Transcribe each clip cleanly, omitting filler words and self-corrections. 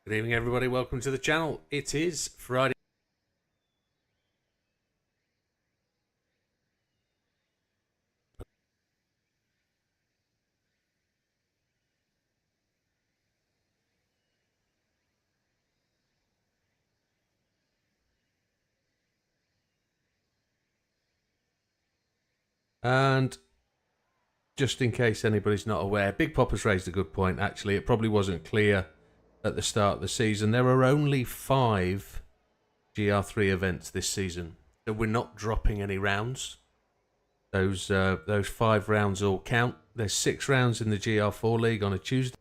Good evening, everybody. Welcome to the channel. It is Friday. And just in case anybody's not aware, Big Popper's raised a good point, actually. It probably wasn't clear at the start of the season. There are only 5 GR3 events this season, so we're not dropping any rounds. Those 5 rounds all count. There's 6 rounds in the GR4 League on a Tuesday.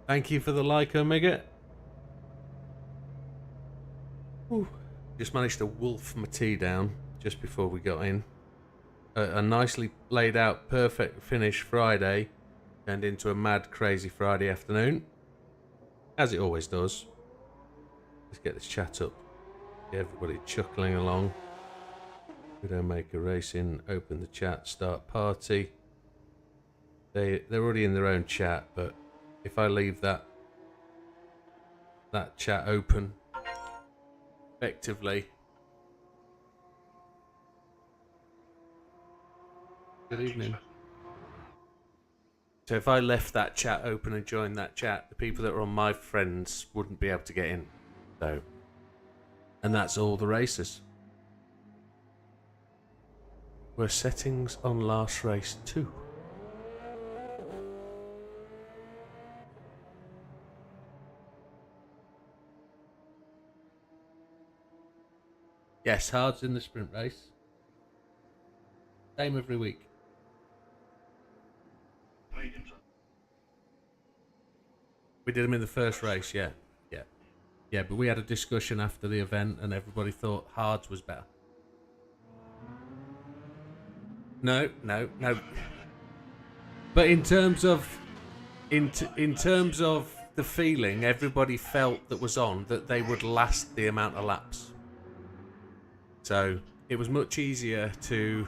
Thank you for the like, Omega. Ooh. Just managed to wolf my tea down just before we got in. A nicely laid out, perfect finish Friday turned into a mad, crazy Friday afternoon, as it always does. Let's get this chat up. Get everybody chuckling along. Widdowmaker Racing, open the chat, start party. They're already in their own chat, but if I leave that chat open, effectively. Good evening. So if I left that chat open and joined that chat, the people that are on my friends wouldn't be able to get in. So, and that's all the races. Were settings on last race 2? Yes, hard's in the sprint race. Same every week. We did them in the first race, yeah. Yeah, but we had a discussion after the event and everybody thought hards was better. No. But in terms of in terms of the feeling everybody felt that was on, that they would last the amount of laps. So it was much easier to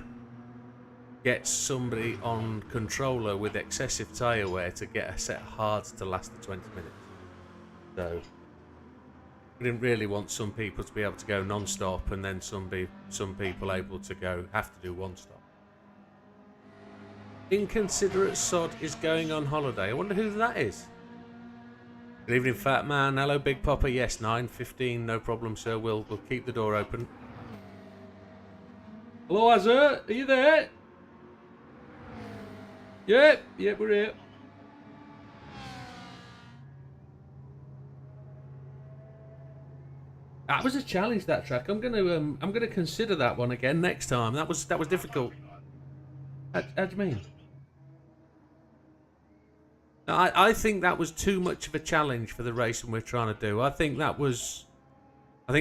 get somebody on controller with excessive tyre wear to get a set of hards to last the 20 minutes. So we didn't really want some people to be able to go non-stop and then some people able to have to do one stop. Inconsiderate sod is going on holiday. I wonder who that is. Good evening, fat man. Hello, Big Popper. Yes, 9:15, no problem, sir. We'll keep the door open. Hello, Azur. Are you there? Yep, we're here. That was a challenge, that track. I'm gonna consider that one again next time. That was difficult. How do you mean? No, I think that was too much of a challenge for the racing we're trying to do. I think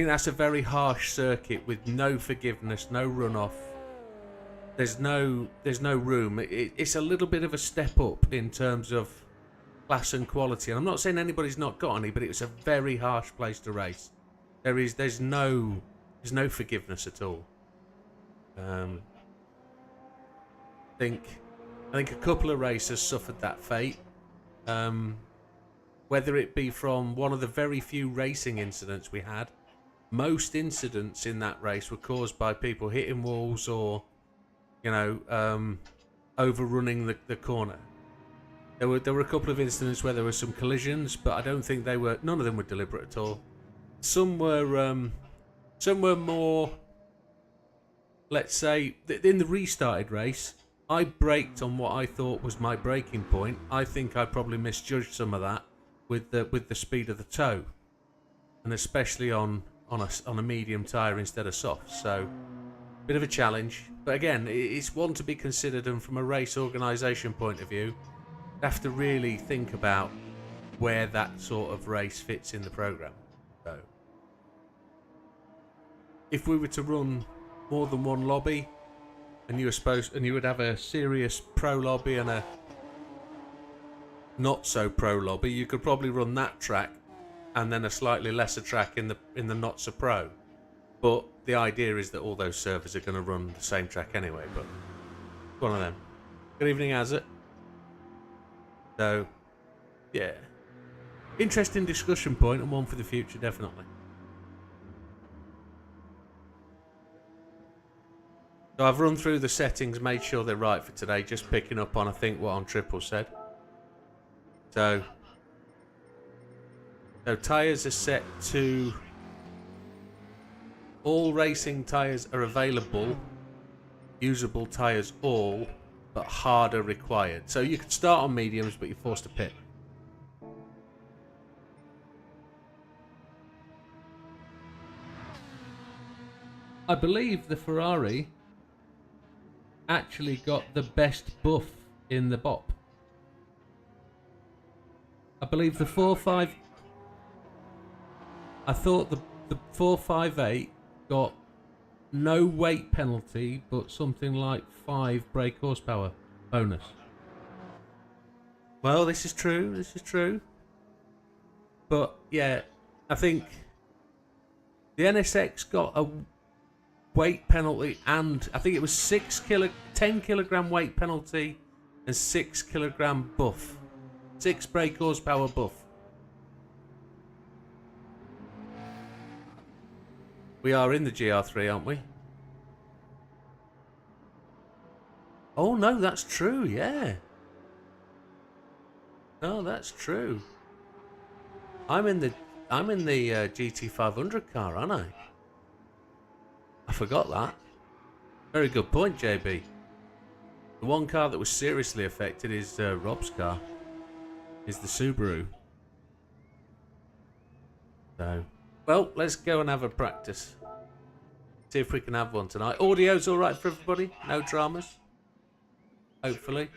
that's a very harsh circuit with no forgiveness, no runoff. There's no room. It's a little bit of a step up in terms of class and quality. And I'm not saying anybody's not got any, but it's a very harsh place to race. There's no forgiveness at all. I think a couple of racers suffered that fate. Whether it be from one of the very few racing incidents we had, most incidents in that race were caused by people hitting walls or, overrunning the corner. There were a couple of incidents where there were some collisions, but I don't think none of them were deliberate at all. Some were more, let's say, in the restarted race, I braked on what I thought was my braking point. I think I probably misjudged some of that with the speed of the toe, and especially on a medium tyre instead of soft. So Bit of a challenge, but again, it's one to be considered, and from a race organisation point of view, you have to really think about where that sort of race fits in the programme. So, if we were to run more than one lobby, and you would have a serious pro lobby and a not so pro lobby, you could probably run that track and then a slightly lesser track in the not so pro. But the idea is that all those servers are going to run the same track anyway. But one of them. Good evening, Azet. So, yeah, interesting discussion point and one for the future, definitely. So I've run through the settings, made sure they're right for today, just picking up on, I think, what On Triple said. So tyres are set to... all racing tyres are available, usable tyres all, but harder required. So you can start on mediums, but you're forced to pit. I believe the Ferrari actually got the best buff in the BOP. I believe the 4.5... I thought the 458 got no weight penalty, but something like 5 brake horsepower bonus. Well, this is true. But, yeah, I think the NSX got a weight penalty, and I think it was 10 kilogram weight penalty and 6 kilogram buff. 6 brake horsepower buff. We are in the GR3, aren't we? Oh no, that's true, yeah. No, that's true. I'm in the GT500 car, aren't I? I forgot that. Very good point, JB. The one car that was seriously affected is Rob's car. Is the Subaru. So, well, let's go and have a practice. See if we can have one tonight. Audio's all right for everybody. No dramas. Hopefully.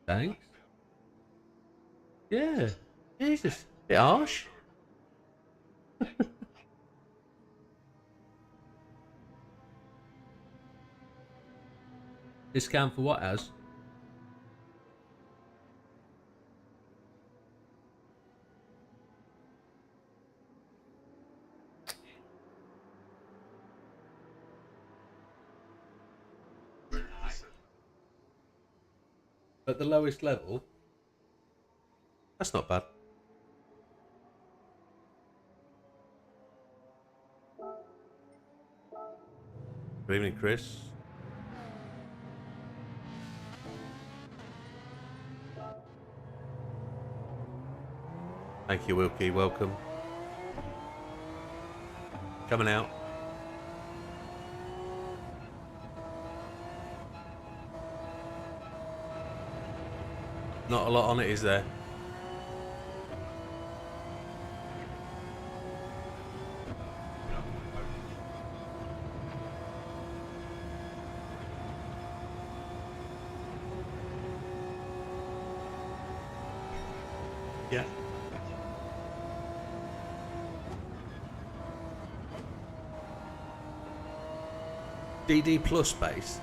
Thanks. Yeah. Jesus. Bit harsh. Discount for what, Az? At the lowest level? That's not bad. Good evening, Chris. Thank you, Wilkie. Welcome. Coming out. Not a lot on it, is there? Yeah. DD plus base.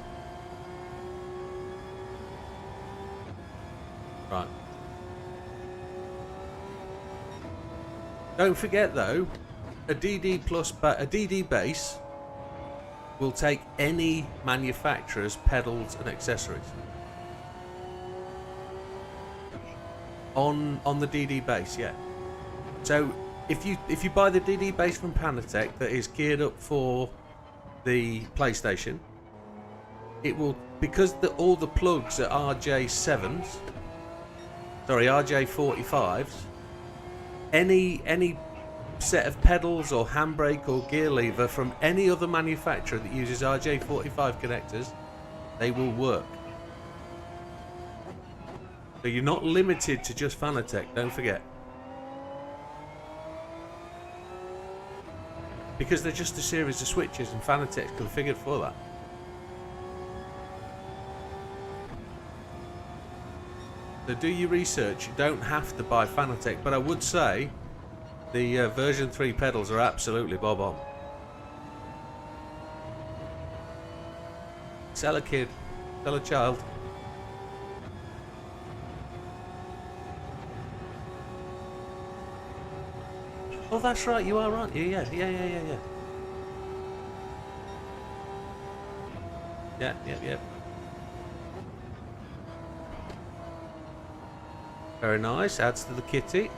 Right. Don't forget though, a DD base will take any manufacturer's pedals and accessories. On the DD base, yeah. So if you buy the DD base from Panatec that is geared up for the PlayStation, it will, because all the plugs are RJ7s, sorry, RJ45s, any set of pedals or handbrake or gear lever from any other manufacturer that uses RJ45 connectors, they will work. So you're not limited to just Fanatec, don't forget. because they're just a series of switches and Fanatec's configured for that. So do your research. You don't have to buy Fanatec, but I would say the version 3 pedals are absolutely bob on. Sell a kid, sell a child. Oh, that's right, you are, aren't you? Yeah. Yeah. Very nice, adds to the kitty.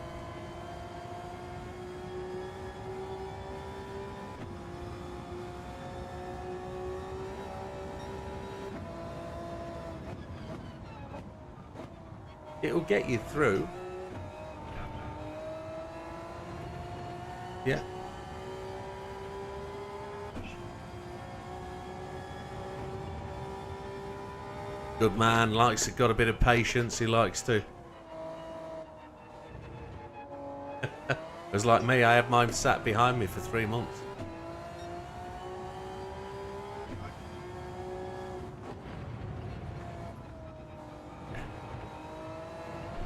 It'll get you through. Yeah. Good man, got a bit of patience, he likes to. It was like me, I had mine sat behind me for 3 months.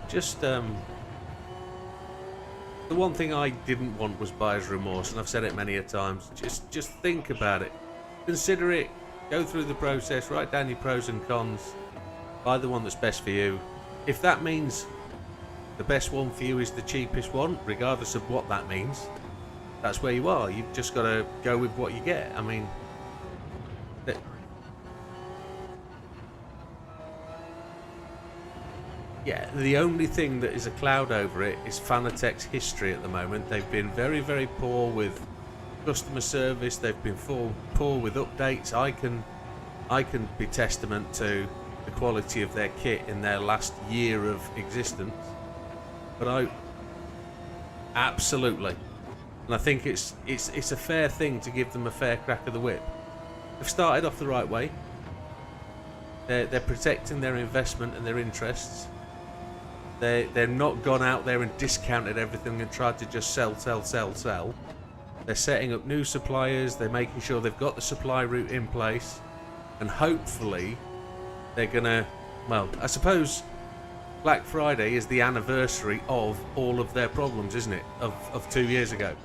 Just, the one thing I didn't want was buyer's remorse, and I've said it many a times. Just think about it. Consider it. Go through the process, write down your pros and cons. Buy the one that's best for you. If that means the best one for you is the cheapest one, regardless of what that means, that's where you are. You've just got to go with what you get. I mean, yeah, the only thing that is a cloud over it is Fanatec's history at the moment. They've been very, very poor with customer service. They've been poor with updates. I can be testament to the quality of their kit in their last year of existence. But absolutely, and I think it's a fair thing to give them a fair crack of the whip. They've started off the right way. They're protecting their investment and their interests. They're not gone out there and discounted everything and tried to just sell. They're setting up new suppliers. They're making sure they've got the supply route in place, and hopefully they're gonna. Well, I suppose Black Friday is the anniversary of all of their problems, isn't it? Of 2 years ago.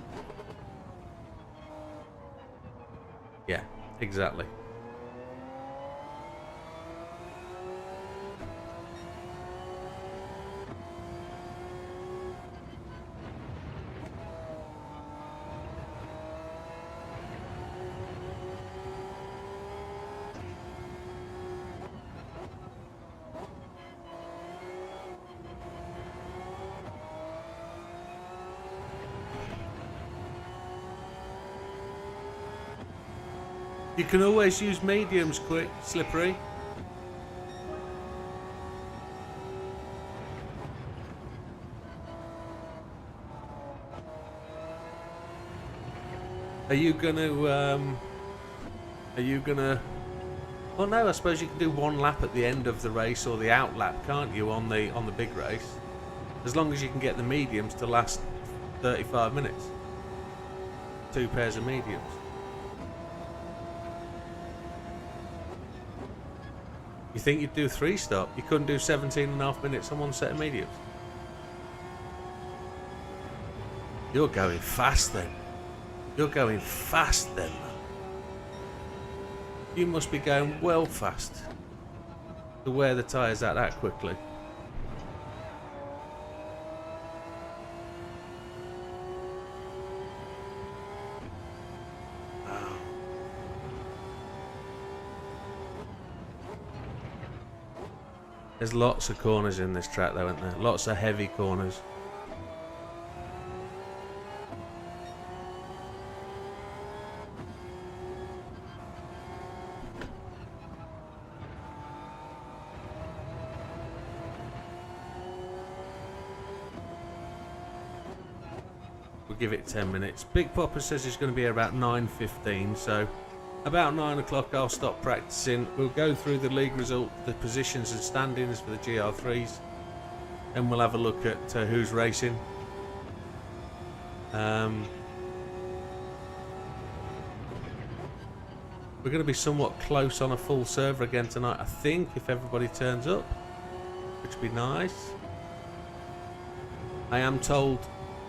Yeah, exactly. You can always use mediums, quick, slippery. Are you gonna? Well, no. I suppose you can do one lap at the end of the race or the out lap, can't you? On the big race, as long as you can get the mediums to last 35 minutes. 2 pairs of mediums. You think you'd do 3 stop? You couldn't do 17.5 minutes on one set of mediums? You're going fast then. You're going fast then. You must be going well fast to wear the tyres out that quickly. There's lots of corners in this track though, isn't there? Lots of heavy corners. We'll give it 10 minutes. Big Popper says it's going to be about 9:15, so about 9 o'clock I'll stop practicing. We'll go through the league result, the positions and standings for the GR3s, and we'll have a look at who's racing. We're going to be somewhat close on a full server again tonight, I think, if everybody turns up, which would be nice. I am told,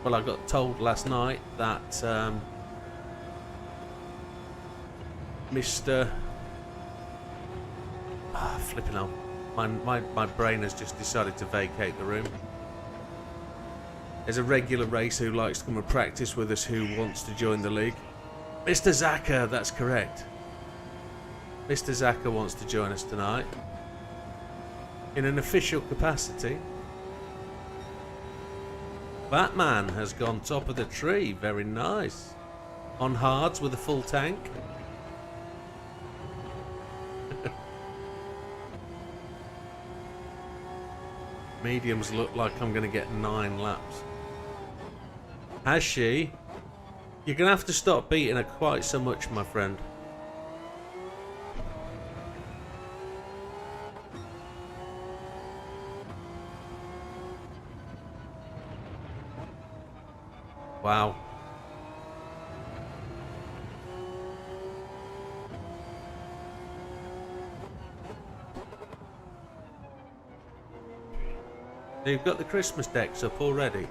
well, I got told last night that Mr. Flipping hell. My brain has just decided to vacate the room. There's a regular racer who likes to come and practice with us who wants to join the league. Mr. Zaka, that's correct. Mr. Zaka wants to join us tonight. In an official capacity. Batman has gone top of the tree. Very nice. On hards with a full tank. Mediums look like I'm going to get 9 laps. Has she? You're going to have to stop beating her quite so much, my friend. Wow. They've got the Christmas decks up already.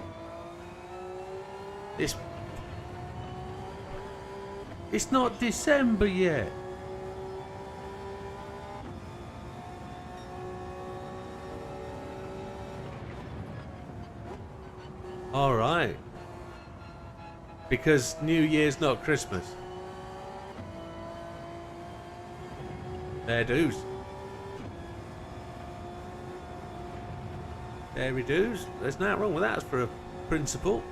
It's not December yet. All right. Because New Year's not Christmas. Fair dues. There we do's. There's nothing wrong with that for a principle.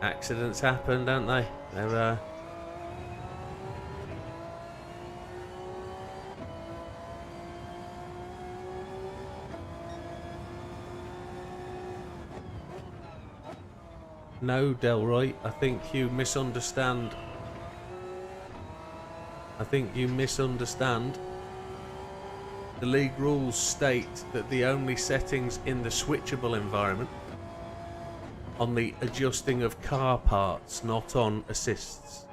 Accidents happen, don't they? They're No, Delroy, I think you misunderstand. I think you misunderstand. The league rules state that the only settings in the switchable environment on the adjusting of car parts, not on assists.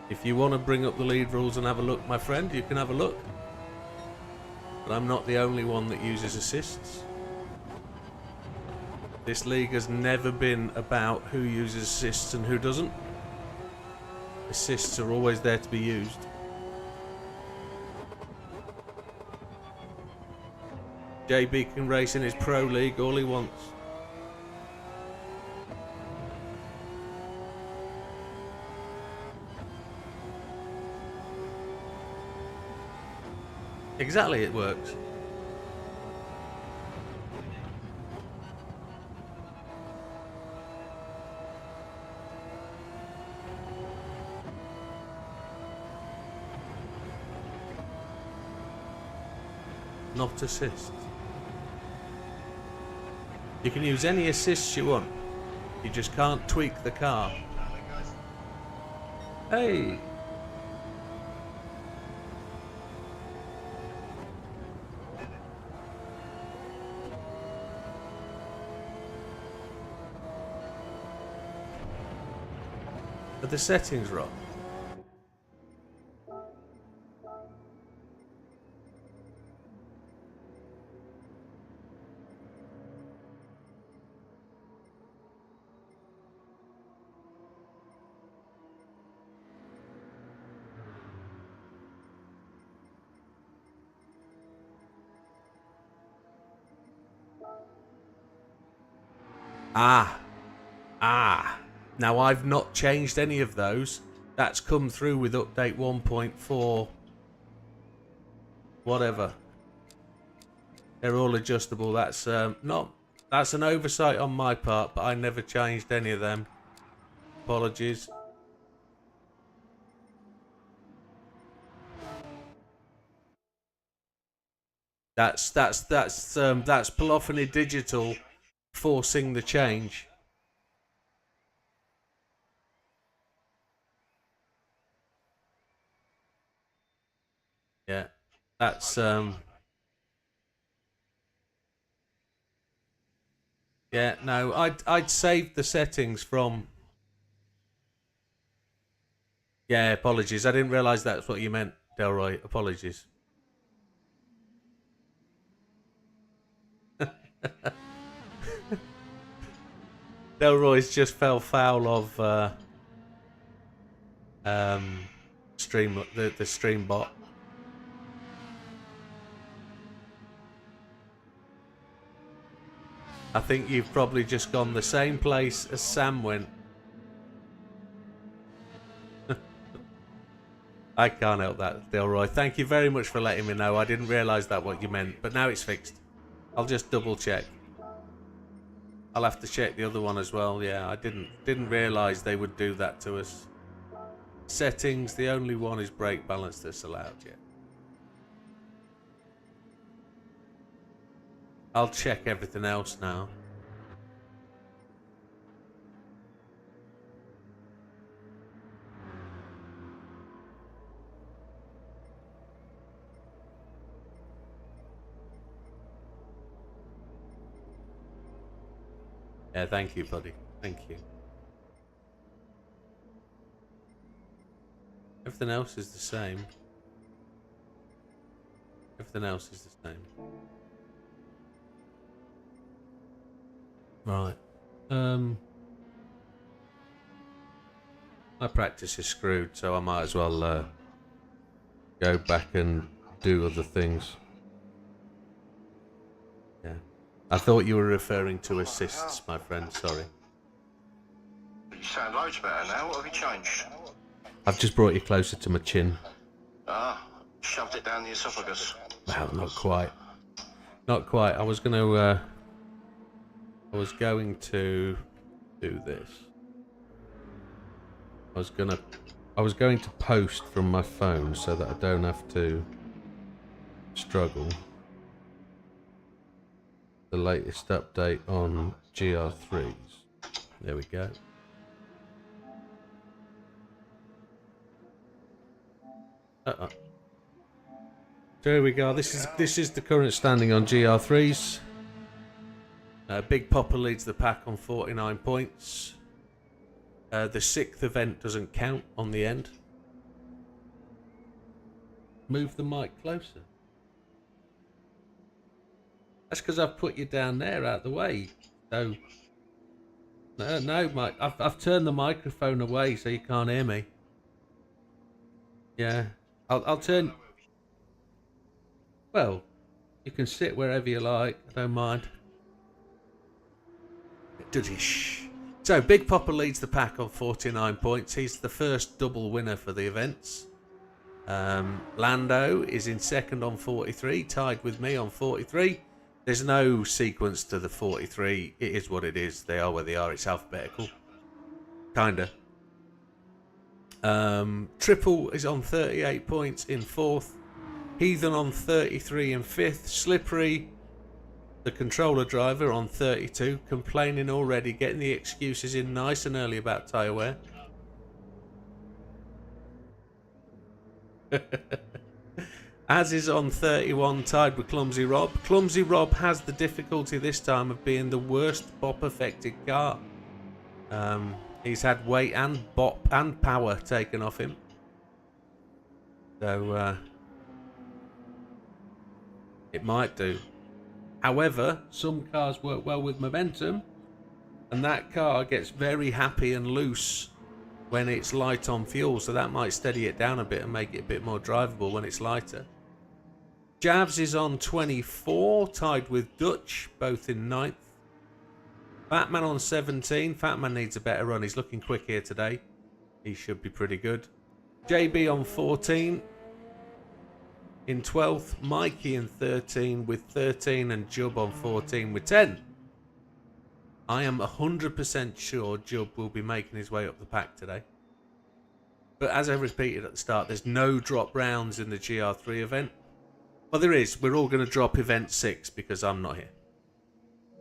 If you want to bring up the lead rules and have a look, my friend, you can have a look. But I'm not the only one that uses assists. This league has never been about who uses assists and who doesn't. Assists are always there to be used. JB can race in his pro league all he wants. Exactly, it works. Not assists. You can use any assists you want. You just can't tweak the car. Hey! Are the settings wrong? Now I've not changed any of those. That's come through with update 1.4. Whatever. They're all adjustable. That's that's an oversight on my part, but I never changed any of them. Apologies. That's Polyphony Digital forcing the change. Yeah, that's yeah. No, I'd saved the settings from. Yeah, apologies. I didn't realise that's what you meant, Delroy. Apologies. Delroy's just fell foul of um, stream the stream bot. I think you've probably just gone the same place as Sam went. I can't help that, Delroy. Thank you very much for letting me know. I didn't realise that what you meant, but now it's fixed. I'll just double check. I'll have to check the other one as well. Yeah, I didn't realise they would do that to us. Settings, the only one is brake balance that's allowed yet. I'll check everything else now. Yeah, thank you, buddy. Thank you. Everything else is the same. Everything else is the same. Right. My practice is screwed, so I might as well go back and do other things. Yeah. I thought you were referring to assists, my friend. Sorry. You sound loads better now. What have you changed? I've just brought you closer to my chin. Ah, shoved it down the esophagus. Well, not quite. Not quite. I was going to do this. I was going to post from my phone so that I don't have to struggle. The latest update on GR3s. There we go. So here we go. This is the current standing on GR3s. Big Popper leads the pack on 49 points. The 6th event doesn't count on the end. Move the mic closer. That's because I've put you down there out the way. So no, Mike. I've turned the microphone away so you can't hear me. Yeah, I'll turn. Well, you can sit wherever you like. I don't mind. So Big Popper leads the pack on 49 points. He's the first double winner for the events. Lando is in second on 43, tied with me on 43. There's no sequence to the 43. It is what it is. They are where they are. It's alphabetical. Kinda. Triple is on 38 points in fourth. Heathen on 33 in fifth. Slippery, the controller driver, on 32. Complaining already, getting the excuses in nice and early about tyre wear. As is on 31, tied with Clumsy Rob. Clumsy Rob has the difficulty this time of being the worst bop affected car. He's had weight and bop and power taken off him. So it might do. However, some cars work well with momentum, and that car gets very happy and loose when it's light on fuel, so that might steady it down a bit and make it a bit more drivable when it's lighter. Javs is on 24, tied with Dutch, both in 9th. Fatman on 17. Fatman needs a better run. He's looking quick here today. He should be pretty good. JB on 14. In 12th. Mikey in 13 with 13, and Jub on 14 with 10. I am 100% sure Jub will be making his way up the pack today. But as I repeated at the start, there's no drop rounds in the GR3 event. Well, there is. We're all going to drop event 6 because I'm not here.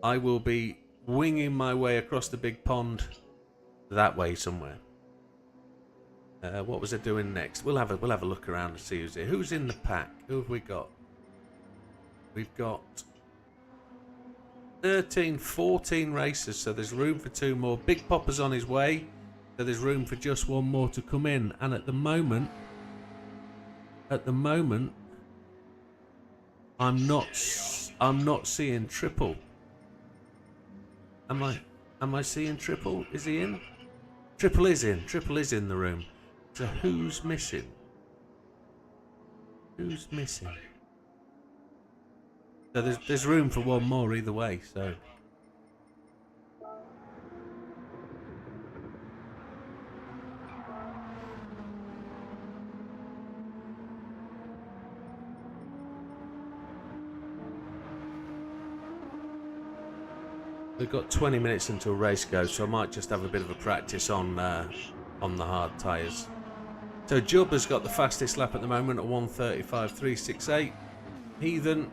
I will be winging my way across the big pond that way somewhere. What was I doing next? We'll have a look around and see who's here. Who's in the pack? Who have we got? We've got 13, 14 racers, so there's room for 2 more. Big Popper's on his way, so there's room for just 1 more to come in. And at the moment, I'm not seeing Triple. Am I seeing Triple? Is he in? Triple is in. Triple is in the room. So who's missing? Who's missing? So there's room for 1 more either way, so. We've got 20 minutes until race goes, so I might just have a bit of a practice on the hard tyres. So Jubb has got the fastest lap at the moment at 1:35.368. Heathen,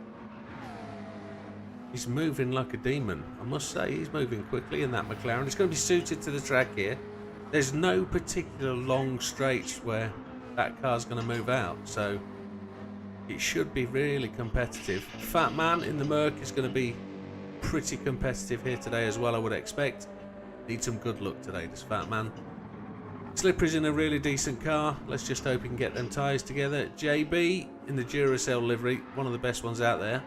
he's moving like a demon. I must say, he's moving quickly in that McLaren. It's going to be suited to the track here. There's no particular long straights where that car's going to move out, so it should be really competitive. Fat Man in the Merc is going to be pretty competitive here today as well, I would expect. Need some good luck today, this Fat Man. Slippery's in a really decent car. Let's just hope he can get them tyres together. JB in the Duracell livery, one of the best ones out there.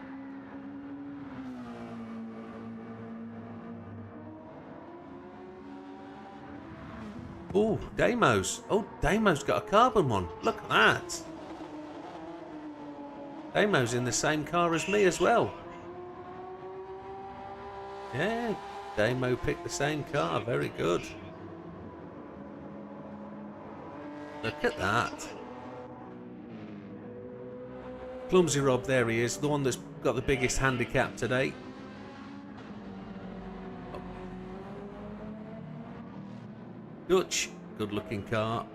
Oh, Damo's. Oh, Damo's got a carbon one. Look at that. Damo's in the same car as me as well. Yeah, Damo picked the same car. Very good. Look at that. Clumsy Rob, there he is. The one that's got the biggest handicap today. Dutch, good looking car.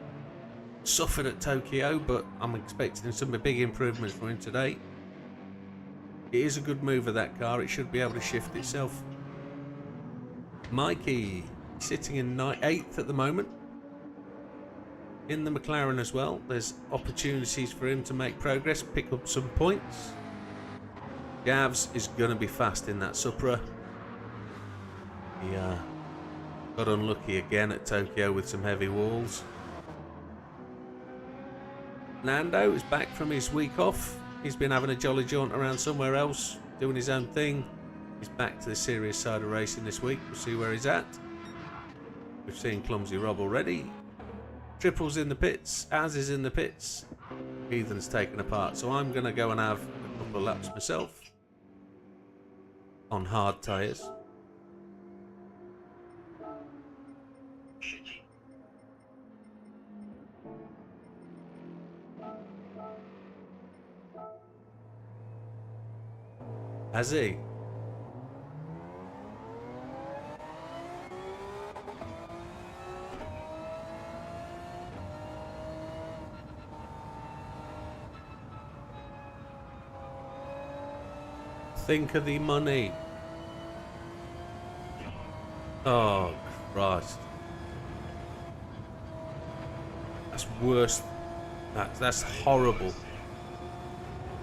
Suffered at Tokyo, but I'm expecting some big improvements from him today. It is a good mover, that car. It should be able to shift itself. Mikey, sitting in 8th at the moment. In the McLaren as well. There's opportunities for him to make progress, pick up some points. Gavs is going to be fast in that Supra. He got unlucky again at Tokyo with some heavy walls. Nando is back from his week off. He's been having a jolly jaunt around somewhere else, doing his own thing. He's back to the serious side of racing this week. We'll see where he's at. We've seen Clumsy Rob already. Triple's in the pits. Az is in the pits. Heathen's taken apart. So I'm going to go and have a couple of laps myself on hard tyres. Has he? Think of the money. Oh, Christ. That's worse. That's horrible.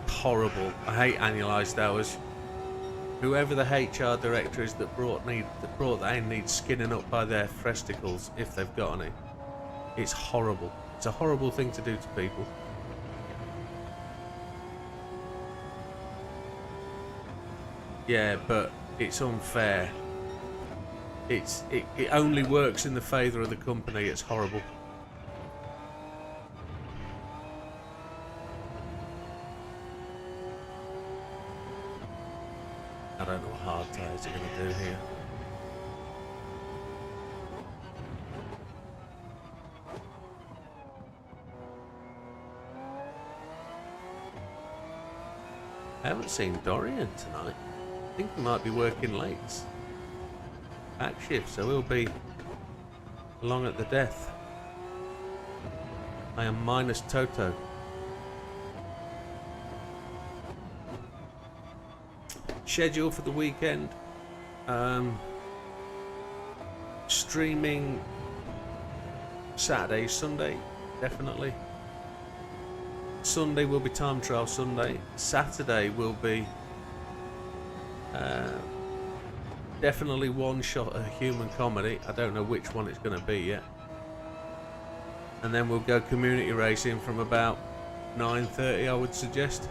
Horrible. I hate annualised hours. Whoever the HR director is that brought that in needs skinning up by their festivals, if they've got any. It's horrible. It's a horrible thing to do to people. Yeah, but it's unfair. It only works in the favour of the company. It's horrible. I don't know what hard tyres are going to do here. I haven't seen Dorian tonight. I think he might be working late. Back shift, so he'll be along at the death. I am minus Toto. Schedule for the weekend. Streaming Saturday, Sunday. definitely. Sunday will be time trial Sunday. Saturday will be definitely one shot of human comedy. I don't know which one it's going to be yet. And then we'll go community racing from about 9:30, I would suggest.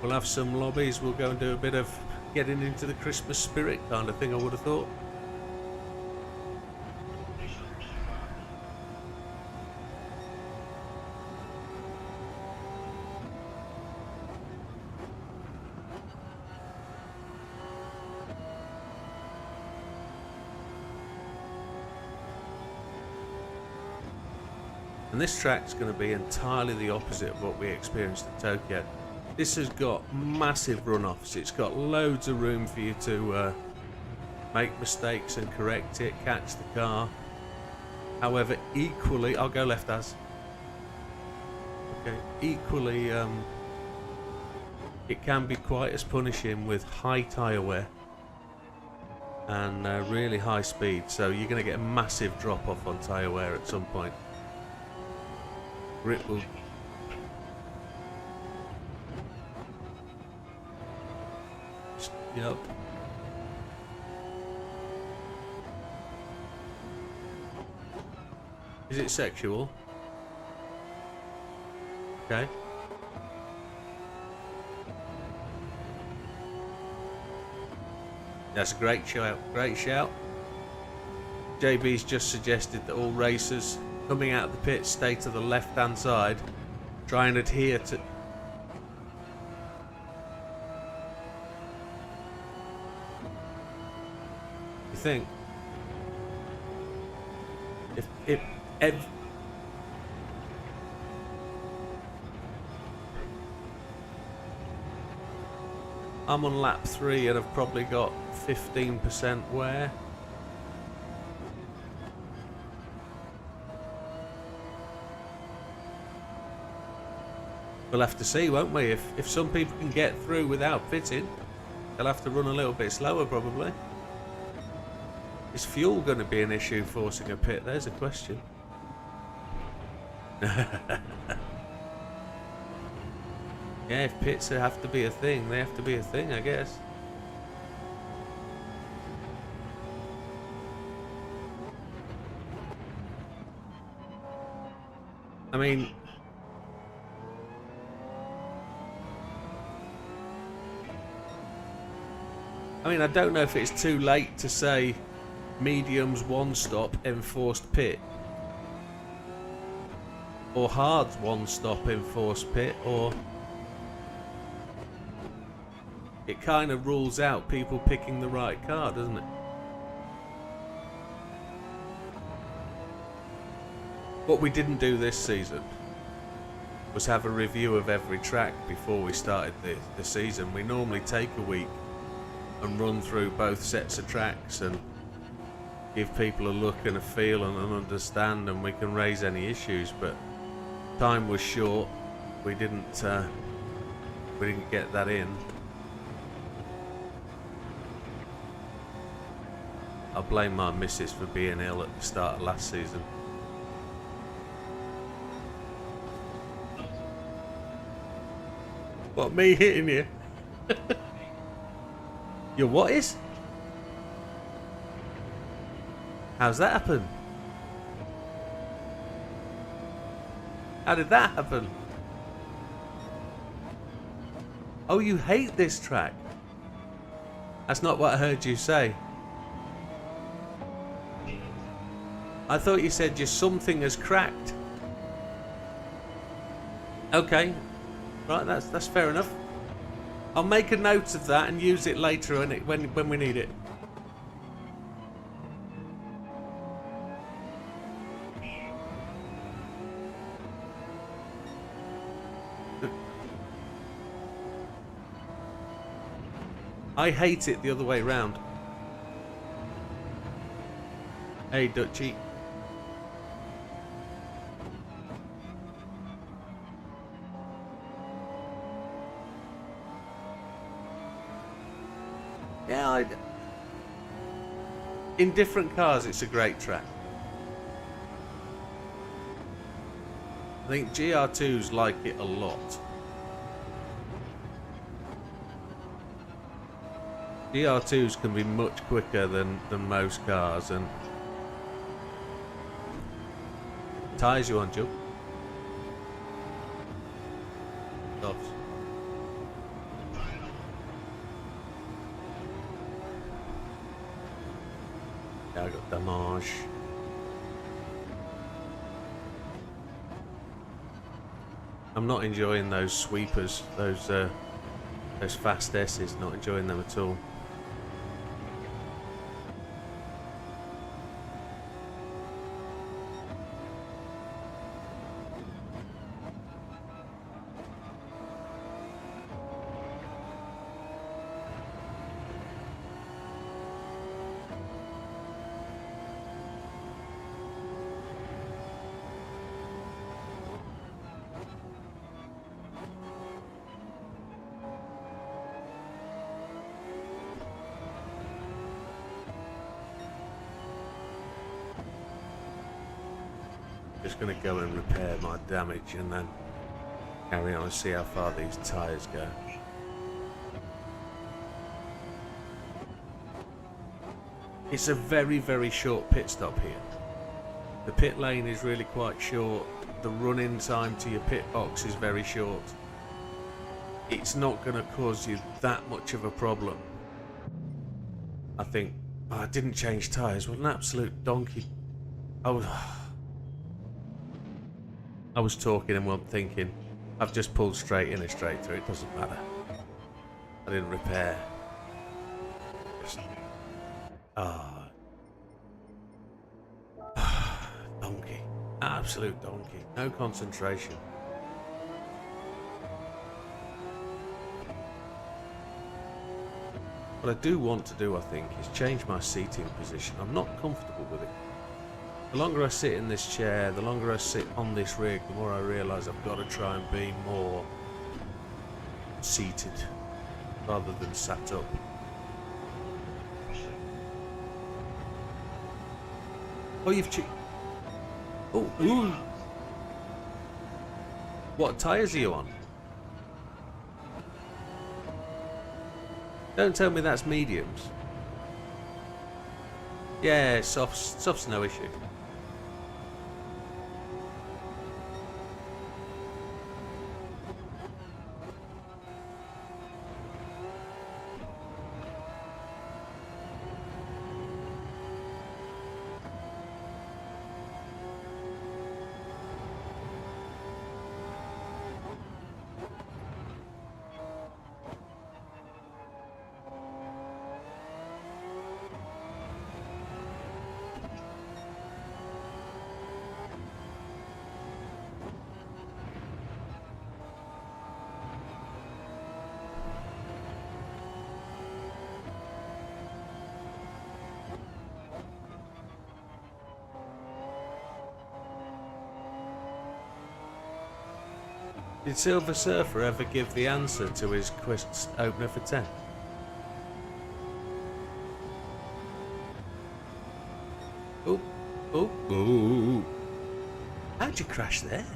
We'll have some lobbies. We'll go and do a bit of getting into the Christmas spirit kind of thing, I would have thought. And this track's going to be entirely the opposite of what we experienced at Tokyo. This has got massive runoffs. It's got loads of room for you to make mistakes and correct it, catch the car. However, equally, I'll go left as. Okay, equally, it can be quite as punishing with high tyre wear and really high speed. So you're going to get a massive drop off on tyre wear at some point. Grip will. Yep. Is it sexual? Okay. That's a great shout. Great shout. JB's just suggested that all racers coming out of the pit stay to the left hand side. Try and adhere to. You think? If I'm on lap 3 and I've probably got 15% wear. We'll have to see, won't we? If some people can get through without pitting, they'll have to run a little bit slower probably. Is fuel going to be an issue forcing a pit? There's a question. Yeah, if pits have to be a thing, they have to be a thing, I guess. I mean, I don't know if it's too late to say mediums one stop enforced pit, or hards one stop enforced pit, or it kind of rules out people picking the right car, doesn't it? What we didn't do this season was have a review of every track before we started the season. We normally take a week and run through both sets of tracks and give people a look and a feel and an understand, and we can raise any issues, but time was short. We didn't get that in. I blame my missus for being ill at the start of last season. What, me hitting you? Your what is? How's that happen? How did that happen? Oh, you hate this track. That's not what I heard you say. I thought you said just something has cracked. Okay. Right, that's fair enough. I'll make a note of that and use it later when we need it. I hate it the other way round. Hey, Dutchie. Yeah, in different cars, it's a great track. think GR2s like it a lot. GR2s can be much quicker than most cars, and tyres you on, Joe. Stops. Yeah, I got damage. I'm not enjoying those sweepers, those fast S's. Not enjoying them at all. Just going to go and repair my damage and then carry on and see how far these tyres go. It's a very, very short pit stop here. The pit lane is really quite short. The run-in time to your pit box is very short. It's not going to cause you that much of a problem. I think... Oh, I didn't change tyres. What an absolute donkey. I was talking and wasn't thinking. I've just pulled straight in and straight through. It doesn't matter. I didn't repair. Just... donkey. Absolute donkey. No concentration. What I do want to do, I think, is change my seating position. I'm not comfortable with it. The longer I sit in this chair, the longer I sit on this rig, the more I realise I've got to try and be more seated rather than sat up. Oh, you've oh, ooh. What tyres are you on? Don't tell me that's mediums. Yeah, soft's no issue. Did Silver Surfer ever give the answer to his quest opener for 10? Oh, oh, oh. How'd you crash there?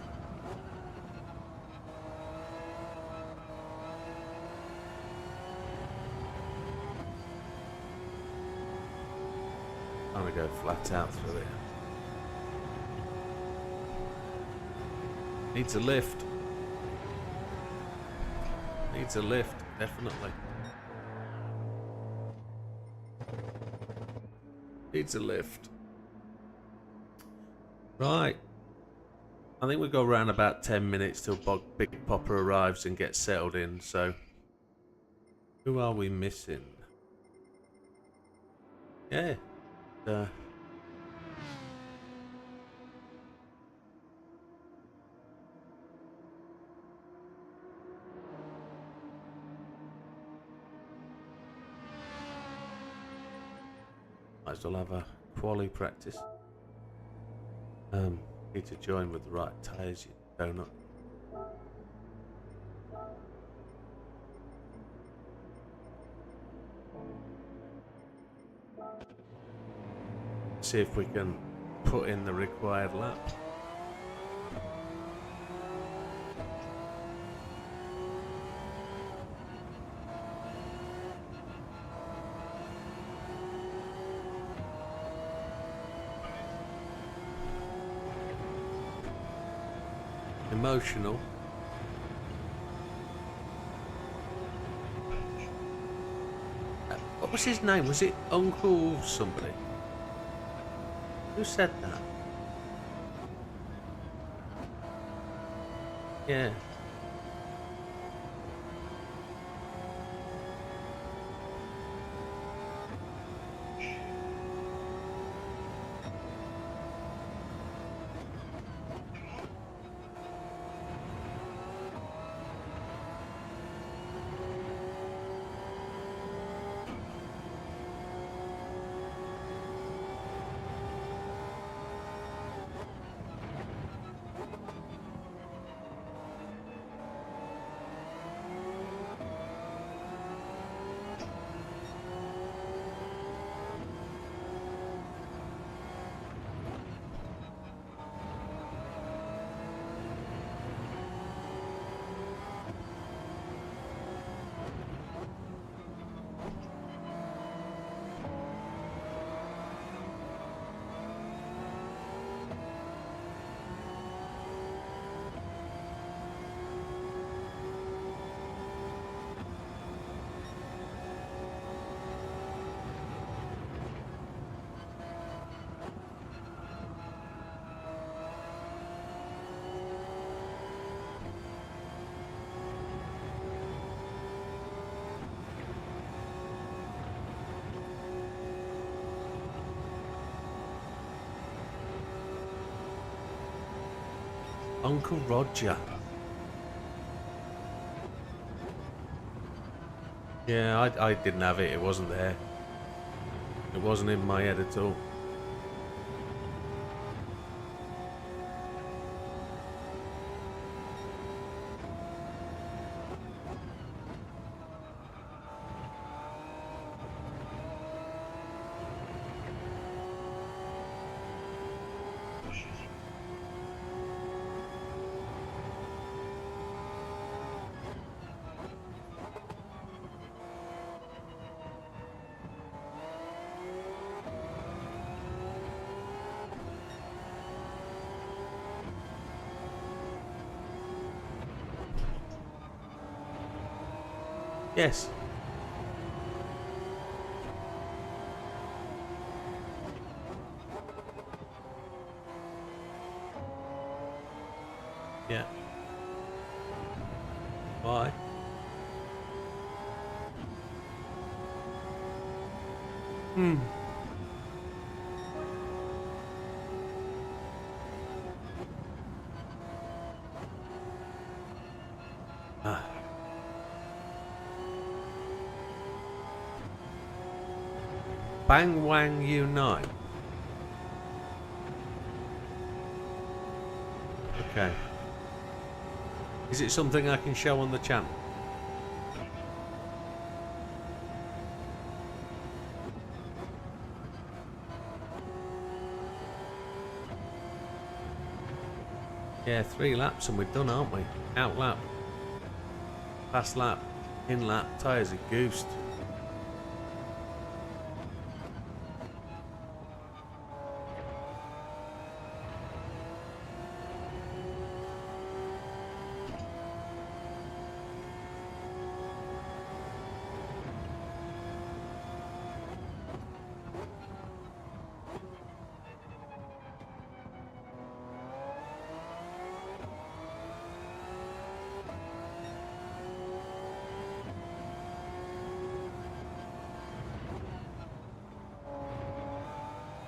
I'm gonna go flat out through it. Needs a lift. Needs a lift, definitely. Needs a lift. Right. I think we've got around about 10 minutes till Big Popper arrives and gets settled in, so... Who are we missing? Yeah. Might as well have a quali practice. Need to join with the right tyres, you donut. See if we can put in the required lap. Emotional. What was his name? Was it Uncle somebody? Who said that? Yeah. Uncle Roger. Yeah, I didn't have it. It wasn't there. It wasn't in my head at all. Yes. Yeah. Why? Hmm. Ah. Bang Wang Unite. Okay. Is it something I can show on the channel? Yeah, 3 laps and we're done, aren't we? Out lap. Fast lap. In lap. Tyres are goosed.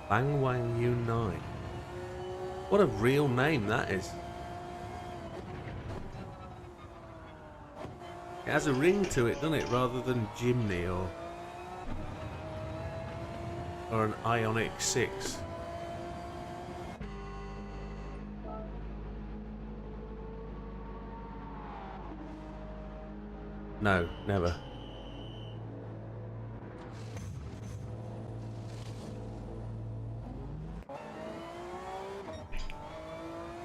Bang Wang Unite. What a real name that is. It has a ring to it, doesn't it? Rather than Jimny or an Ionic 6. No, never.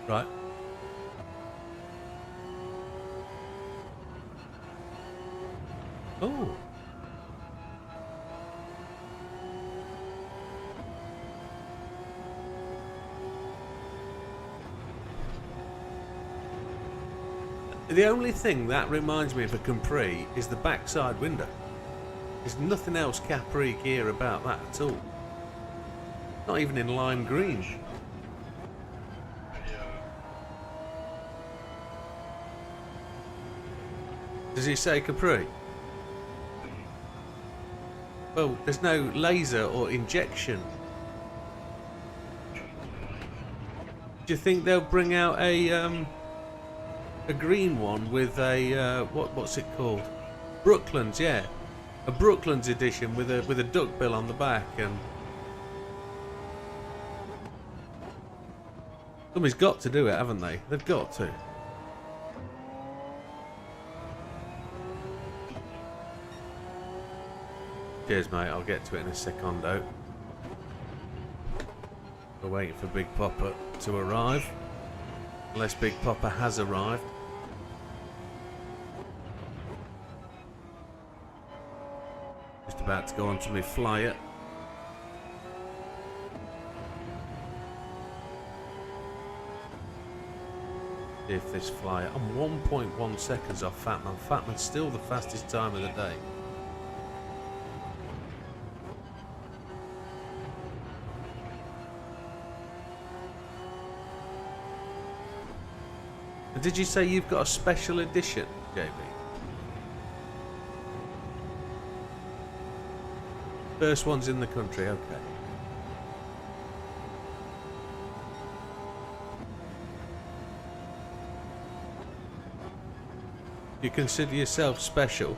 Right. Oh. The only thing that reminds me of a Capri is the backside window. There's nothing else Capri gear about that at all. Not even in lime green. Does he say Capri? Well, there's no laser or injection. Do you think they'll bring out a green one with a what's it called? Brooklands, yeah, a Brooklands edition with a duckbill on the back, and somebody's got to do it, haven't they? They've got to. Cheers, mate. I'll get to it in a secondo. We're waiting for Big Popper to arrive. Unless Big Popper has arrived. Just about to go onto my flyer. See if this flyer... I'm 1.1 seconds off Fatman. Fatman's still the fastest time of the day. Did you say you've got a special edition, JB? First one's in the country, okay. You consider yourself special?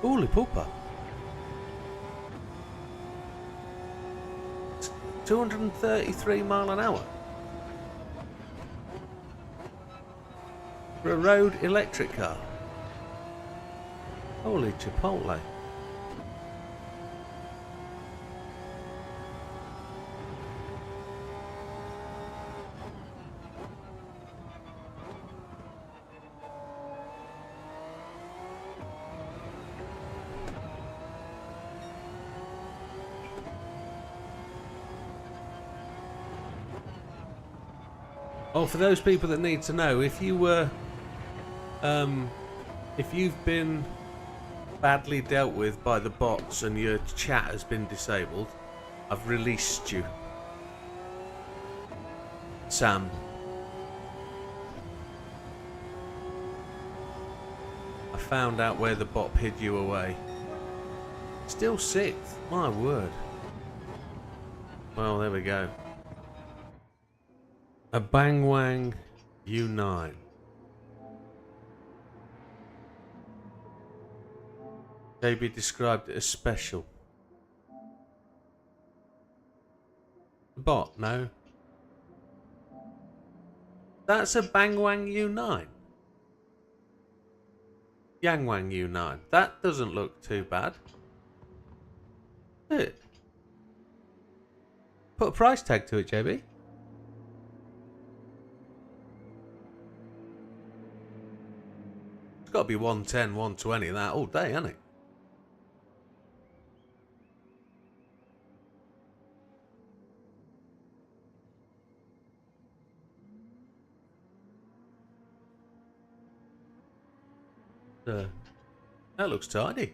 Holy pooper. 233 mile an hour. For a road electric car. Holy Chipotle. Oh, for those people that need to know, if you were if you've been badly dealt with by the bots and your chat has been disabled, I've released you. Sam. I found out where the bot hid you away. Still 6th, my word. Well, there we go. A Bang Wang U9. JB described it as special. The bot, no. That's a Bang Wang U9. Yang Wang U9. That doesn't look too bad. Does it? Put a price tag to it, JB. It's got to be 110, 120 that all day, hasn't it? That looks tidy.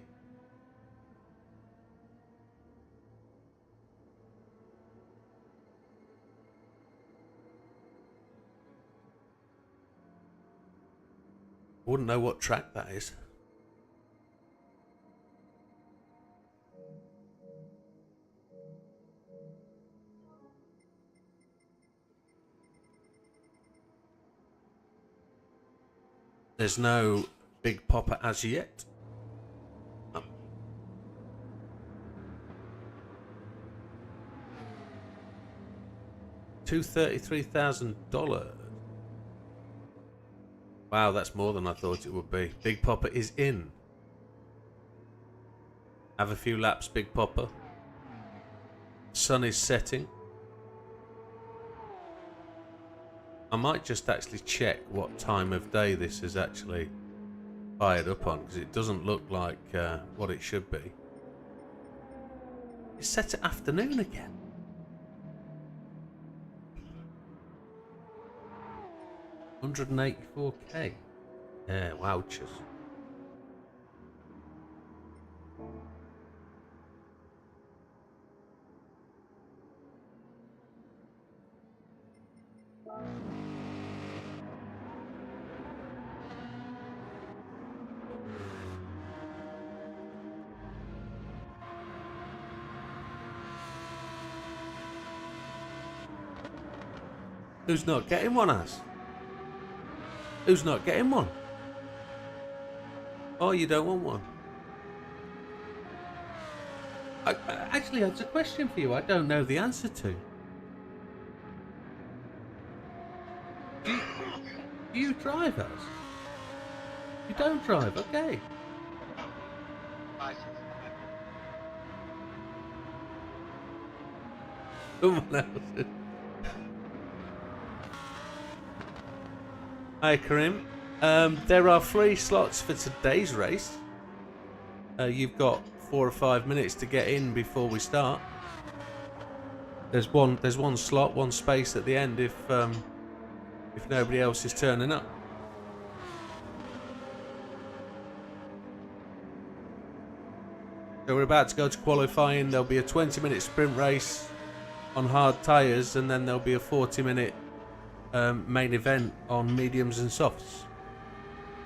Wouldn't know what track that is. There's no Big Popper as yet. Oh. $233,000. Wow, that's more than I thought it would be. Big Popper is in. Have a few laps, Big Popper. Sun is setting. I might just actually check what time of day this is actually fired up on, because it doesn't look like what it should be. It's set at afternoon again. 184k. Yeah, wowchers. Who's not getting one, ass? Who's not getting one? Oh, you don't want one? Actually, that's a question for you I don't know the answer to. Do you drive us? You don't drive, okay. Someone else. Hi, Karim. There are 3 slots for today's race. You've got 4 or 5 minutes to get in before we start. There's one slot, one space at the end if nobody else is turning up. So we're about to go to qualifying. There'll be a 20-minute sprint race on hard tyres, and then there'll be a 40-minute main event on mediums and softs.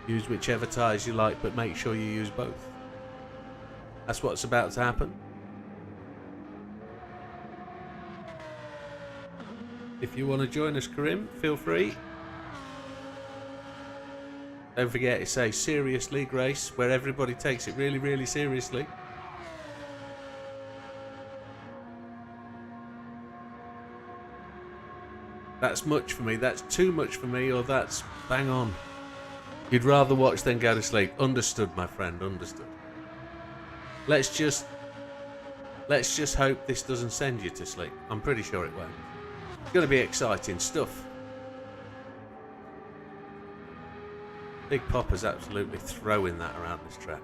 Use whichever tyres you like, but make sure you use both. That's what's about to happen. If you want to join us, Karim, feel free. Don't forget, it's a serious league race where everybody takes it really, really seriously. That's much for me, that's too much for me, or that's bang on. You'd rather watch than go to sleep. Understood, my friend, understood. Let's just hope this doesn't send you to sleep. I'm pretty sure it won't. It's going to be exciting stuff. Big Popper's absolutely throwing that around this track.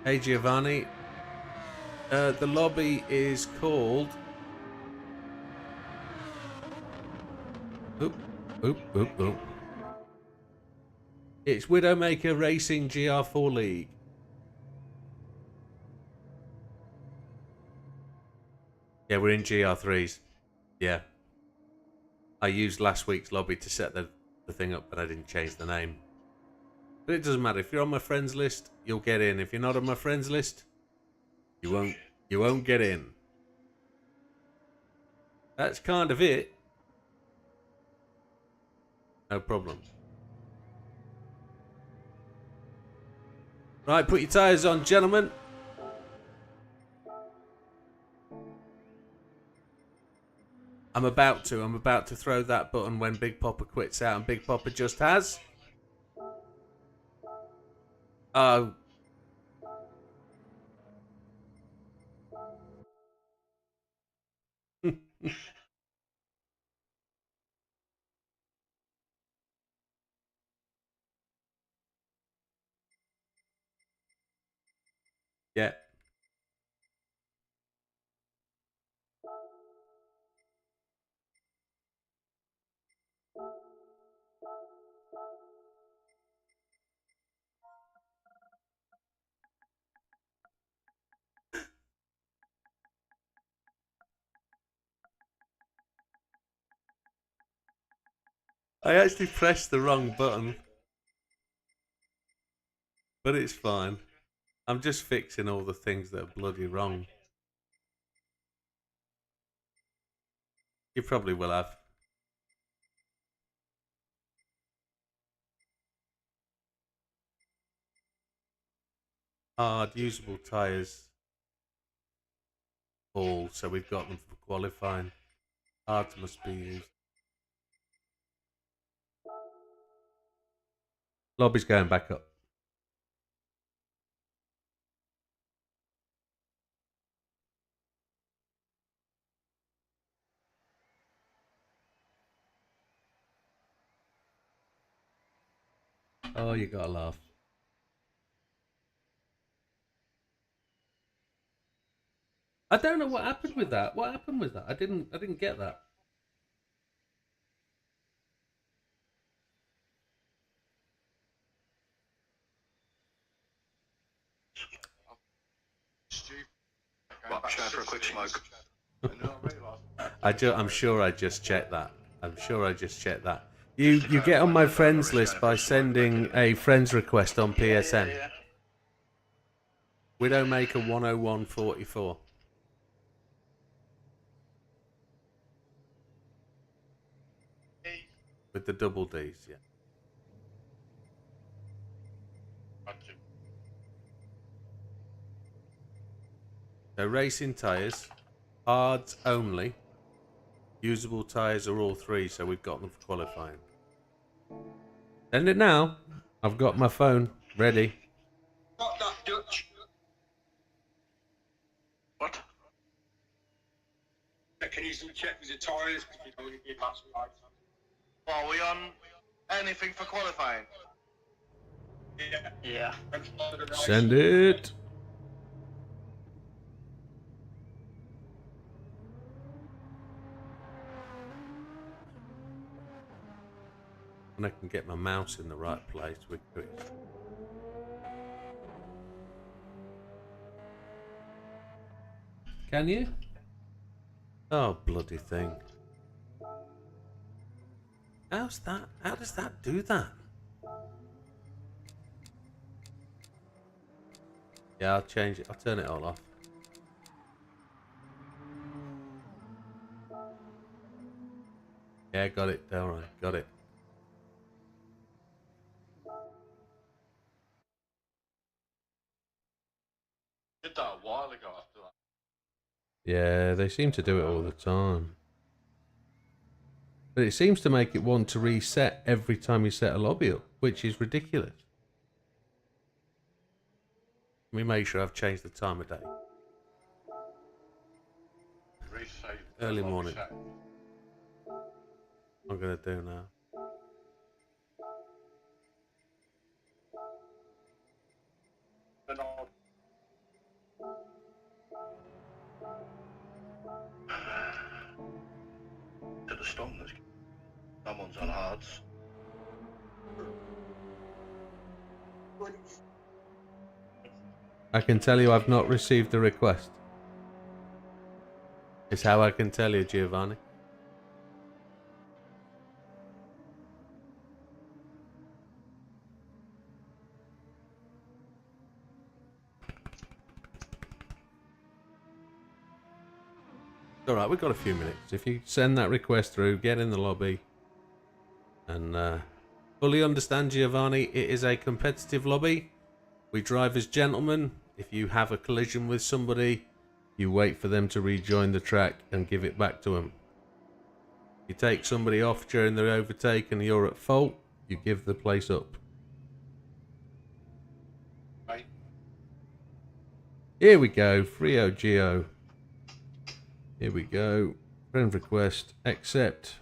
Hey Giovanni, the lobby is called... Oop, oop, oop, oop. It's Widdowmaker Racing GR4 League. Yeah, we're in GR3s. Yeah. I used last week's lobby to set the thing up, but I didn't change the name. But it doesn't matter. If you're on my friends list, you'll get in. If you're not on my friends list, you won't get in. That's kind of it. No problem. Right, put your tyres on, gentlemen. I'm about to throw that button when Big Popper quits out, and Big Popper just has. Oh. Yeah. I actually pressed the wrong button. But it's fine. I'm just fixing all the things that are bloody wrong. You probably will have. Hard, usable tyres. All, so we've got them for qualifying. Hards must be used. Lobby's going back up. Oh, you gotta laugh. I don't know what happened with that. What happened with that? I didn't get that. Right, just going for a quick smoke. I'm sure I just checked that. I'm sure I just checked that. You get on my friends list by sending a friends request on PSN. Widdowmaker 10144. With the double D's, yeah. So racing tyres, hards only. Usable tyres are all three, so we've got them for qualifying. Send it now. I've got my phone ready. Got that, Dutch. What? Can you check with the tyres? Because you don't want to be massive lights on. Are we on anything for qualifying? Yeah. Send it. And I can get my mouse in the right place with Chris. Can you? Oh, bloody thing. How's that? How does that do that? Yeah, I'll change it. I'll turn it all off. Yeah, got it. Alright, got it. Did that a while ago after that. Yeah, they seem to do it all the time. But it seems to make it want to reset every time you set a lobby up, which is ridiculous. Let me make sure I've changed the time of day. Early morning. I'm going to do now. To the storm. Someone's on hards. I can tell you I've not received the request. It's how I can tell you, Giovanni. Alright, we've got a few minutes. If you send that request through, get in the lobby. And fully understand, Giovanni, it is a competitive lobby. We drive as gentlemen. If you have a collision with somebody, you wait for them to rejoin the track and give it back to them. You take somebody off during their overtake and you're at fault, you give the place up. Right. Here we go, Frio Geo. Here we go. Friend request, accept.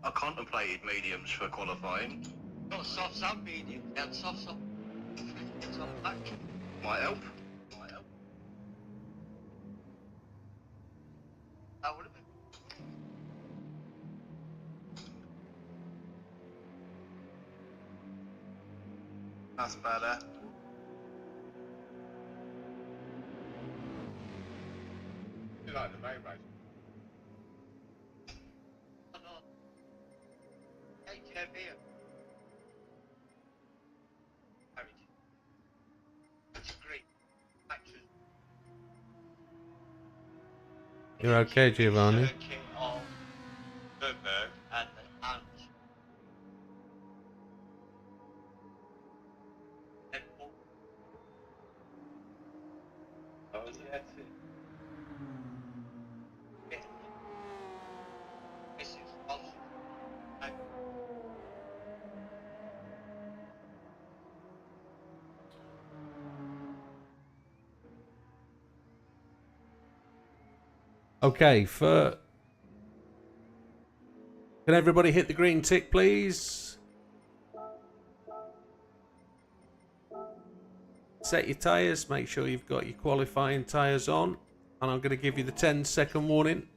I contemplated mediums for qualifying. Got softs and medium and softs up. Soft back. Might help. That would have been. That's better. You like the main race? HMV. It's great. Actress. You're okay, Giovanni? King of Nuremberg and the Ange. Oh, yeah. This is awesome. Okay, for... Can everybody hit the green tick, please? set your tyres. Make sure you've got your qualifying tyres on. And I'm going to give you the 10-second warning.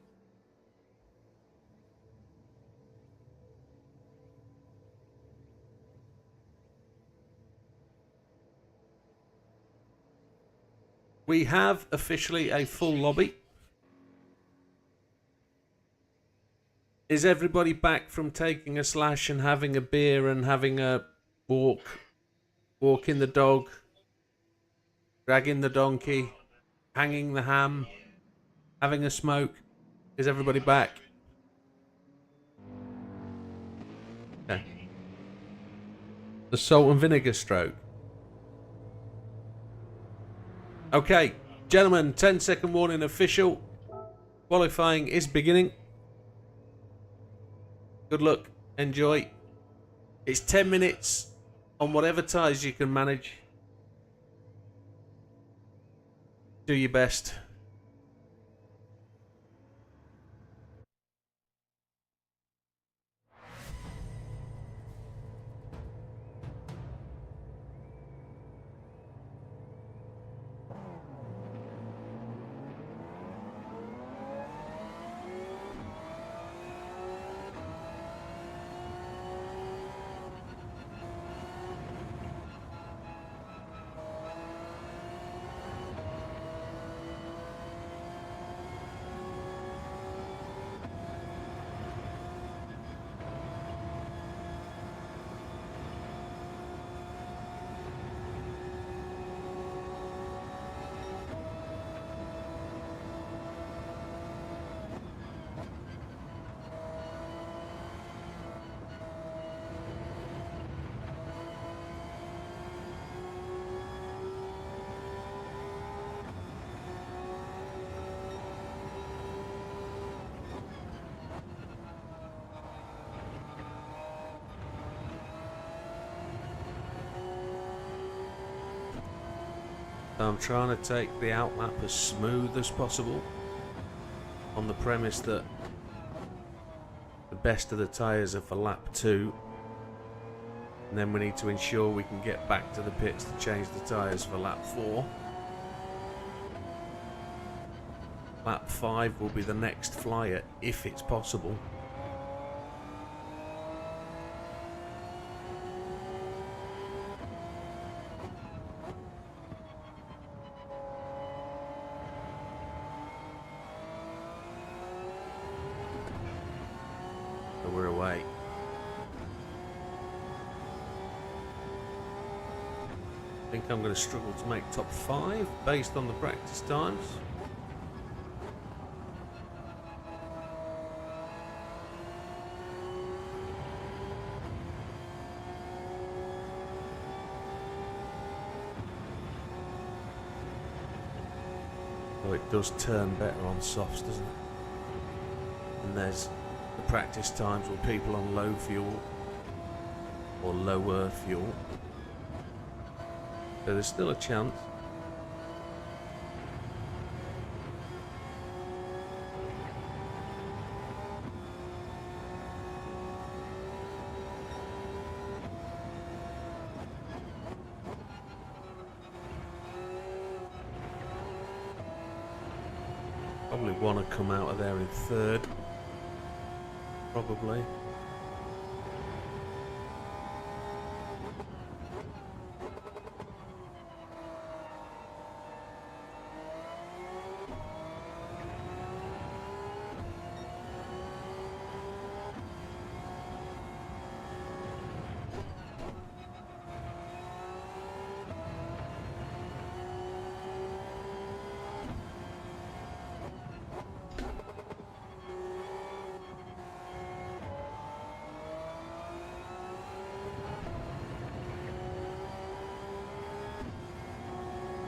We have officially a full lobby. Is everybody back from taking a slash and having a beer and having a walking the dog, dragging the donkey, hanging the ham, having a smoke? Is everybody back? Okay. The salt and vinegar stroke. Okay, gentlemen, 10-second warning official. Qualifying is beginning. Good luck. Enjoy. It's 10 minutes on whatever tyres you can manage. Do your best. I'm trying to take the outlap as smooth as possible on the premise that the best of the tyres are for lap 2, and then we need to ensure we can get back to the pits to change the tyres for lap 4. Lap 5 will be the next flyer if it's possible. We're away. I think I'm going to struggle to make top 5 based on the practice times. Oh, it does turn better on softs, doesn't it? And there's the practice times with people on low fuel or lower fuel, so there's still a chance. Probably want to come out of there in 3rd. Probably.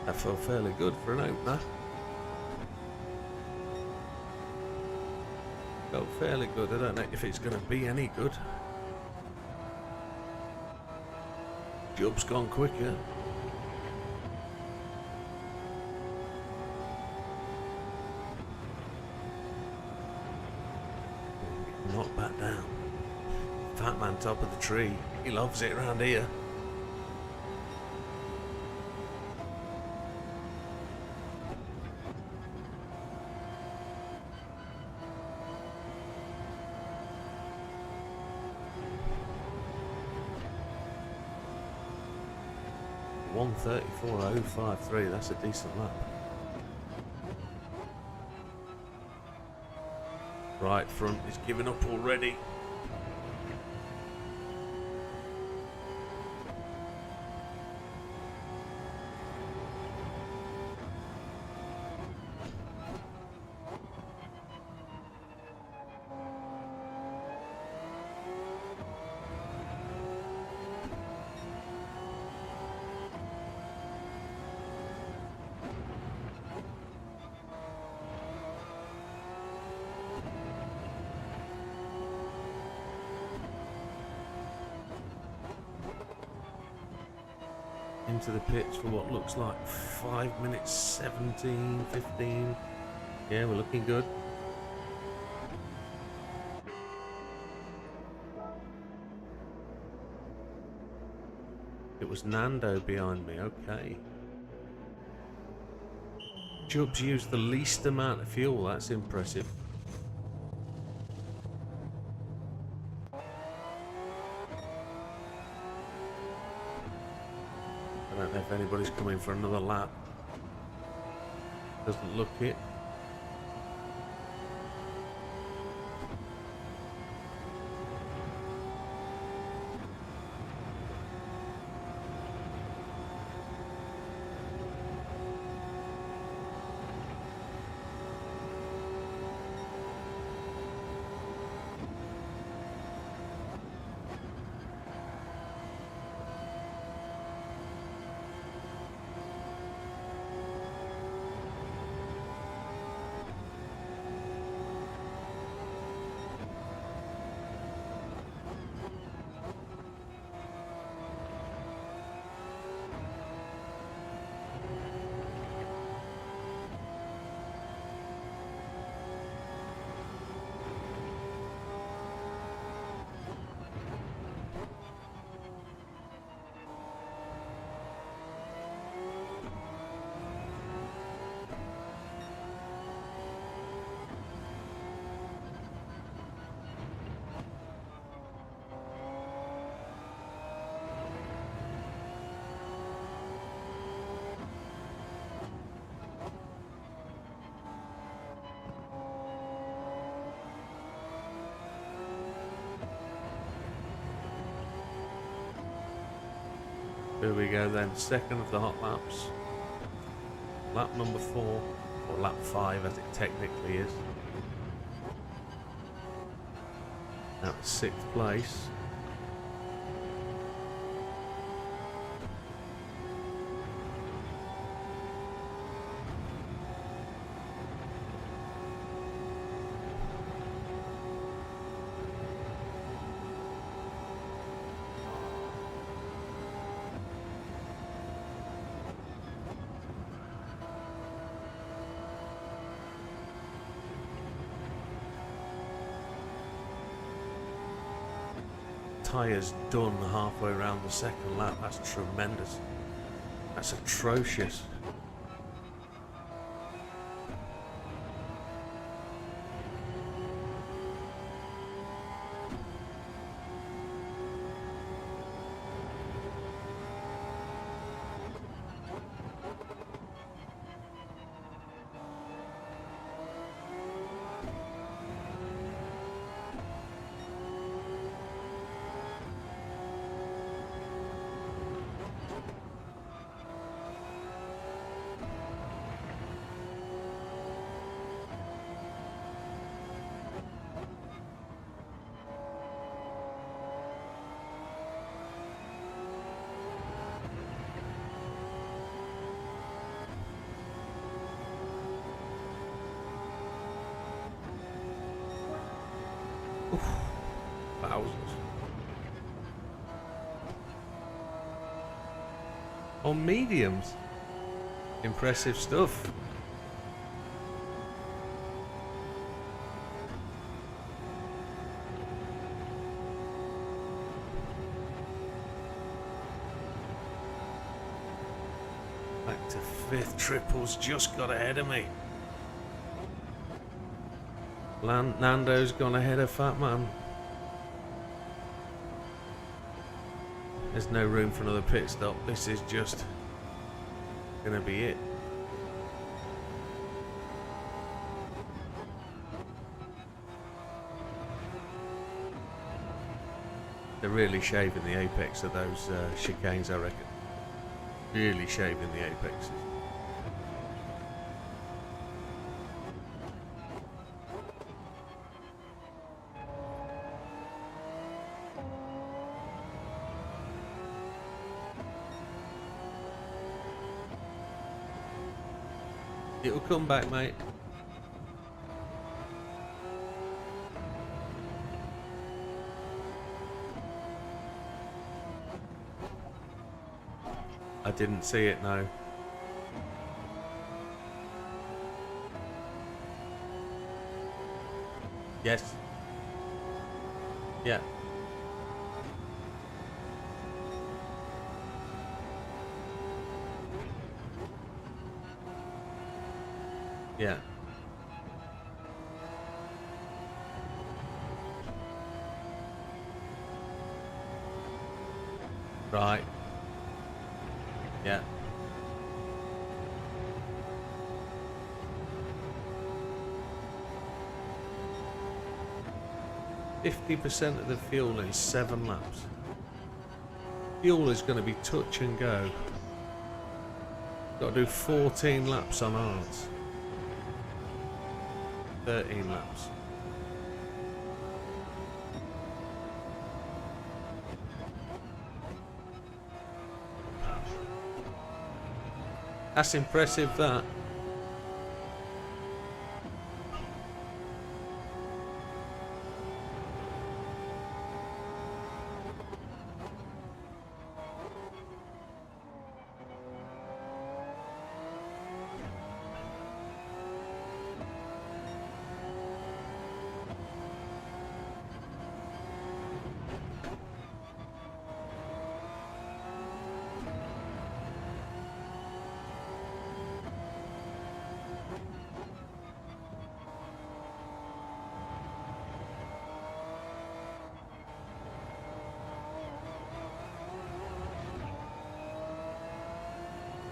That felt fairly good for an opener. Felt fairly good. I don't know if it's going to be any good. Job's gone quicker. Not back down. Fat man top of the tree. He loves it around here. 1:34.053. That's a decent lap. Right front is giving up already. Into the pits for what looks like 5 minutes 17, 15. Yeah, we're looking good. It was Nando behind me, okay. Chubbs used the least amount of fuel, that's impressive. I don't know if anybody's coming for another lap. Doesn't look it. Here we go then, second of the hot laps. Lap number 4, or lap 5 as it technically is. That was 6th place. Tyres done halfway around the second lap. That's tremendous. That's atrocious. Thousands. On mediums. Impressive stuff. Back to 5th. Triples just got ahead of me. Nando's gone ahead of Fat Man. There's no room for another pit stop. This is just gonna be it. They're really shaving the apex of those chicanes, I reckon. Really shaving the apexes. It'll come back, mate. I didn't see it, no. Yes. Yeah. Yeah. Right. Yeah. %50 of the fuel in 7 laps. Fuel is going to be touch and go. Got to do 14 laps on ours. 13 laps. That's impressive, that.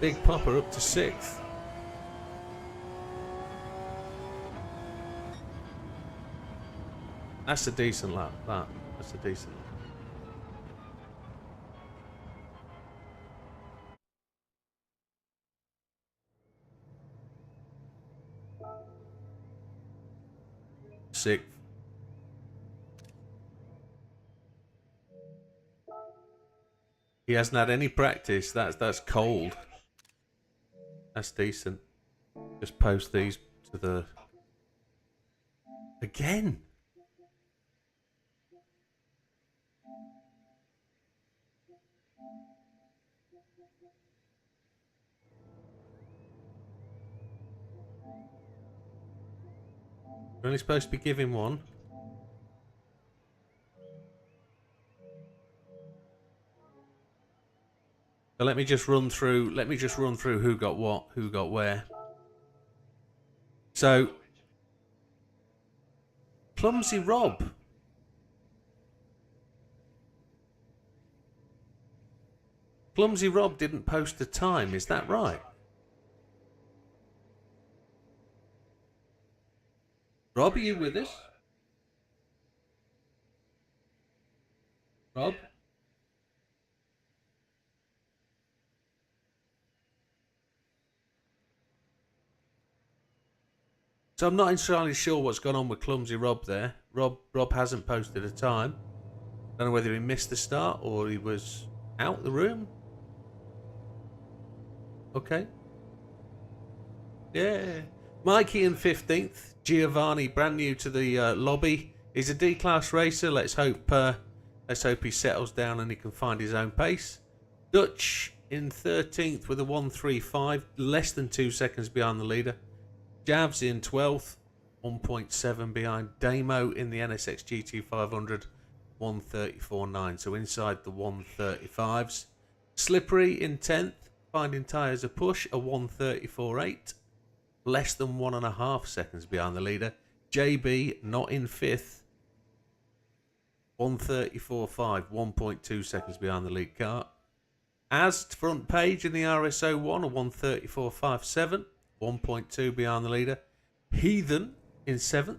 Big Popper up to 6th. That's a decent lap, that. That's a decent lap. Sixth. He hasn't had any practice. That's cold. That's decent. Just post these to the... Again! We're only supposed to be giving one. So let me just run through who got what, who got where. So Clumsy Rob. Clumsy Rob didn't post a time, is that right? Rob, are you with us? Rob? So I'm not entirely sure what's gone on with Clumsy Rob there. Rob hasn't posted a time. Don't know whether he missed the start or he was out the room. Okay. Yeah. Mikey in 15th. Giovanni, brand new to the lobby. He's a D-class racer. Let's hope he settles down and he can find his own pace. Dutch in 13th with a 1:35, less than 2 seconds behind the leader. Javs in 12th, 1.7 behind. Damo in the NSX GT500, 1:34.9, so inside the 1:35s. Slippery in 10th, finding tyres a push, a 1:34.8, less than 1.5 seconds behind the leader. JB not in 5th, 1:34.5, 1.2 seconds behind the lead car. As front page in the RSO1, a 134.57, 1.2 behind the leader. Heathen in 7th,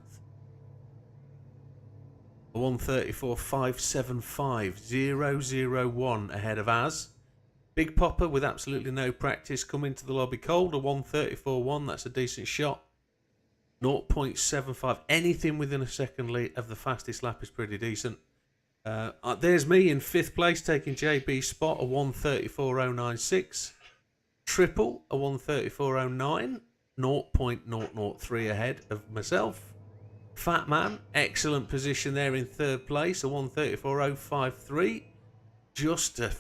a 134.575, 001 ahead of Az. Big Popper with absolutely no practice coming to the lobby cold, a 134.1, that's a decent shot. 0.75, anything within a second lead of the fastest lap is pretty decent. There's me in 5th place taking JB's spot, a 134.096. Triple, a 134.09, 0.003 ahead of myself. Fat Man, excellent position there in 3rd place, a 134.053, just a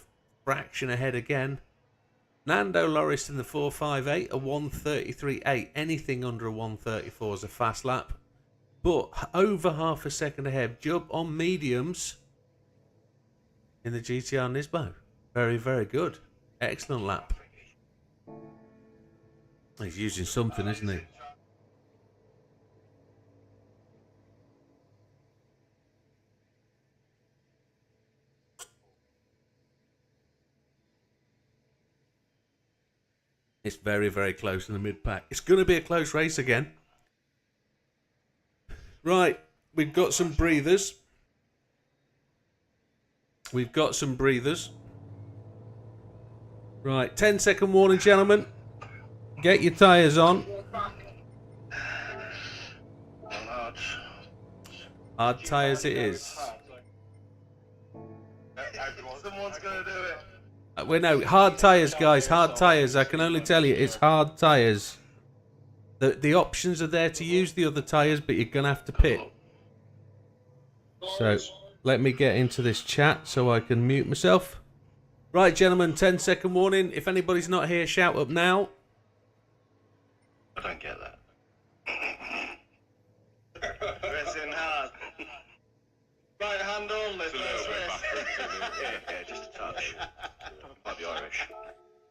fraction ahead again. Nando Loris in the 458, a 133.8. Anything under a 134 is a fast lap. But over half a second ahead. Jump on mediums in the GTR Nismo. Very, very good. Excellent lap. He's using something, isn't he? It's very, very close in the mid-pack. It's going to be a close race again. Right, we've got some breathers. Right, 10-second warning, gentlemen. Get your tyres on. Hard tyres it is. Someone's gonna do it. We know, hard tyres, guys, hard tyres. I can only tell you, it's hard tyres. The options are there to use the other tyres, but you're going to have to pit. So, let me get into this chat so I can mute myself. Right, gentlemen, 10-second warning. If anybody's not here, shout up now. I don't get that. Pressing hard. Right hand only. Yeah, just a touch. Might be Irish.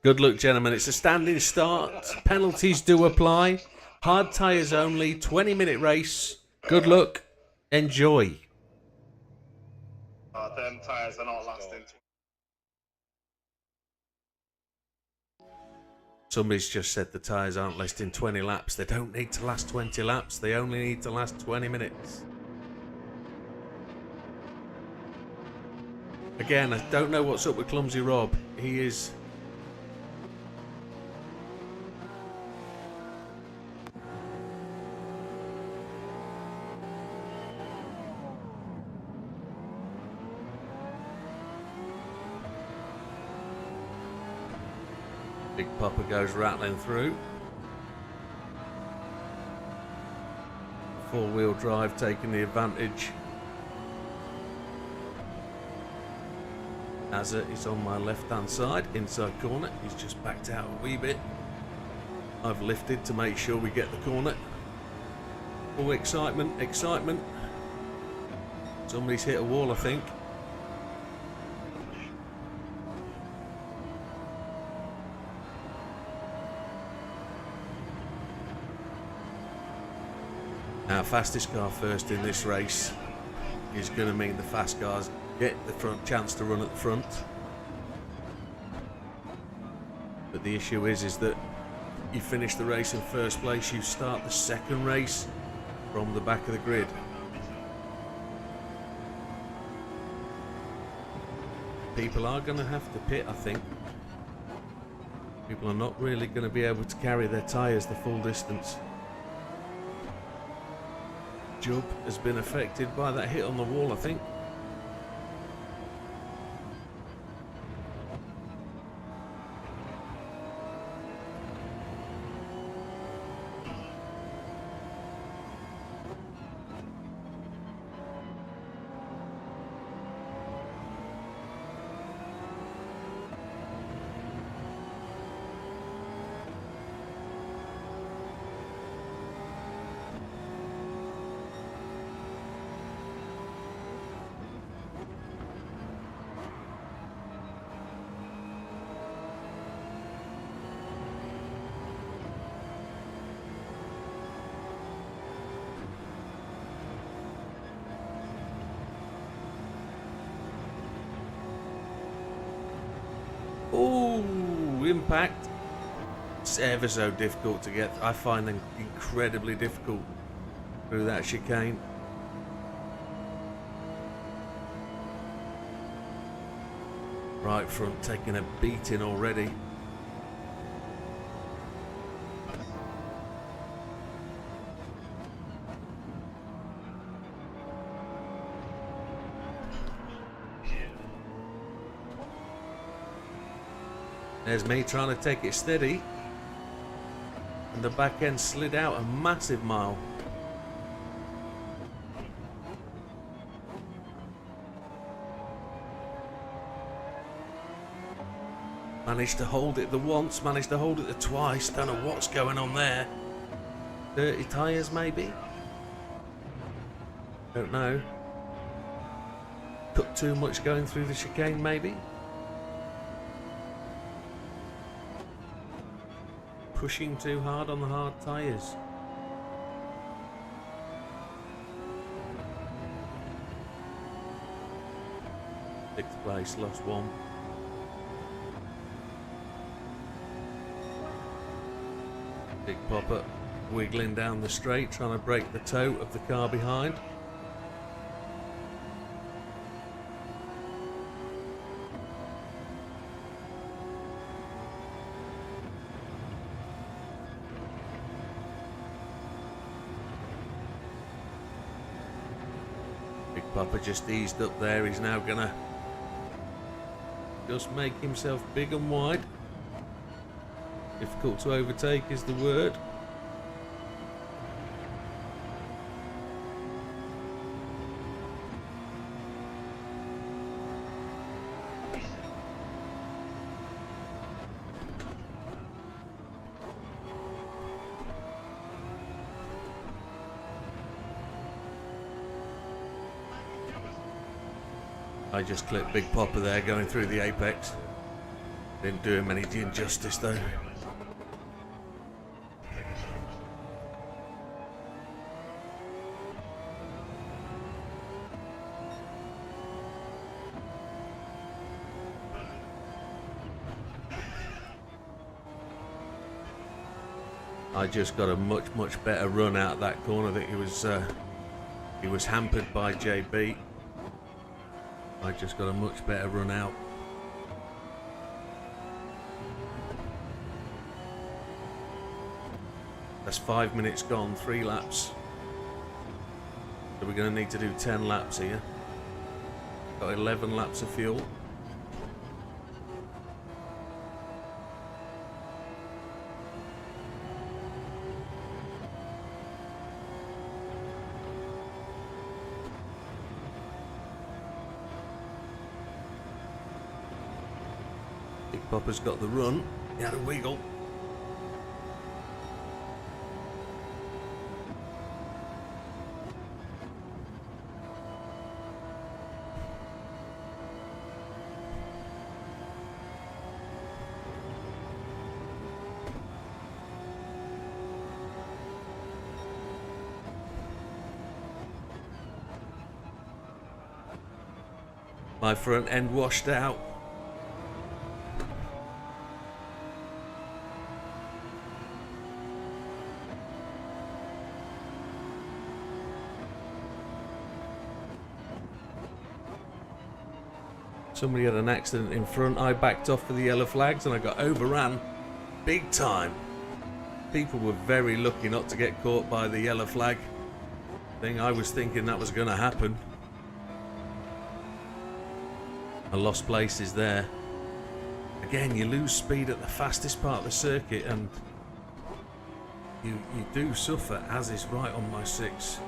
Good luck, gentlemen. It's a standing start. Penalties do apply. Hard tyres only. 20-minute race. Good luck. Enjoy. Them tyres are not lasting. Somebody's just said the tyres aren't lasting 20 laps. They don't need to last 20 laps. They only need to last 20 minutes. Again, I don't know what's up with Clumsy Rob. He is... Big Papa goes rattling through. 4-wheel drive taking the advantage. Azza is on my left hand side, inside corner. He's just backed out a wee bit. I've lifted to make sure we get the corner. Oh, excitement, excitement. Somebody's hit a wall, I think. Our fastest car first in this race is going to mean the fast cars get the front chance to run at the front. But the issue is that you finish the race in first place, you start the second race from the back of the grid. People are going to have to pit, I think. People are not really going to be able to carry their tyres the full distance. Jubb has been affected by that hit on the wall, I think. Ooh, impact. It's ever so difficult to get. I find them incredibly difficult through that chicane. Right front taking a beating already. There's me trying to take it steady. And the back end slid out a massive mile. Managed to hold it the once, managed to hold it the twice. Don't know what's going on there. Dirty tyres maybe? Don't know. Cut too much going through the chicane maybe? Pushing too hard on the hard tyres. Sixth place, lost one. Big Popper wiggling down the straight, trying to break the toe of the car behind. Papa just eased up there. He's now gonna just make himself big and wide. Difficult to overtake is the word. I just clipped Big Popper there going through the apex. Didn't do him any injustice though. I just got a much better run out of that corner. That he was hampered by JB. I just got a much better run out. That's 5 minutes gone, 3 laps. So we're going to need to do 10 laps here. Got 11 laps of fuel. Popper's got the run. He had a wiggle. My front end washed out. Somebody had an accident in front. I backed off for the yellow flags and I got overran big time. People were very lucky not to get caught by the yellow flag thing. I was thinking that was going to happen. I lost places there. Again, you lose speed at the fastest part of the circuit and you do suffer, as is right on my 6.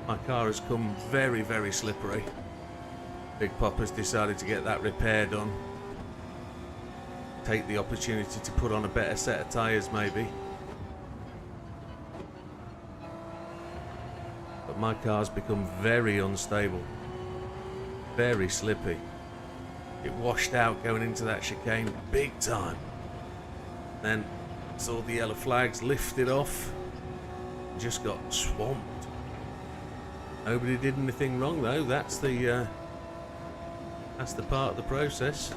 My car has come very slippery. Big Popper's decided to get that repair done. Take the opportunity to put on a better set of tyres maybe. But my car's become very unstable. Very slippy. It washed out going into that chicane big time. Then saw the yellow flags, lifted off, and just got swamped. Nobody did anything wrong though. That's the That's the part of the process.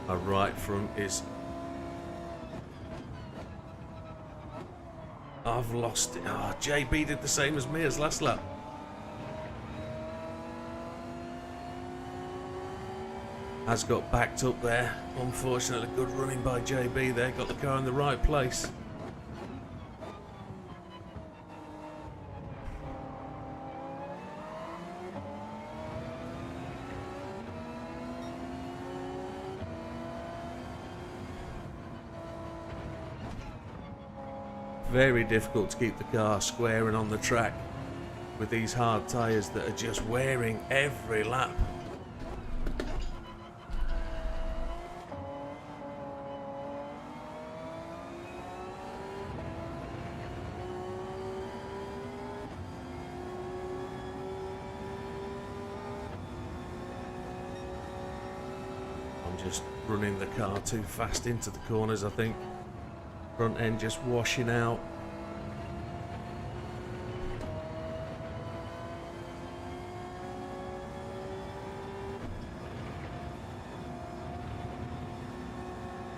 Our right front is... I've lost it. Oh, JB did the same as me as last lap. Has got backed up there. Unfortunately, good running by JB there. Got the car in the right place. Very difficult to keep the car square and on the track with these hard tyres that are just wearing every lap. I'm just running the car too fast into the corners, I think. Front end just washing out.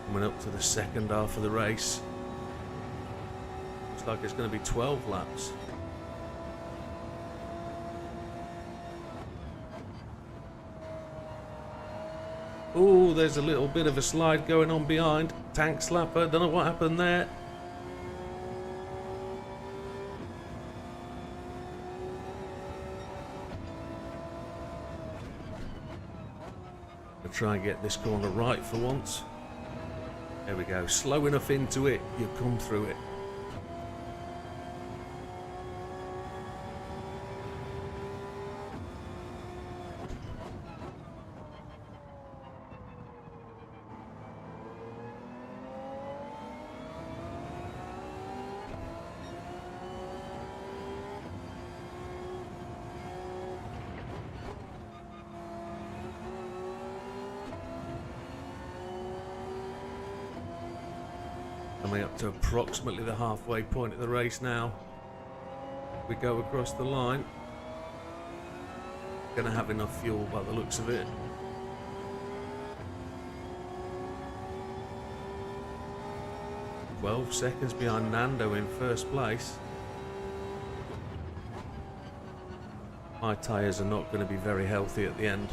Coming up to the second half of the race. Looks like it's going to be 12 laps. Oh, there's a little bit of a slide going on behind. Tank slapper, don't know what happened there. I'll try and get this corner right for once. There we go, slow enough into it, you come through it. Coming up to approximately the halfway point of the race now. We go across the line. Gonna have enough fuel by the looks of it. "12 seconds behind Nando in first place. My tyres are not going to be very healthy at the end.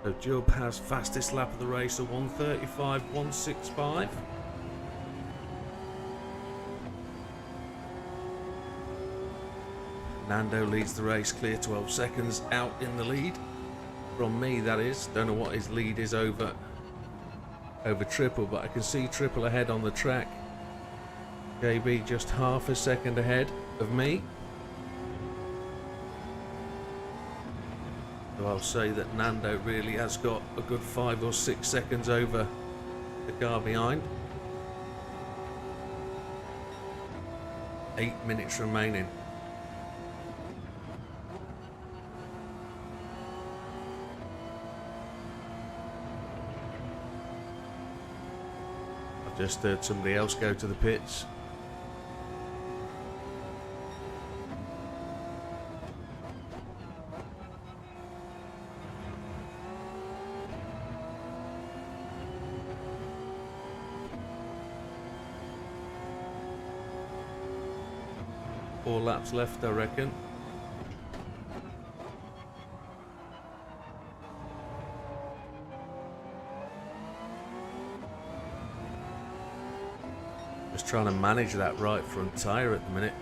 So Job has fastest lap of the race of 1:35.165. Nando leads the race, clear 12 seconds out in the lead. From me, that is. Don't know what his lead is over Triple, but I can see Triple ahead on the track. JB just half a second ahead of me. So I'll say that Nando really has got a good 5 or 6 seconds over the car behind. 8 minutes remaining. I just heard somebody else go to the pits. Four laps left, I reckon. Just trying to manage that right front tyre at the minute.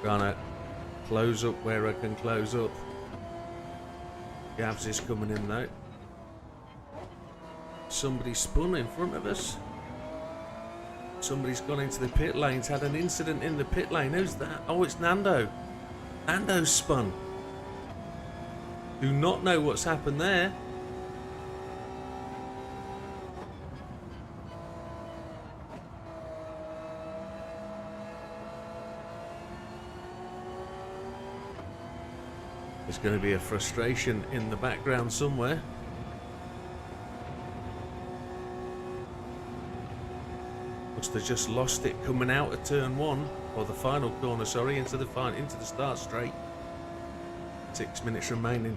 Trying to close up where I can close up. Gavs is coming in though. Somebody spun in front of us. Somebody's gone into the pit lanes, had an incident in the pit lane. Who's that? Oh, it's Nando. Nando's spun. Do not know what's happened there. There's going to be a frustration in the background somewhere. Must have just lost it coming out of turn one, or the final corner, sorry, into the start straight. 6 minutes remaining.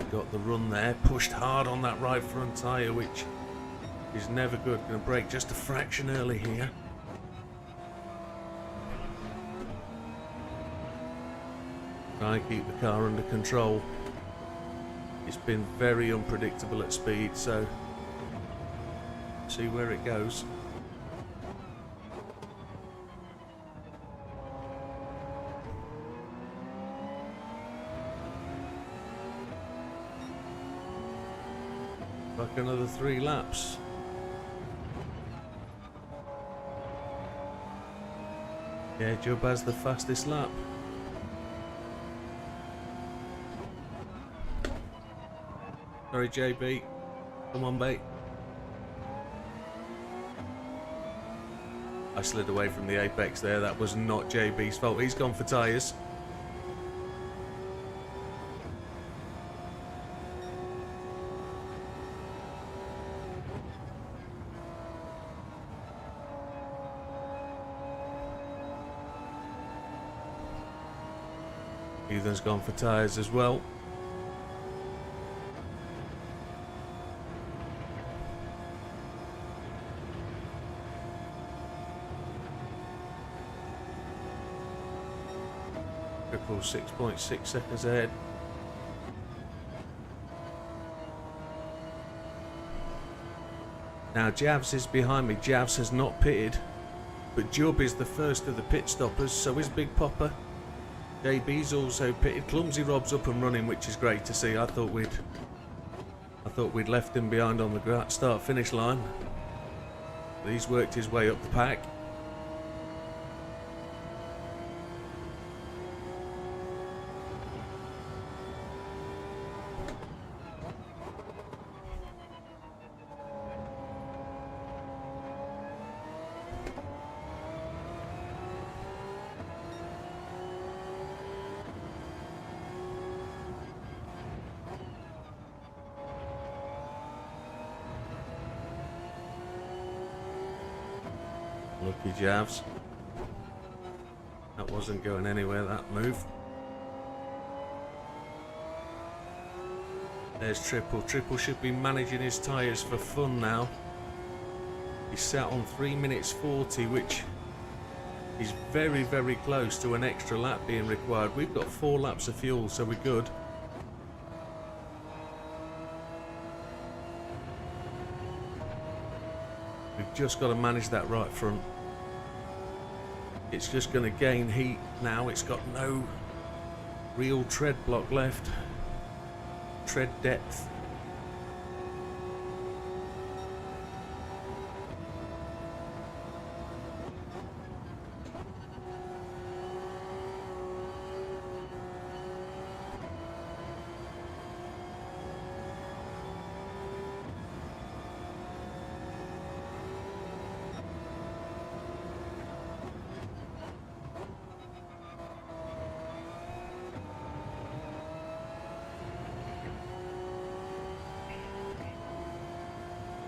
Got the run there, pushed hard on that right front tyre, which is never good. Going to brake just a fraction early here. Try and keep the car under control. It's been very unpredictable at speed, so see where it goes. Like another 3 laps. Yeah, Jubb has the fastest lap. Sorry, JB. Come on, mate. I slid away from the apex there. That was not JB's fault. He's gone for tyres. Ethan's gone for tyres as well. Triple 6.6 seconds ahead. Now Javs is behind me. Javs has not pitted, but Jubb is the first of the pit stoppers, so is Big Popper. JB's also pitted. Clumsy Rob's up and running, which is great to see. I thought we'd left him behind on the start-finish line. But he's worked his way up the pack. Lucky Javs. That wasn't going anywhere, that move. There's Triple. Triple should be managing his tyres for fun now. He's sat on 3 minutes 40, which is very, very close to an extra lap being required. We've got 4 laps of fuel, so we're good. We've just got to manage that right front. It's just going to gain heat now. It's got no real tread block left. Tread depth.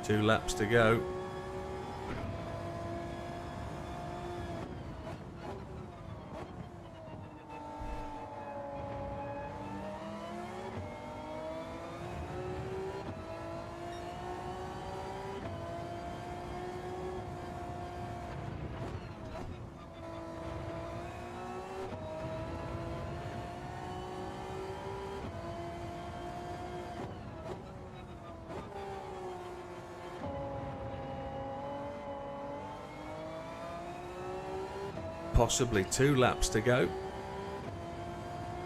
2 laps to go. Possibly 2 laps to go.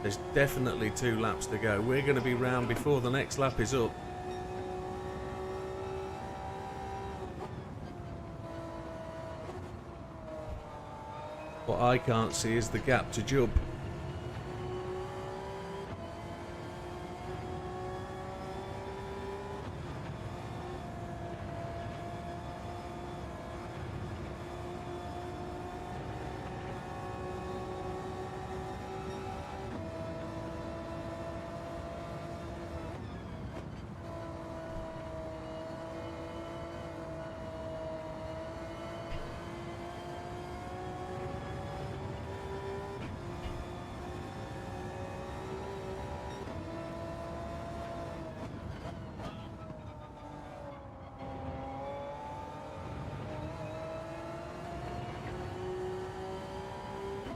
There's definitely 2 laps to go. We're going to be round before the next lap is up. What I can't see is the gap to jump.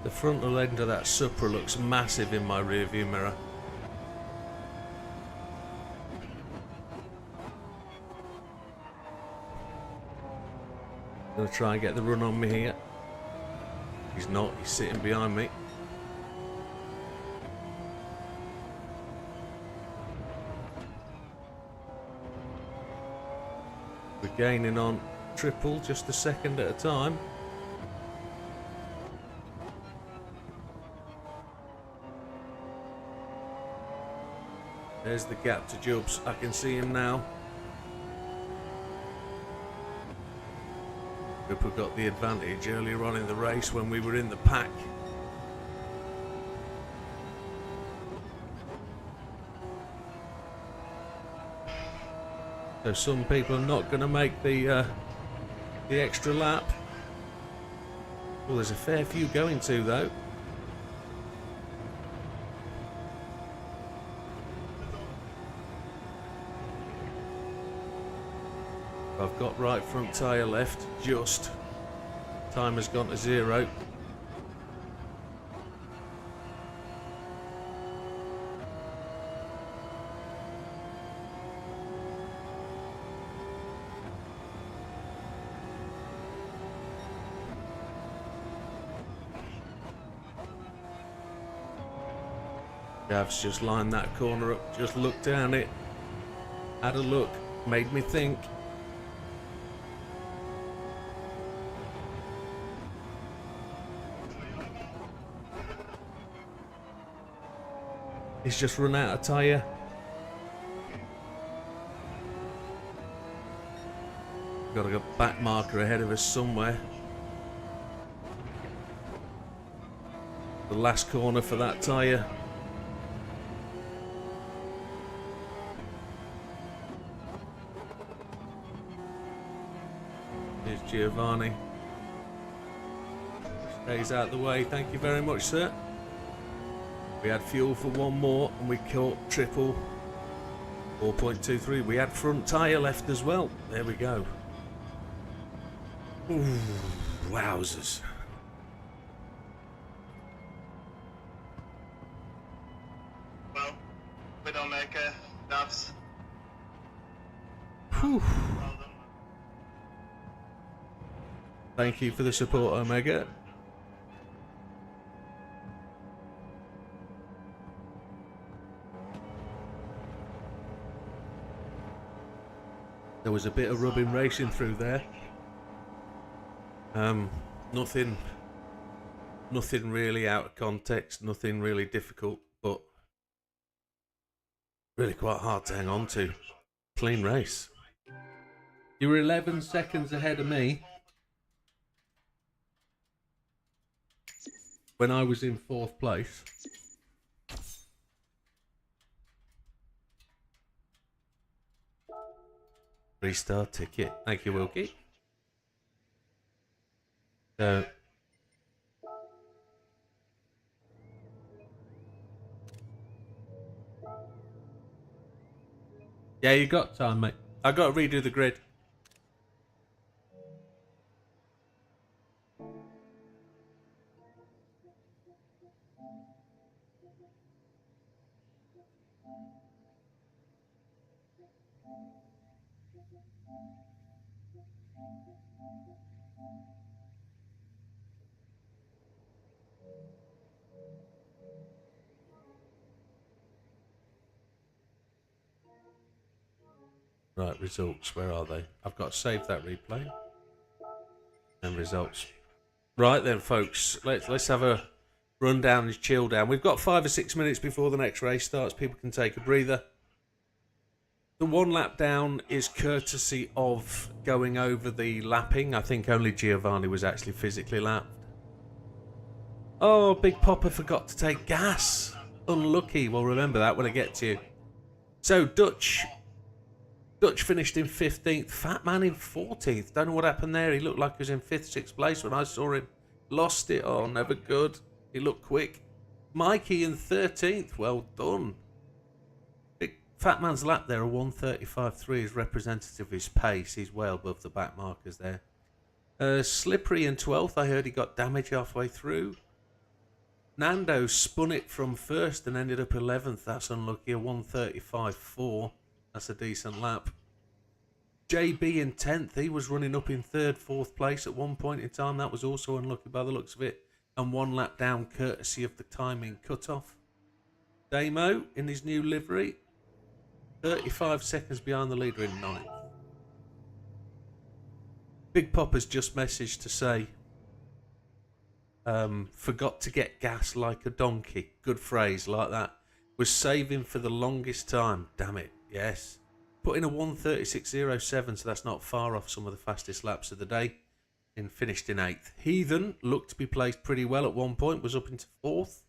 The frontal end of that Supra looks massive in my rearview mirror. Gonna try and get the run on me here. He's not, he's sitting behind me. We're gaining on triple just a second at a time. There's the gap to Jubs. I can see him now. Cooper got the advantage earlier on in the race when we were in the pack. So some people are not going to make the extra lap. Well, there's a fair few going to though. I've got right front tyre left, just. Time has gone to 0. Gav's just lined that corner up, just looked down it, had a look, made me think. He's just run out of tyre. Got a back marker ahead of us somewhere. The last corner for that tyre. Here's Giovanni. Stays out the way. Thank you very much, sir. We had fuel for one more and we caught triple 4.23. We had front tyre left as well. There we go. Ooh, wowzers. Well, Widdowmaker, Davs. Whew. Well done. Thank you for the support, Omega. There was a bit of rubbing racing through there. Nothing really out of context, nothing really difficult, but really quite hard to hang on to. Clean race. You were 11 seconds ahead of me when I was in 4th place. 3-star ticket. Thank you, Wilkie. So, yeah, you got time, mate. I got to redo the grid. Right, results. Where are they? I've got to save that replay. And results. Right then, folks. Let's have a run down and chill down. We've got 5 or 6 minutes before the next race starts. People can take a breather. The 1 lap down is courtesy of going over the lapping. I think only Giovanni was actually physically lapped. Oh, Big Popper forgot to take gas. Unlucky. We'll remember that when I get to you. So, Dutch finished in 15th. Fat Man in 14th. Don't know what happened there. He looked like he was in 5th, 6th place when I saw him. Lost it. Oh, never good. He looked quick. Mikey in 13th. Well done. Big Fat Man's lap there, a 1:35.3 is representative of his pace. He's well above the back markers there. Slippery in 12th. I heard he got damage halfway through. Nando spun it from first and ended up 11th. That's unlucky. A 1:35.4. That's a decent lap. JB in 10th. He was running up in 3rd, 4th place at one point in time. That was also unlucky by the looks of it. And 1 lap down courtesy of the timing cut-off. Damo in his new livery. 35 seconds behind the leader in 9th. Big Popper's just messaged to say, forgot to get gas like a donkey. Good phrase, like that. Was saving for the longest time. Damn it, yes. Put in a 1:36.07, so that's not far off some of the fastest laps of the day. And finished in 8th. Heathen looked to be placed pretty well at one point, was up into 4th.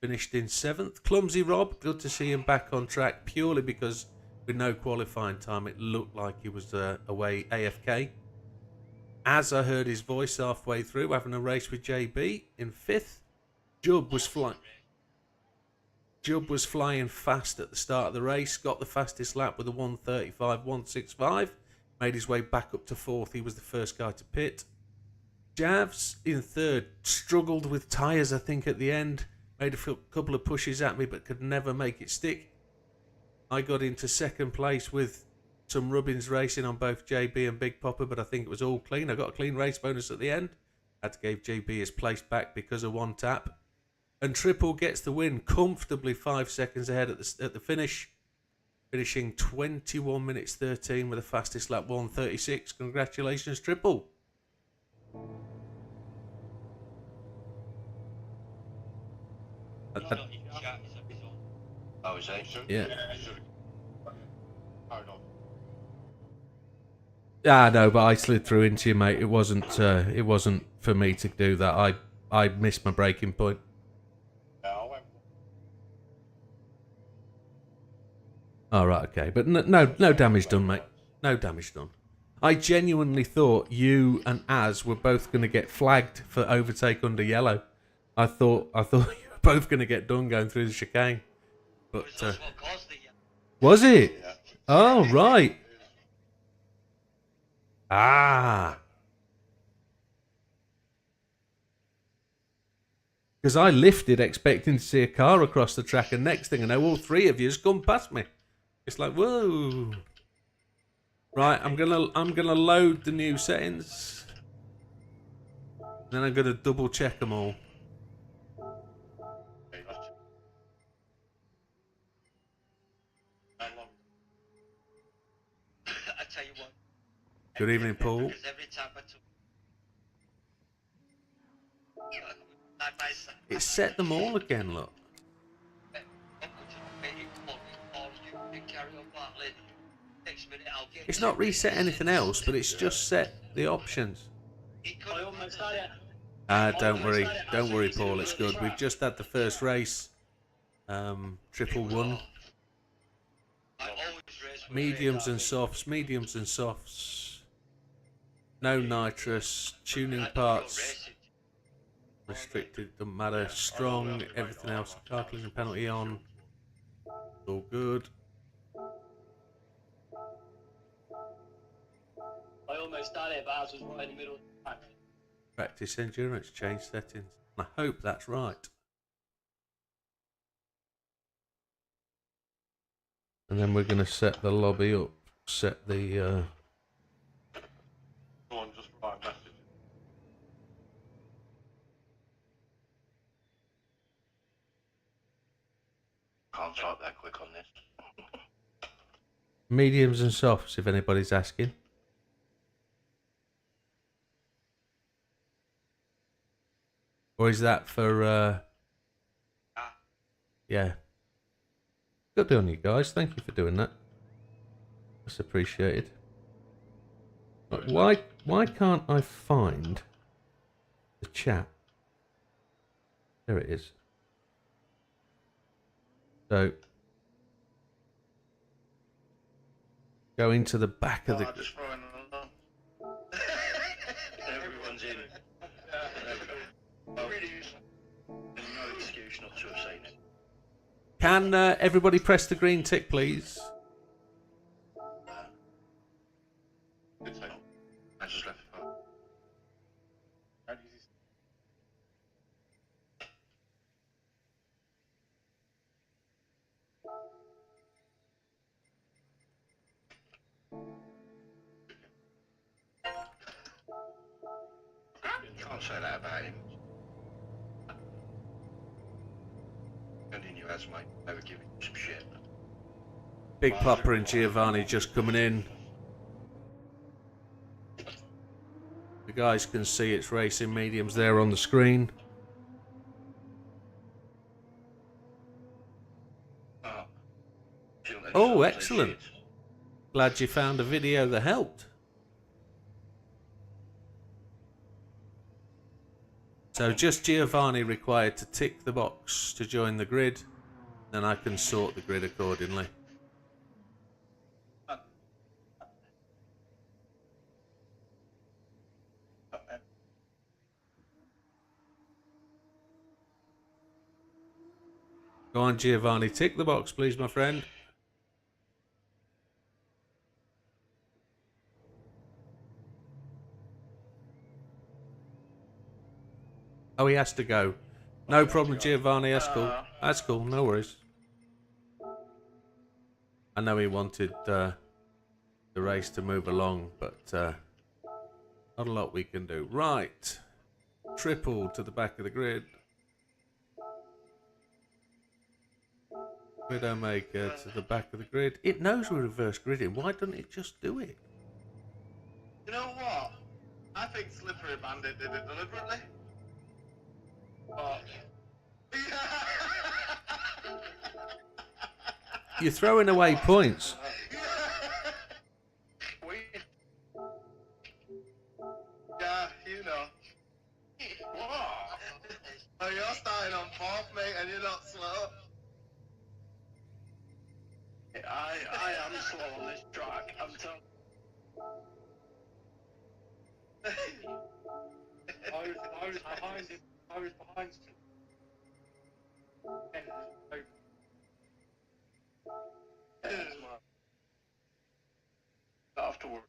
Finished in 7th. Clumsy Rob, good to see him back on track, purely because with no qualifying time, it looked like he was away AFK. As I heard his voice halfway through, having a race with JB in 5th. Jubb was flying fast at the start of the race, got the fastest lap with a 1:35.165, made his way back up to 4th. He was the first guy to pit. Javs in 3rd, struggled with tyres, I think, at the end. Made a couple of pushes at me, but could never make it stick. I got into 2nd place with some rubbings racing on both JB and Big Popper, but I think it was all clean. I got a clean race bonus at the end. Had to give JB his place back because of 1 tap. And Triple gets the win, comfortably 5 seconds ahead at the finish. Finishing 21 minutes 13 with the fastest lap, 1:36. Congratulations, Triple. He's not in chat, he's on his own. Oh, is that? Yeah. Hold on. Ah, no, but I slid through into you, mate. It wasn't for me to do that. I missed my breaking point. All right, okay, but no damage done, mate. No damage done. I genuinely thought you and Az were both going to get flagged for overtake under yellow. I thought you were both going to get done going through the chicane. But That's what caused it, yeah. was it? Yeah. Oh, right. Ah. Because I lifted expecting to see a car across the track, and next thing I know, all 3 of you has come past me. It's like, whoa. Right, I'm gonna load the new settings. Then I'm gonna double check them all. I tell you what. Good evening, Paul. Because every time I took side by side, It set them all again, look. It's not reset anything else, but it's just set the options. Don't worry, Paul. It's good. We've just had the first race. Triple won. I always race Mediums and softs, mediums and softs. No nitrous, tuning parts restricted, doesn't matter. Strong, everything else. Car collision penalty on. All good. I almost done it, but I was right in the middle of the track. Practice endurance, change settings. I hope that's right. And then we're going to set the lobby up. Set the... Go on, just write a message. Can't type that quick on this. mediums and softs, if anybody's asking. Or is that for... yeah. Good on you guys. Thank you for doing that. That's appreciated. But why can't I find the chat? There it is. So go into the back of the... Just throwing it along. Everyone's in. No excuse not to have seen it. Can everybody press the green tick, please? I just left it. Can't say that about him. Continue as mate. They were giving you some shit. Big Papa and Giovanni just coming in. The guys can see it's racing mediums there on the screen. Oh, excellent. Glad you found a video that helped. So just Giovanni required to tick the box to join the grid, then I can sort the grid accordingly. Go on, Giovanni, tick the box, please, my friend. Oh, he has to go. No problem, Giovanni. That's cool. That's cool. No worries. I know he wanted the race to move along, but not a lot we can do. Right. Triple to the back of the grid. Widdowmaker to the back of the grid. It knows we're reverse gridding. Why doesn't it just do it? You know what? I think Slippery Bandit did it deliberately. But... You're throwing away points. Yeah, you know. What? Oh, you're starting on fourth, mate, and you're not slow. I am slow on this track, I'm telling I was behind him. I was behind him. Afterward.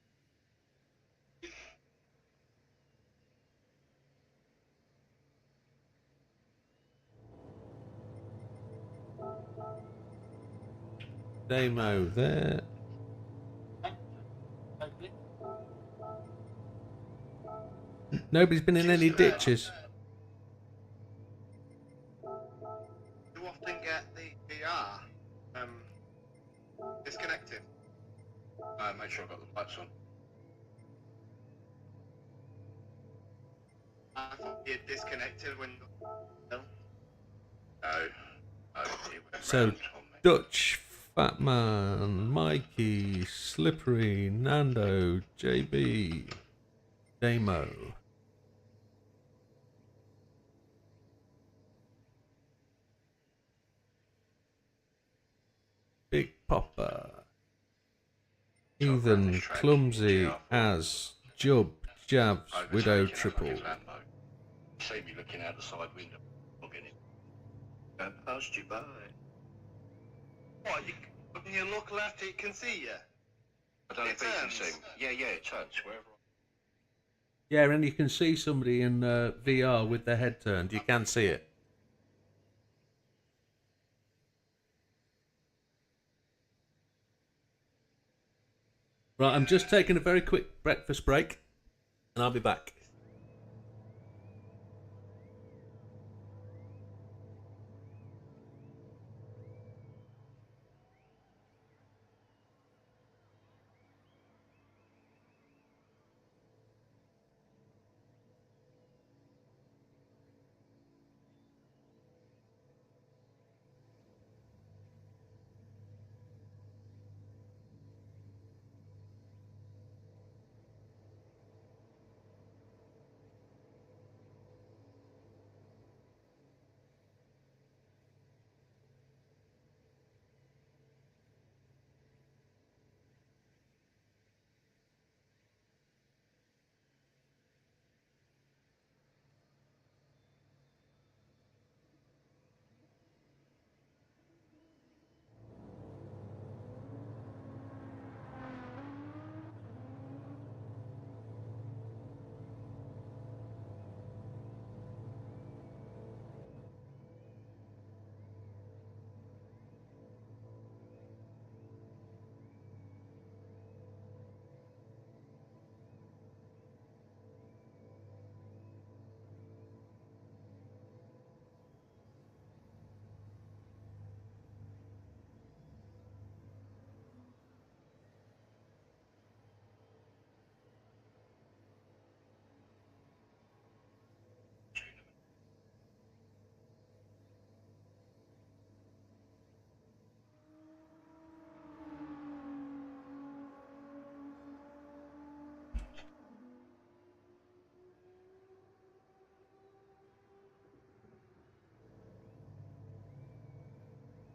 Demo there. Nobody's been in any ditches. You often get the GR disconnected. Make sure I've got the lights on. I thought you disconnected when you... No. It went So, round on me. Dutch, Fatman, Mikey, Slippery, Nando, JB, Demo. Big Papa. Heathen, clumsy, as, jub, jabs, widow, triple. See me looking out the side window. Logging in. Going past you by. What? When you look left, it can see you. I don't know It if you can turns. see. Yeah, it turns wherever. Yeah, and you can see somebody in VR with their head turned. You can see it. Right, I'm just taking a very quick breakfast break, and I'll be back.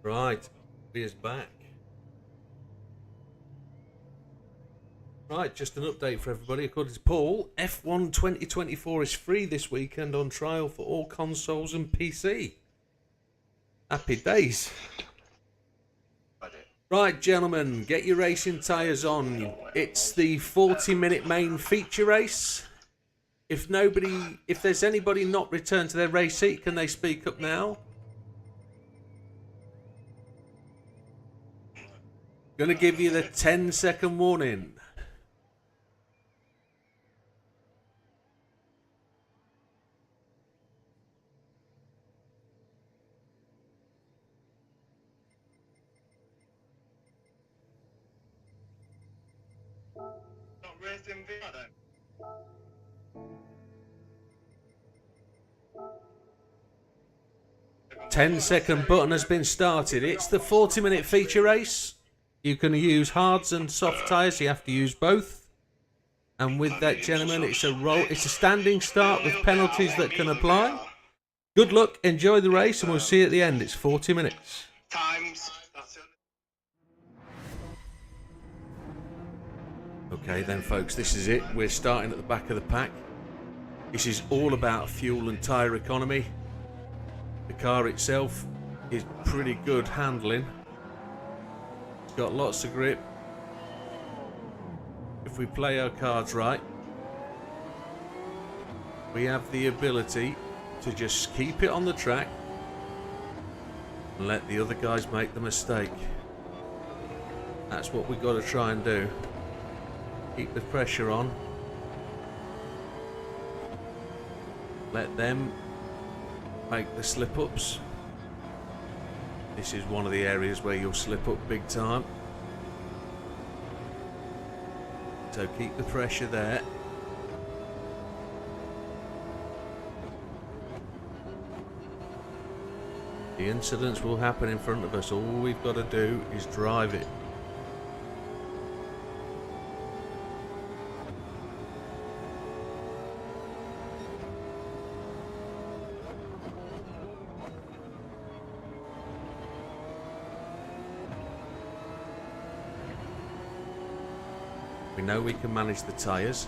Right, he is back. Right, just an update for everybody. According to Paul, F1 2024 is free this weekend on trial for all consoles and PC. Happy days. Right, gentlemen, get your racing tyres on. It's the 40-minute main feature race. If there's anybody not returned to their race seat, can they speak up now? Gonna give you the 10-second warning. Not raised in VR then. 10-second button has been started. It's the 40-minute feature race. You can use hards and soft tyres. You have to use both. And with that, gentlemen, it's a standing start with penalties that can apply. Good luck, enjoy the race, and we'll see you at the end. It's 40 minutes. Times. That's it. Okay then, folks, this is it. We're starting at the back of the pack. This is all about fuel and tyre economy. The car itself is pretty good handling. It's got lots of grip. If we play our cards right, we have the ability to just keep it on the track and let the other guys make the mistake. That's what we've got to try and do. Keep the pressure on. Let them make the slip-ups. This is one of the areas where you'll slip up big time. So keep the pressure there. The incidents will happen in front of us. All we've got to do is drive it. We know we can manage the tyres.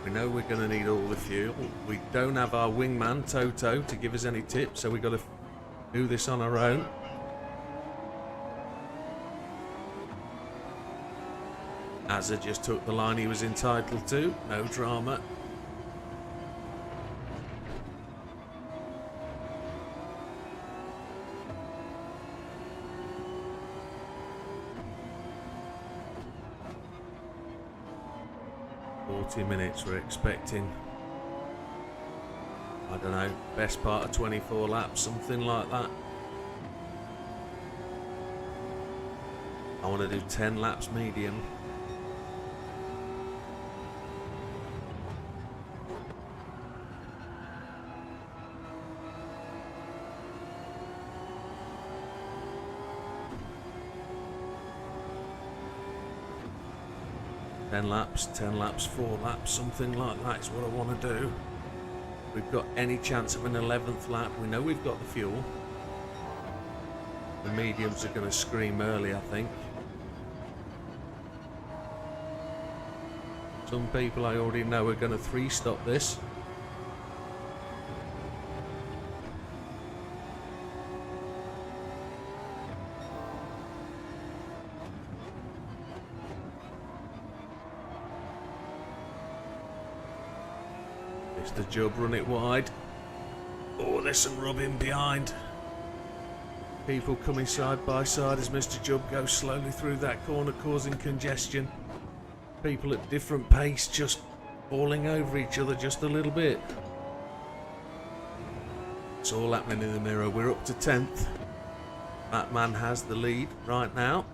We know we're going to need all the fuel. We don't have our wingman, Toto, to give us any tips, so we've got to do this on our own. Hazard just took the line he was entitled to. No drama. Minutes we're expecting. I don't know, best part of 24 laps, something like that. I want to do 10 laps medium. Ten laps, 4 laps, something like that is what I want to do. We've got any chance of an 11th lap. We know we've got the fuel. The mediums are going to scream early, I think. Some people I already know are going to 3-stop this. Mr. Jubb, run it wide. Oh, there's some rubbing behind. People coming side by side as Mr. Jubb goes slowly through that corner, causing congestion. People at different pace just falling over each other just a little bit. It's all happening in the mirror. We're up to 10th. That man has the lead right now.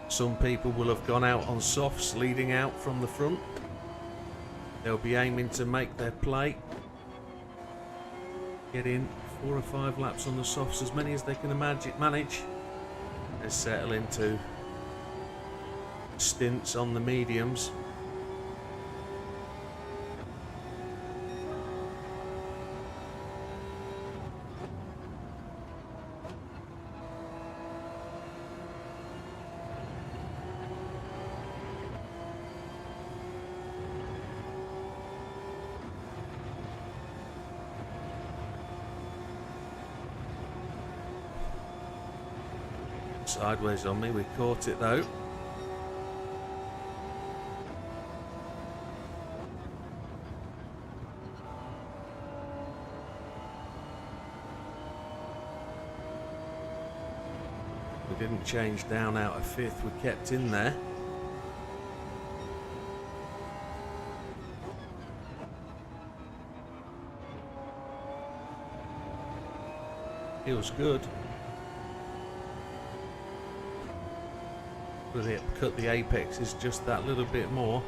Some people will have gone out on softs leading out from the front. They'll be aiming to make their play. Get in 4 or 5 laps on the softs, as many as they can manage. And settle into stints on the mediums. Sideways on me, we caught it though. We didn't change down out of 5th, we kept in there. Feels good. But it cut the apexes just that little bit more.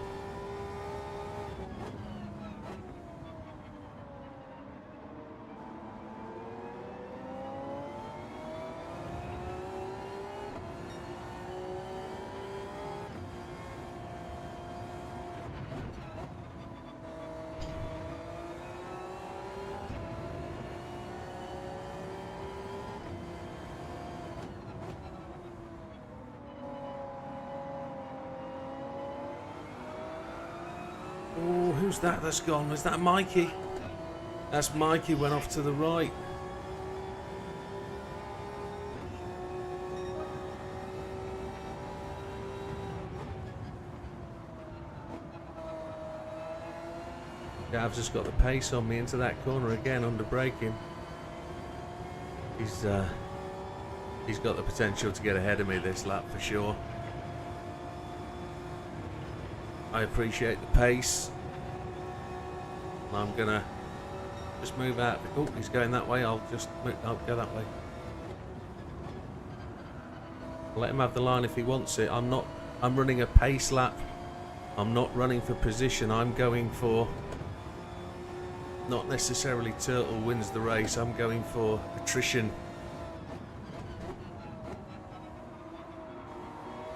Oh, who's that that's gone? Is that Mikey? That's Mikey, went off to the right. Yeah, I've just got the pace on me into that corner again under braking. He's got the potential to get ahead of me this lap for sure. I appreciate the pace. I'm gonna just move out. Oh, he's going that way. I'll go that way. Let him have the line if he wants it. I'm running a pace lap. I'm not running for position. I'm going for, not necessarily Turtle wins the race. I'm going for attrition.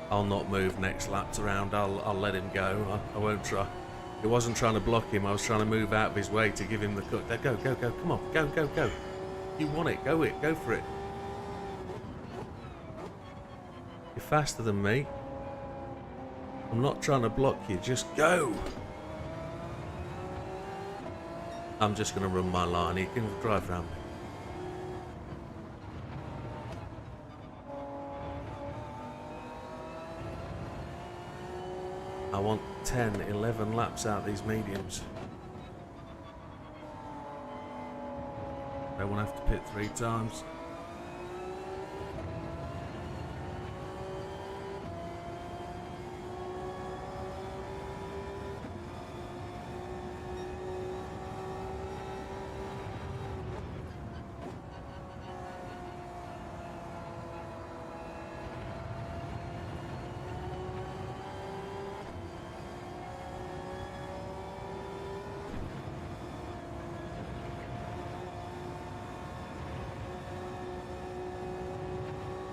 I'll not move next lap around. I'll let him go. I won't try. It wasn't trying to block him. I was trying to move out of his way to give him the cut. Go. Come on. Go. You want it. Go for it. You're faster than me. I'm not trying to block you, just go! I'm just going to run my line, he can drive around me. I want 10, 11 laps out these mediums. I won't have to pit 3 times.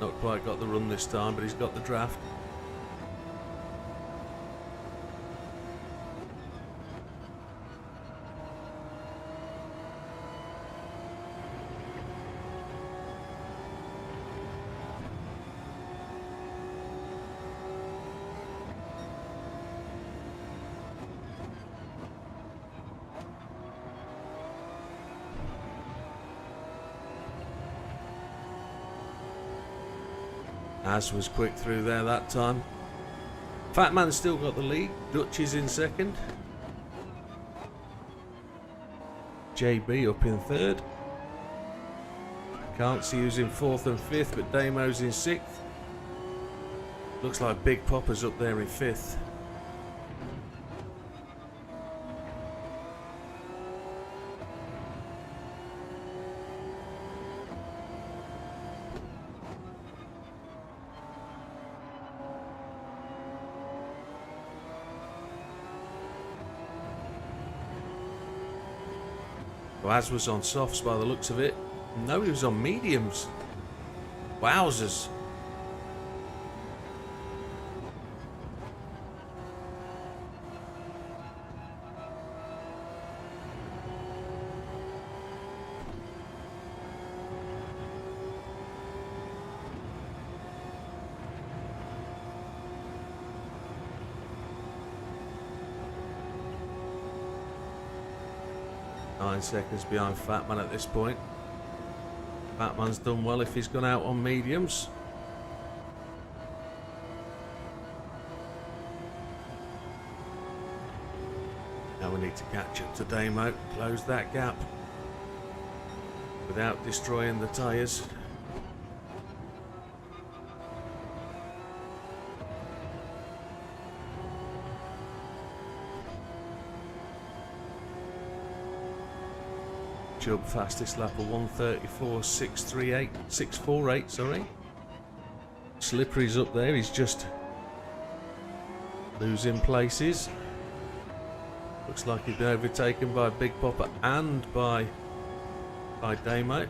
Not quite got the run this time, but he's got the draft. Az was quick through there that time. Fat Man's still got the lead. Dutch is in second. JB up in third. Can't see who's in fourth and fifth, but Damo's in sixth. Looks like Big Popper's up there in fifth. Well, Az was on softs by the looks of it. No, he was on mediums. Wowzers. Nine seconds behind Fat Man at this point. Fat Man's done well if he's gone out on mediums. Now we need to catch up to Damo, close that gap without destroying the tyres. Chubb fastest lap of 1:34.648, sorry. Slippery's up there, he's just losing places. Looks like he's been overtaken by Big Popper and by Damo.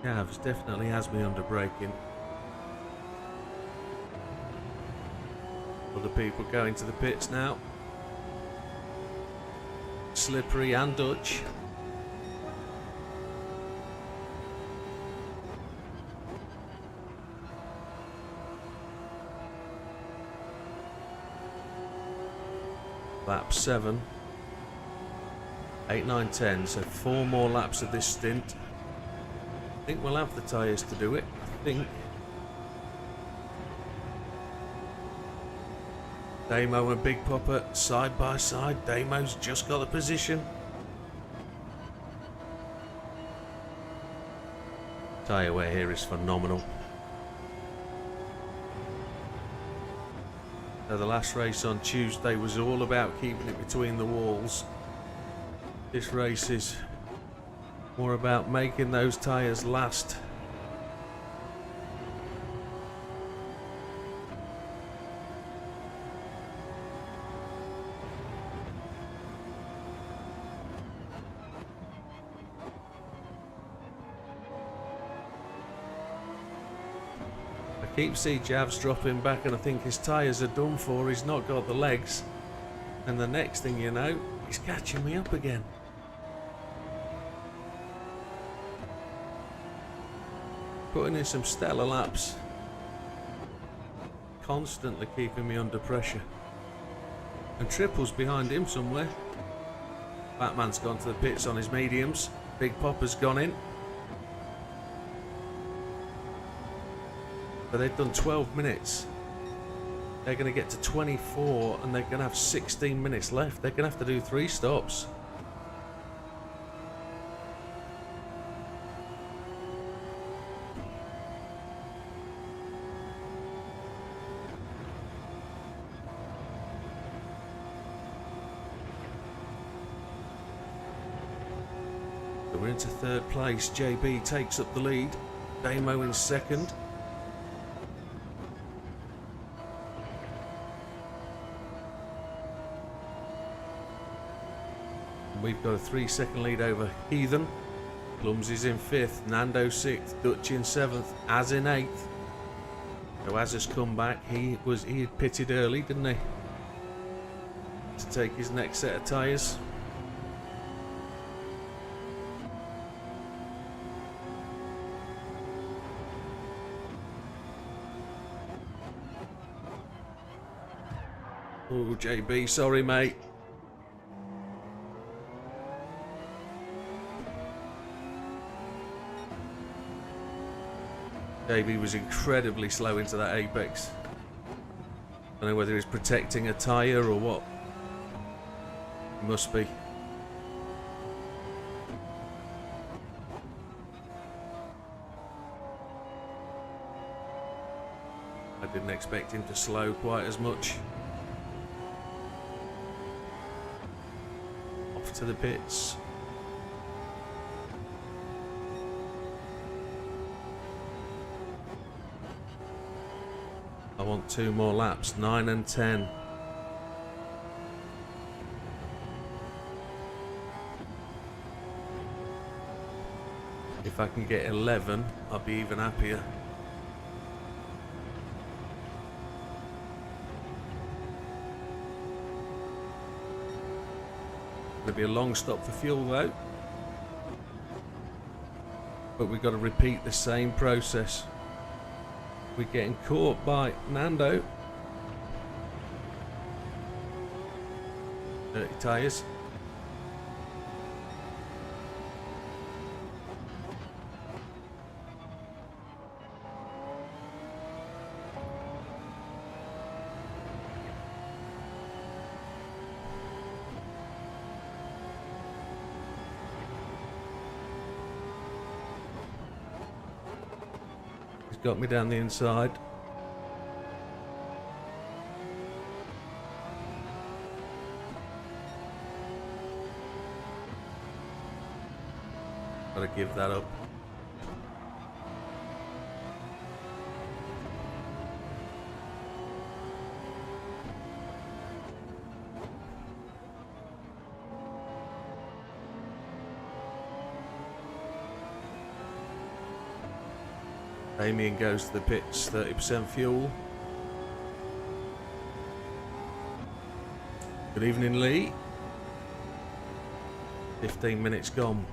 Cavs definitely has me under braking. Other people going to the pits now. Slippery and Dutch. Lap 7. 8, 9, 10. So 4 more laps of this stint. I think we'll have the tyres to do it. I think. Damo and Big Popper side by side. Damo's just got the position. Tyre wear here is phenomenal. So the last race on Tuesday was all about keeping it between the walls. This race is more about making those tyres last. I keep seeing Javs dropping back and I think his tyres are done for. He's not got the legs. And the next thing you know, he's catching me up again. Putting in some stellar laps. Constantly keeping me under pressure. And Triple's behind him somewhere. Batman's gone to the pits on his mediums. Big Popper's gone in. But they've done 12 minutes. They're going to get to 24 and they're going to have 16 minutes left. They're going to have to do 3 stops. So we're into 3rd place. JB takes up the lead. Damo in 2nd. We've got a 3-second lead over Heathen. Clumsy's in 5th, Nando 6th, Dutch in 7th, Az in 8th. So Az has come back. He had pitted early, didn't he? To take his next set of tyres. Oh, JB, sorry mate. JB was incredibly slow into that apex. I don't know whether he's protecting a tyre or what. He must be. I didn't expect him to slow quite as much. Off to the pits. I want 2 more laps, 9 and 10. If I can get 11, I'll be even happier. It'll be a long stop for fuel though. But we've got to repeat the same process. We're getting caught by Nando. Dirty tyres. Got me down the inside. Gotta give that up. Damien goes to the pits, 30% fuel. Good evening, Lee. 15 minutes gone.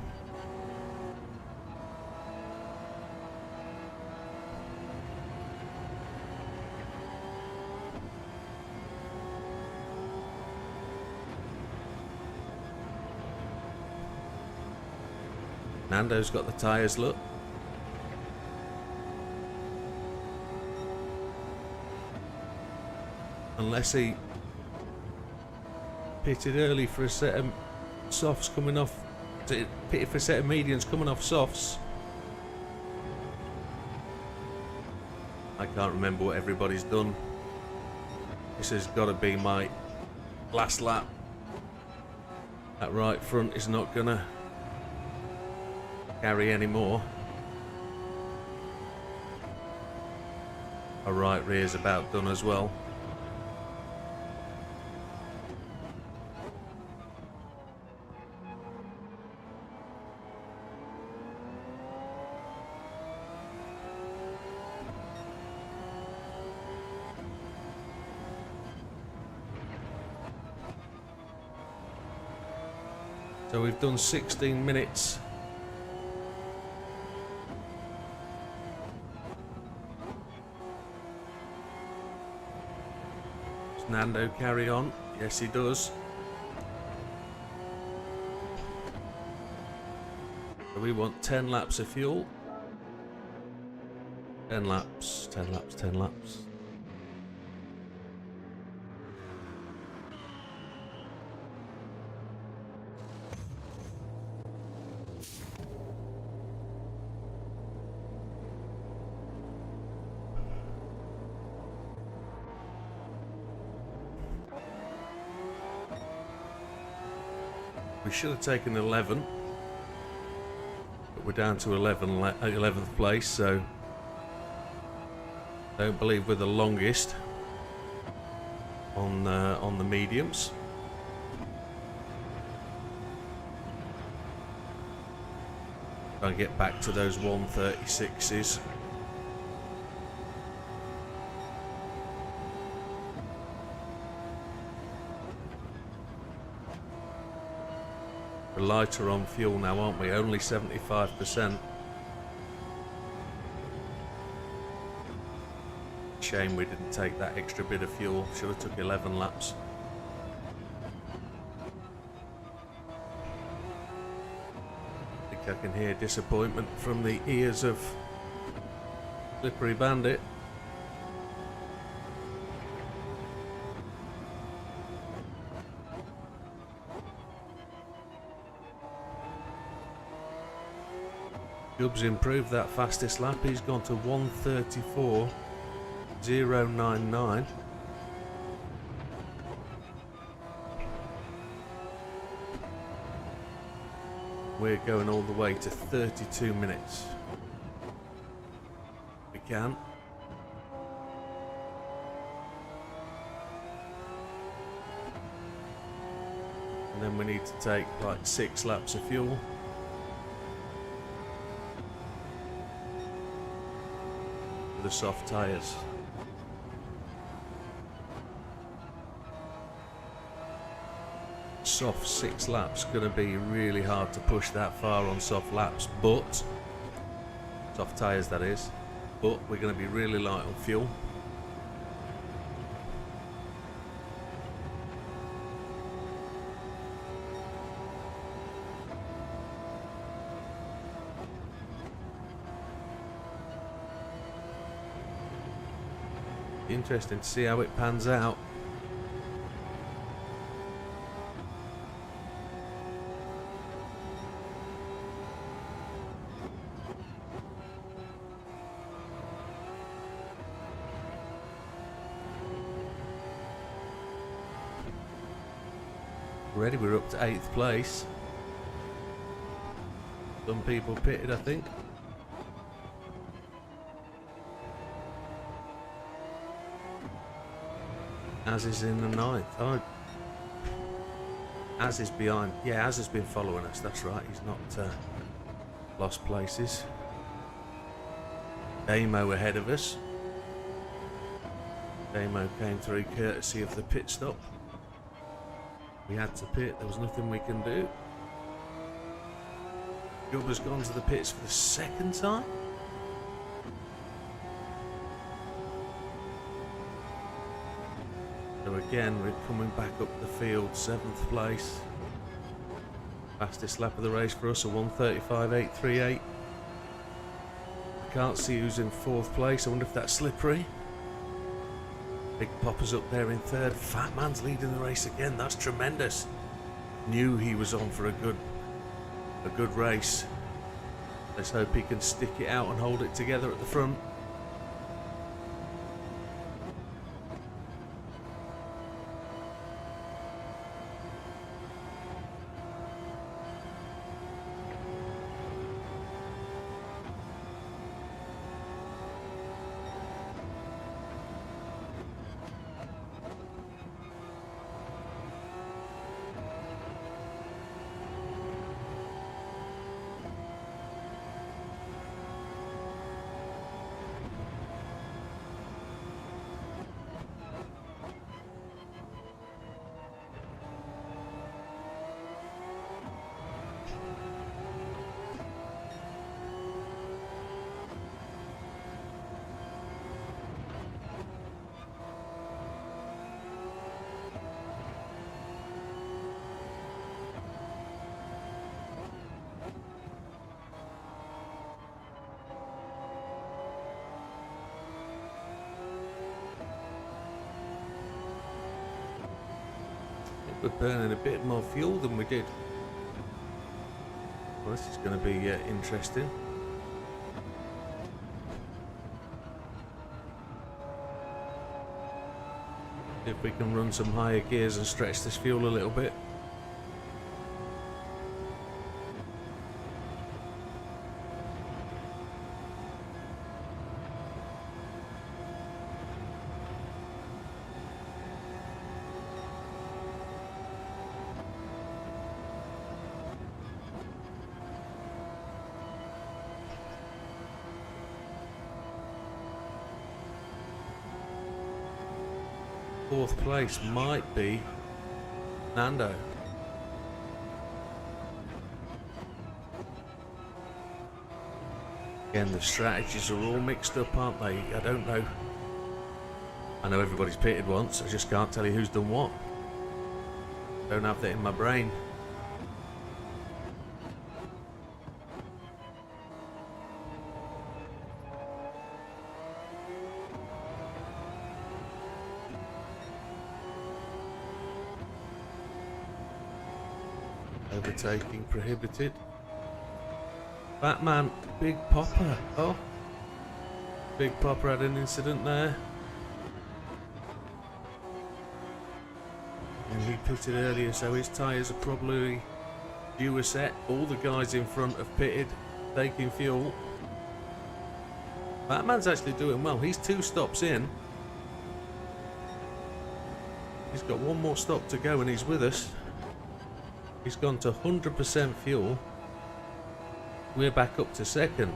Nando's got the tyres, look. Unless he pitted early for a set of softs coming off, pitted for a set of mediums coming off softs. I can't remember what everybody's done. This has got to be my last lap. That right front is not gonna carry anymore. Our right rear's about done as well. So we've done 16 minutes. Does Nando carry on? Yes, he does. So we want 10 laps of fuel. 10 laps, 10 laps, 10 laps. We should have taken 11, but we're down to 11th place, so don't believe we're the longest on the mediums. Try and get back to those 136s. We're lighter on fuel now, aren't we? Only 75%. Shame we didn't take that extra bit of fuel. Should have took 11 laps. I think I can hear disappointment from the ears of Slippery Bandit. Gubbs improved that fastest lap. He's gone to 1:34.099. We're going all the way to 32 minutes. We can. And then we need to take like 6 laps of fuel. For the soft tyres. Soft 6 laps, going to be really hard to push that far on soft laps, but soft tyres that is, but we're going to be really light on fuel. Interesting to see how it pans out. Already we're up to 8th place. Some people pitted, I think. Az is in the 9th. Oh, Az is behind. Yeah, Az has been following us. That's right. He's not lost places. Damo ahead of us. Damo came through courtesy of the pit stop. We had to pit. There was nothing we can do. Gubb has gone to the pits for the 2nd time. So again, we're coming back up the field, 7th place. Fastest lap of the race for us, a 1:35.838. I can't see who's in 4th place. I wonder if that's Slippery. Big Popper's up there in 3rd. Fat Man's leading the race again. That's tremendous. Knew he was on for a good race. Let's hope he can stick it out and hold it together at the front. We're burning a bit more fuel than we did. Well, this is going to be interesting. See if we can run some higher gears and stretch this fuel a little bit. Fourth place might be Nando. Again, the strategies are all mixed up, aren't they? I don't know. I know everybody's pitted once, I just can't tell you who's done what. Don't have that in my brain. Overtaking prohibited. Batman, Big Popper. Oh, Big Popper had an incident there. And he pitted earlier, so his tyres are probably due a set. All the guys in front have pitted, taking fuel. Batman's actually doing well. He's 2 stops in. He's got 1 more stop to go and he's with us. He's gone to 100% fuel. We're back up to second.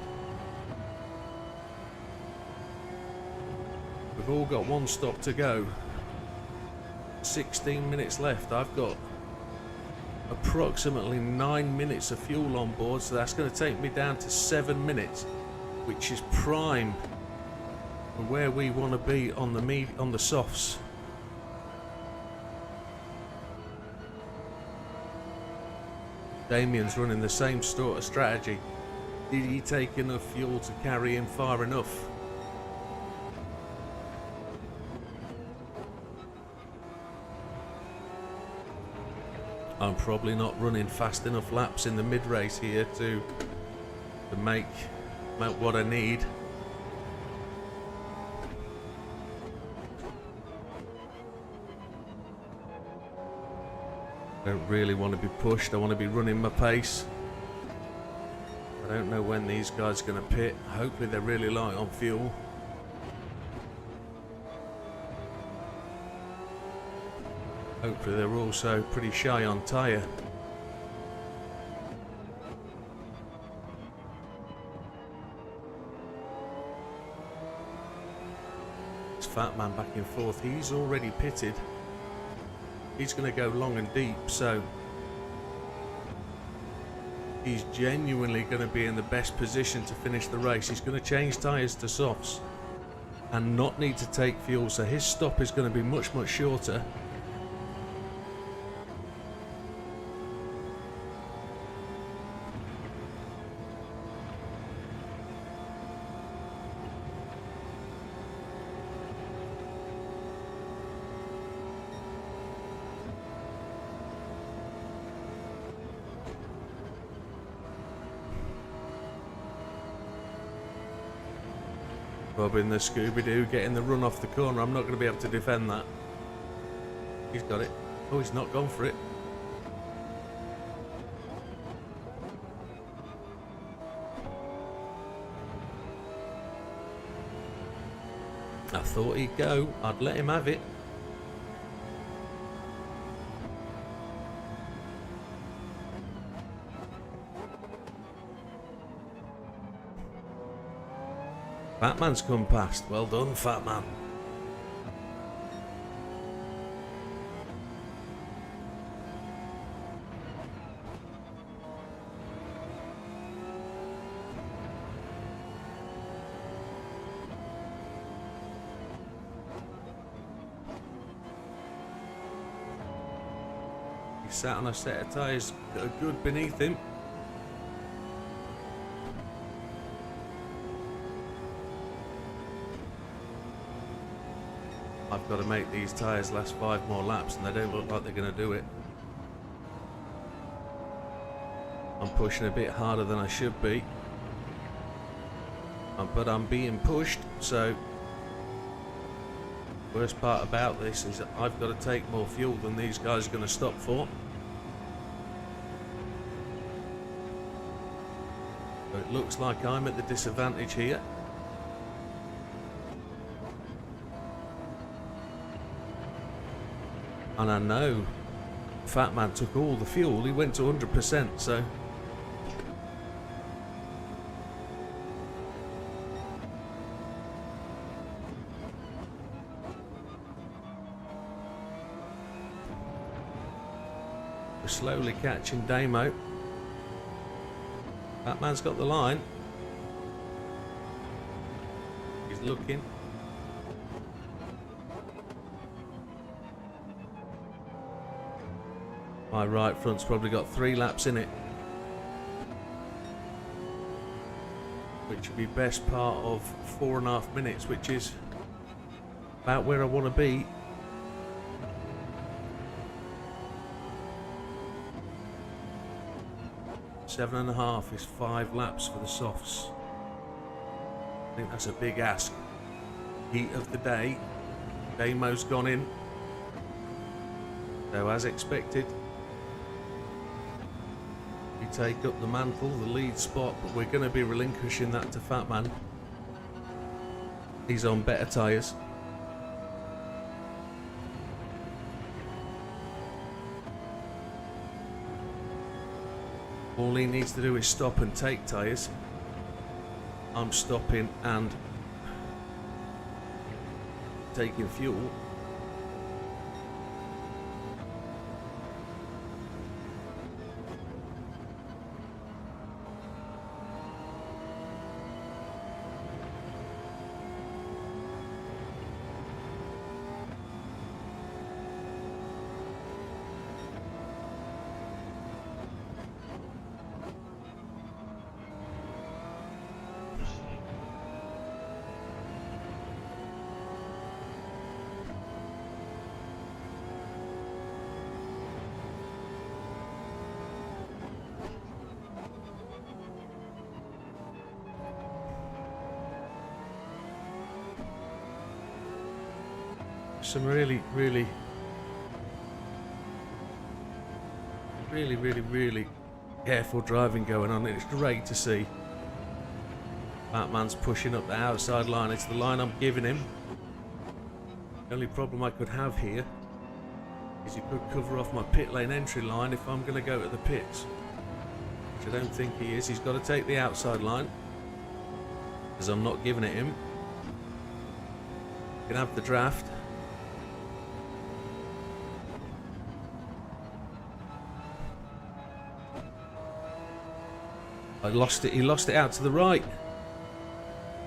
We've all got 1 stop to go. 16 minutes left. I've got approximately 9 minutes of fuel on board, so that's going to take me down to 7 minutes, which is prime for where we want to be on the softs. Damien's running the same sort of strategy. Did he take enough fuel to carry him far enough? I'm probably not running fast enough laps in the mid-race here to make what I need. I don't really want to be pushed. I want to be running my pace. I don't know when these guys are going to pit. Hopefully they're really light on fuel. Hopefully they're also pretty shy on tyre. It's Fat Man back in 4th. He's already pitted. He's going to go long and deep, so he's genuinely going to be in the best position to finish the race. He's going to change tyres to softs and not need to take fuel, so his stop is going to be much shorter. Bobbing the Scooby-Doo, getting the run off the corner. I'm not going to be able to defend that. He's got it. Oh, he's not gone for it. I thought he'd go. I'd let him have it. Fatman's come past. Well done, Fatman. He sat on a set of tyres that are good beneath him. I've got to make these tyres last 5 more laps, and they don't look like they're going to do it. I'm pushing a bit harder than I should be, but I'm being pushed, so worst part about this is that I've got to take more fuel than these guys are going to stop for. So it looks like I'm at the disadvantage here. And I know Fat Man took all the fuel, he went to 100%, so we're slowly catching Damo. Fat Man's got the line. He's looking. My right front's probably got 3 laps in it, which would be best part of 4.5 minutes, which is about where I want to be. Seven and a half is 5 laps for the softs. I think that's a big ask. Heat of the day. Damo's gone in. So as expected, we take up the mantle, the lead spot, but we're going to be relinquishing that to Fat Man. He's on better tyres. All he needs to do is stop and take tyres. I'm stopping and taking fuel. Some really careful driving going on, and it's great to see. Batman's pushing up the outside line. It's the line I'm giving him. The only problem I could have here is he could cover off my pit lane entry line if I'm going to go to the pits, which I don't think he is. He's got to take the outside line because I'm not giving it him. He can have the draft. I lost it. He lost it out to the right.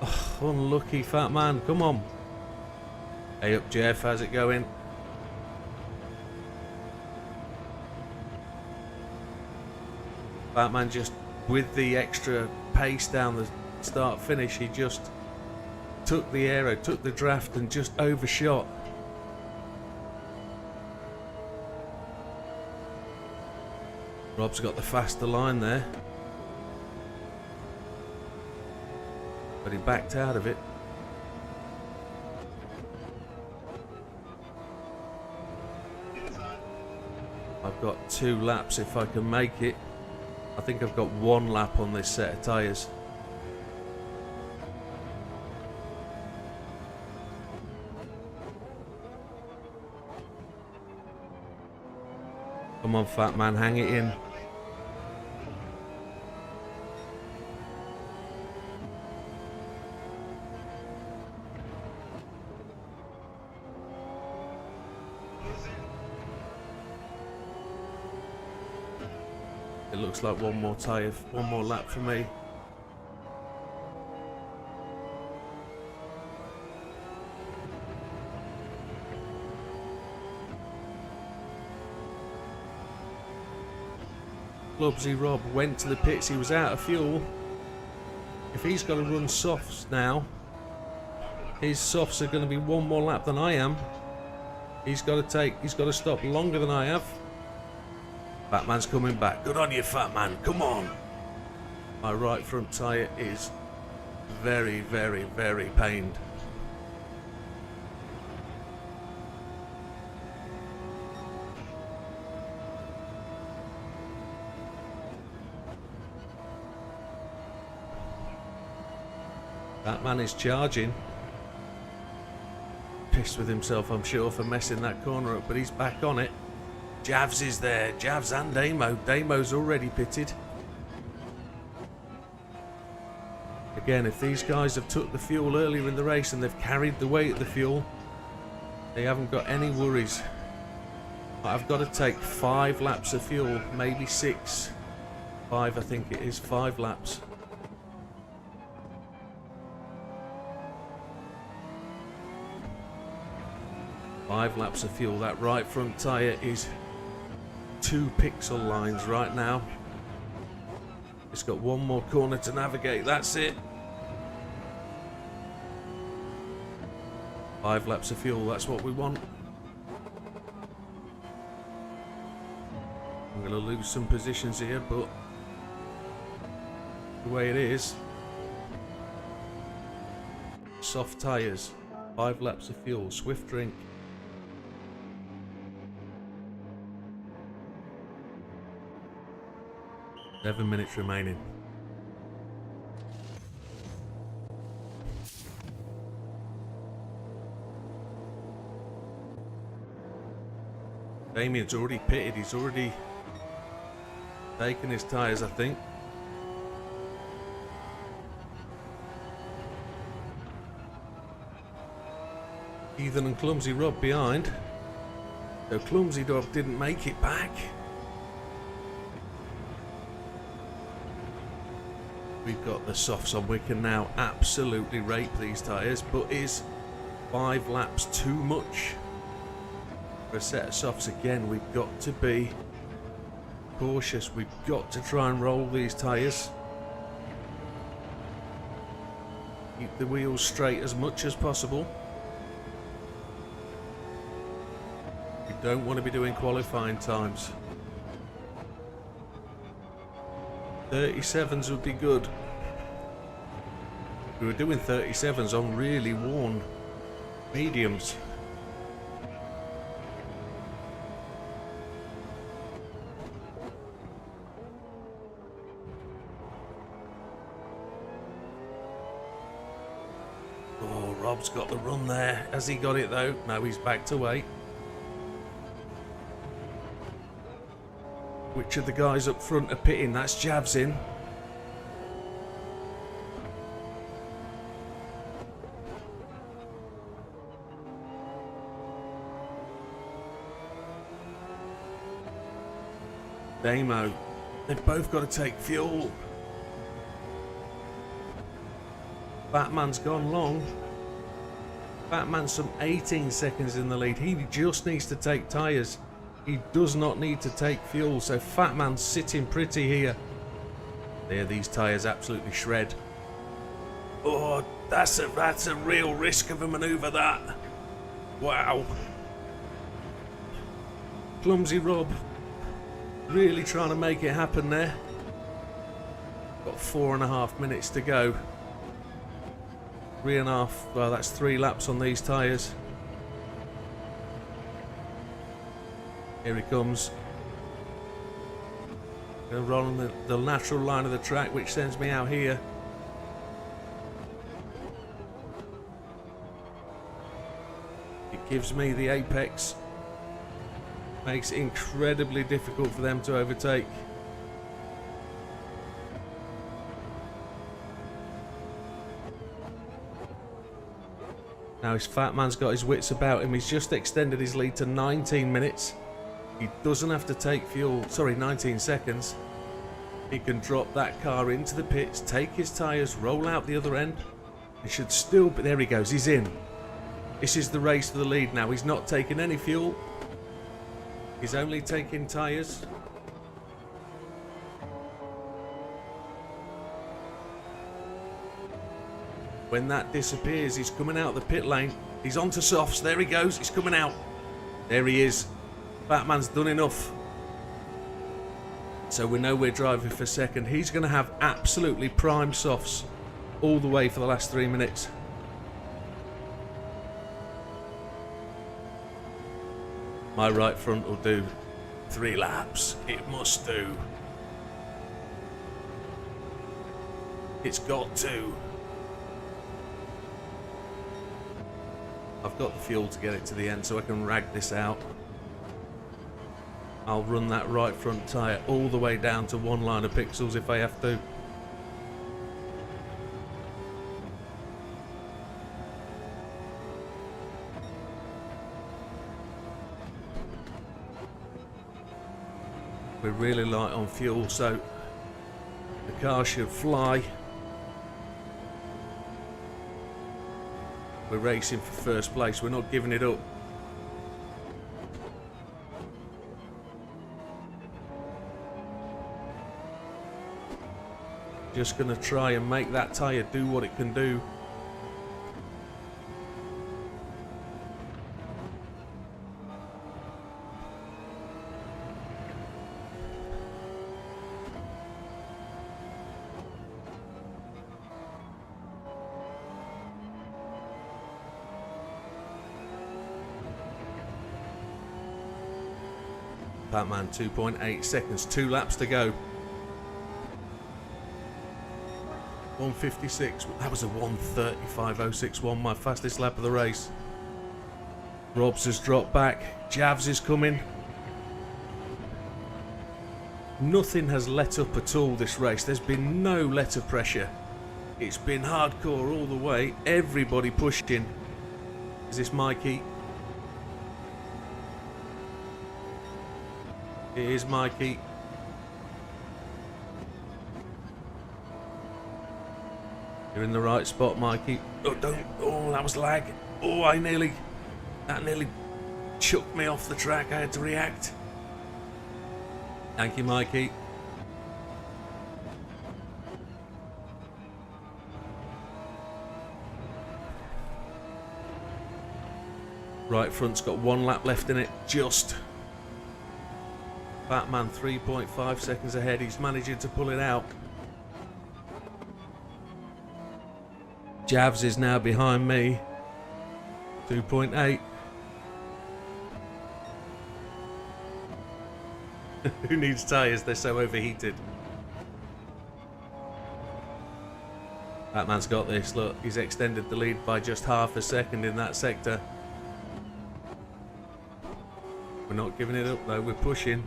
Oh, unlucky Fat Man. Come on. Hey up, Jeff. How's it going? Fat Man just, with the extra pace down the start finish, he just took the aero, took the draft and just overshot. Rob's got the faster line there, but he backed out of it. I've got 2 laps if I can make it. I think I've got 1 lap on this set of tyres. Come on, Fat Man, hang it in. It looks like one more tyre, 1 more lap for me. Clubsy Rob went to the pits, he was out of fuel. If he's got to run softs now, His softs are going to be one more lap than I am. He's got to stop longer than I have. Fat man's coming back. Good on you, fat man. Come on. My right front tyre is very, very, very pained. That man is charging. Pissed with himself, I'm sure, for messing that corner up, but he's back on it. Javs is there. Javs and Damo. Damo's already pitted. Again, if these guys have took the fuel earlier in the race and they've carried the weight of the fuel, they haven't got any worries. I've got to take 5 laps of fuel, maybe 6. 5, I think it is. 5 laps. Five laps of fuel. That right front tyre is 2 pixel lines right now. It's got one more corner to navigate. That's it. 5 laps of fuel. That's what we want. I'm going to lose some positions here, but the way it is. Soft tyres. 5 laps of fuel. Swift drink. 7 minutes remaining. Damien's already pitted. He's already taken his tyres, I think. Ethan and Clumsy Rob behind. So Clumsy Rob didn't make it back. We've got the softs on. We can now absolutely rape these tyres, but is 5 laps too much for a set of softs? Again, we've got to be cautious. We've got to try and roll these tyres. Keep the wheels straight as much as possible. We don't want to be doing qualifying times. 37s would be good. We were doing 37s on really worn mediums. Oh, Rob's got the run there. Has he got it though? No, he's backed away. Which of the guys up front are pitting? That's Javs in. Damo. They've both got to take fuel. Batman's gone long. Batman's some 18 seconds in the lead. He just needs to take tyres. He does not need to take fuel, so Fat Man's sitting pretty here. There, these tyres absolutely shred. Oh, that's a real risk of a manoeuvre, that. Wow. Clumsy Rob really trying to make it happen there. Got 4.5 minutes to go. 3.5, well, that's 3 laps on these tyres. Here he comes. Going to run on the natural line of the track, which sends me out here. It gives me the apex. Makes it incredibly difficult for them to overtake. Now his Fat Man's got his wits about him. He's just extended his lead to 19 minutes. He doesn't have to take fuel, 19 seconds. He can drop that car into the pits, take his tyres, roll out the other end. He should still be, there he goes, he's in. This is the race for the lead now. He's not taking any fuel. He's only taking tyres. When that disappears, he's coming out of the pit lane. He's onto softs. There he goes. He's coming out. There he is. Batman's done enough. So we know we're driving for second. He's going to have absolutely prime softs all the way for the last 3 minutes. My right front will do 3 laps. It must do. It's got to. I've got the fuel to get it to the end so I can rag this out. I'll run that right front tyre all the way down to 1 line of pixels if I have to. We're really light on fuel, so the car should fly. We're racing for first place. We're not giving it up. Just going to try and make that tyre do what it can do. Batman 2.8 seconds, 2 laps to go. 1:56. That was a 1:35.061, my fastest lap of the race. Robs has dropped back. Javs is coming. Nothing has let up at all this race. There's been no let of pressure. It's been hardcore all the way. Everybody pushed in. Is this Mikey? It is Mikey. You're in the right spot, Mikey. Oh, don't. Oh, that was lag. Oh, that nearly chucked me off the track. I had to react. Thank you, Mikey. Right front's got 1 lap left in it. Just. Batman 3.5 seconds ahead. He's managing to pull it out. Javs is now behind me. 2.8. Who needs tyres? They're so overheated. Batman's got this. Look, he's extended the lead by just half a second in that sector. We're not giving it up though. We're pushing.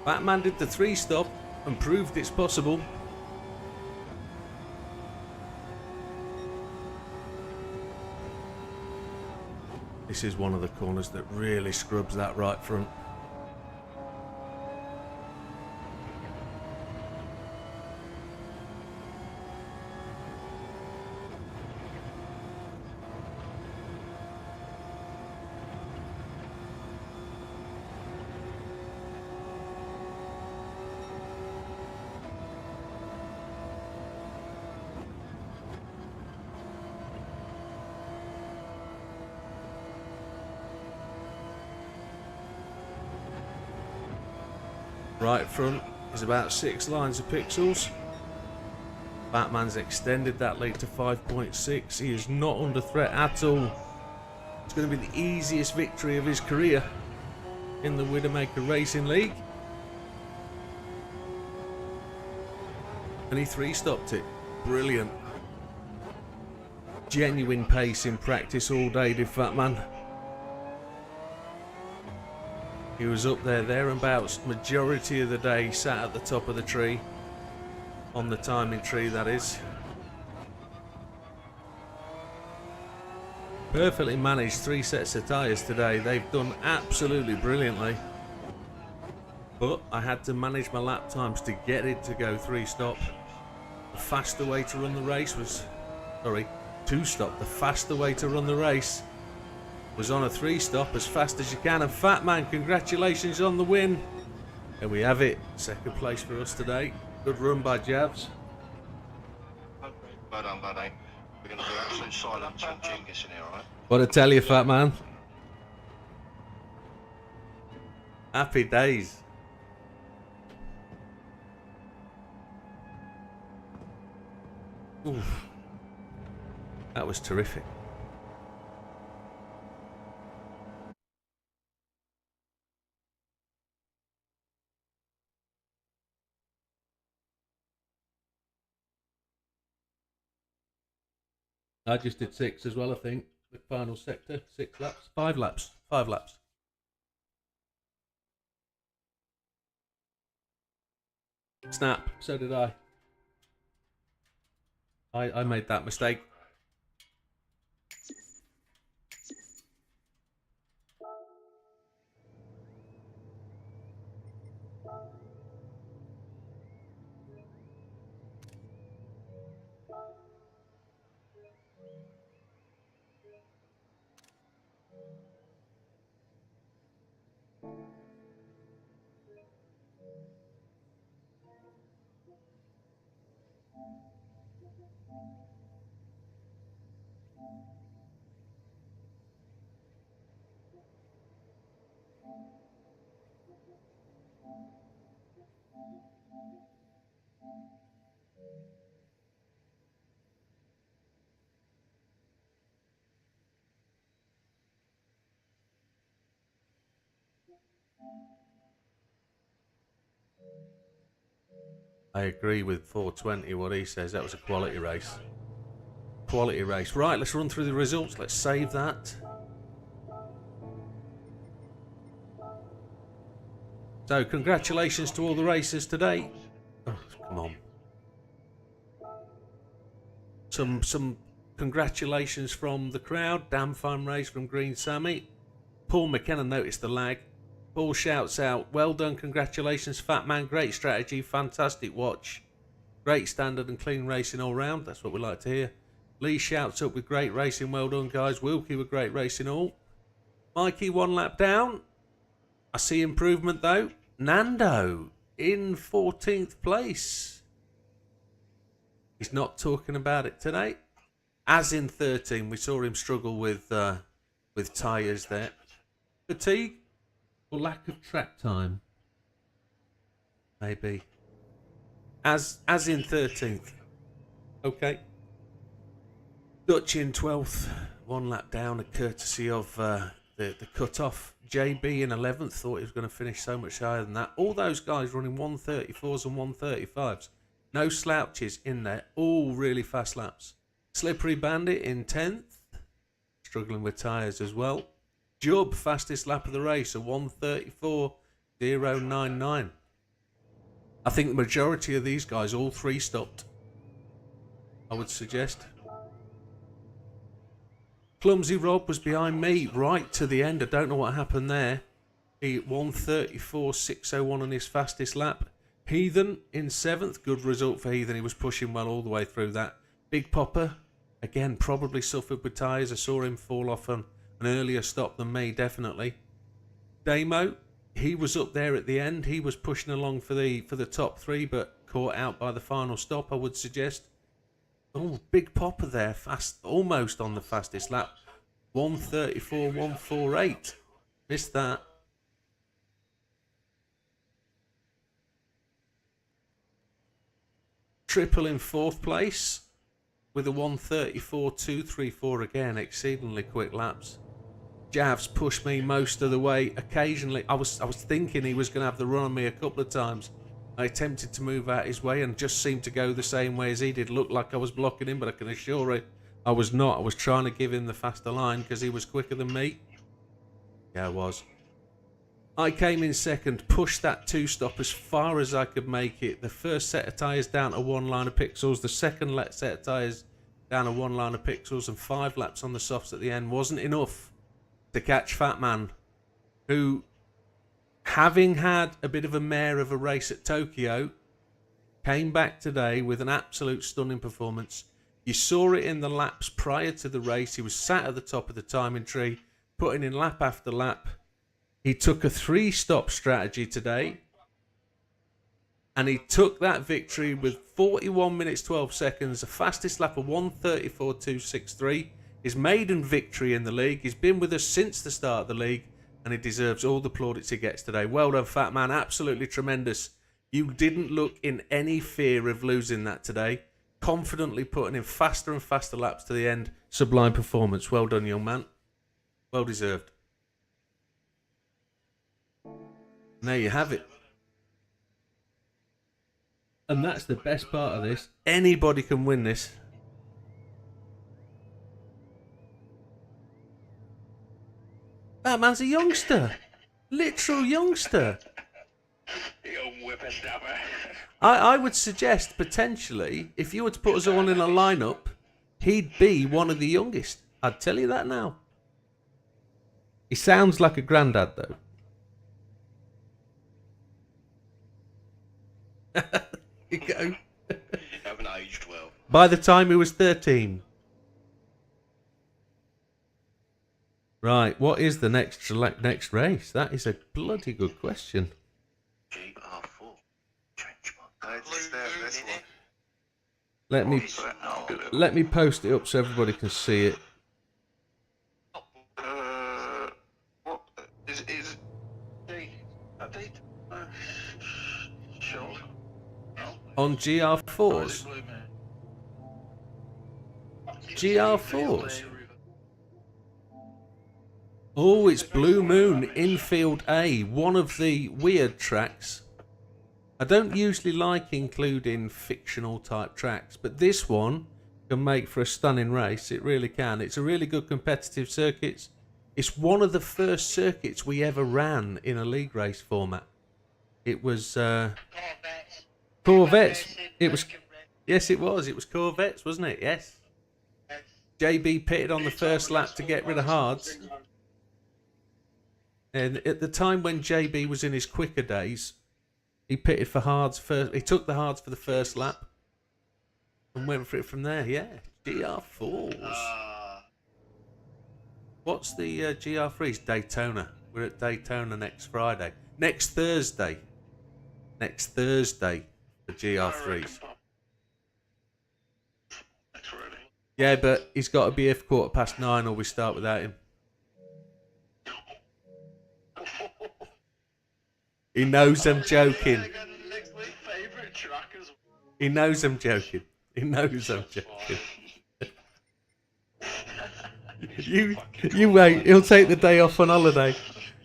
Batman did the 3-stop and proved it's possible. This is one of the corners that really scrubs that right front. Right front is about 6 lines of pixels. Batman's extended that lead to 5.6. He is not under threat at all. It's going to be the easiest victory of his career in the Widdowmaker Racing League. And he 3-stopped it. Brilliant. Genuine pace in practice all day, did Batman. He was up there and abouts majority of the day, sat at the top of the tree. On the timing tree, that is. Perfectly managed 3 sets of tyres today. They've done absolutely brilliantly. But I had to manage my lap times to get it to go 3-stop. The faster way to run the race was... Sorry, 2-stop. The faster way to run the race was on a 3-stop as fast as you can. And Fat Man, congratulations on the win. And we have it. 2nd place for us today. Good run by Javs. Well done, buddy. We're going to do absolute silence on Genghis in here, alright? What I tell you, fat man. Happy days. Oof. That was terrific. I just did 6 as well, I think. The final sector, 6 laps. 5 laps. 5 laps. Snap. So did I. I made that mistake. I agree with 420 what he says. That was a quality race. Quality race. Right, let's run through the results. Let's save that. So, congratulations to all the racers today. Oh, come on. Some congratulations from the crowd. Damn fun race from Green Sammy. Paul McKenna noticed the lag. Paul shouts out, well done, congratulations, fat man, great strategy, fantastic watch. Great standard and clean racing all round, that's what we like to hear. Lee shouts up with great racing, well done guys. Wilkie with great racing all. Mikey 1 lap down. I see improvement though. Nando in 14th place. He's not talking about it today. As in 13, we saw him struggle with tyres there. Fatigue or lack of track time? Maybe. As in 13th. Okay. Dutch in 12th. 1 lap down, a courtesy of the cut-off. JB in 11th. Thought he was going to finish so much higher than that. All those guys running 134s and 135s. No slouches in there. All really fast laps. Slippery Bandit in 10th. Struggling with tyres as well. Jub, fastest lap of the race, a 134.099. I think the majority of these guys, all 3 stopped. I would suggest. Clumsy Rob was behind me right to the end. I don't know what happened there. He 134.601 on his fastest lap. Heathen in 7th. Good result for Heathen. He was pushing well all the way through that. Big Popper, again, probably suffered with tyres. I saw him fall off on an earlier stop than me, definitely. Damo, he was up there at the end. He was pushing along for the top 3, but caught out by the final stop, I would suggest. Oh, Big Popper there, fast, almost on the fastest lap. 134.148. Missed that. Triple in 4th place with a 134.234 again, exceedingly quick laps. Javs pushed me most of the way. Occasionally, I was thinking he was going to have the run on me a couple of times. I attempted to move out his way and just seemed to go the same way as he did. Looked like I was blocking him, but I can assure you I was not. I was trying to give him the faster line because he was quicker than me. Yeah, I was. I came in 2nd, pushed that 2-stop as far as I could make it. The first set of tyres down to 1 line of pixels. The second set of tyres down to 1 line of pixels, and 5 laps on the softs at the end wasn't enough to catch Fat Man, who, having had a bit of a mare of a race at Tokyo, came back today with an absolute stunning performance. You saw it in the laps prior to the race. He was sat at the top of the timing tree, putting in lap after lap. He took a 3-stop strategy today. And he took that victory with 41 minutes 12 seconds, the fastest lap of 1:34.263. His maiden victory in the league. He's been with us since the start of the league, and he deserves all the plaudits he gets today. Well done, Fat Man. Absolutely tremendous. You didn't look in any fear of losing that today. Confidently putting in faster and faster laps to the end. Sublime performance. Well done, young man. Well deserved. And there you have it. And that's the best part of this. Anybody can win this. That man's a youngster. Literal youngster. Young whippersnapper. I would suggest, potentially, if you were to put us all in a lineup, he'd be one of the youngest. I'd tell you that now. He sounds like a granddad, though. You go. You haven't aged well. By the time he was 13. Right, what is the next race? That is a bloody good question. GR4. This one. Let me post it up so everybody can see it. What is update? Sure. On GR4s. GR4s. Oh, it's Blue Moon Infield A, one of the weird tracks. I don't usually like including fictional type tracks, but this one can make for a stunning race. It really can. It's a really good competitive circuit. It's one of the first circuits we ever ran in a league race format. It was Corvettes. It was, yes, it was. It was Corvettes, wasn't it? Yes. JB pitted on the first lap to get rid of hards. And at the time when JB was in his quicker days, he pitted for hards first. He took the hards for the first lap and went for it from there. Yeah, GR4s. What's the GR3s? Daytona. We're at Daytona next Friday. Next Thursday. Next Thursday for GR3s. Yeah, but he's got to be here for 9:15 or we start without him. He knows I'm joking. He knows I'm joking. He knows I'm joking. You wait. He'll take the day off on holiday.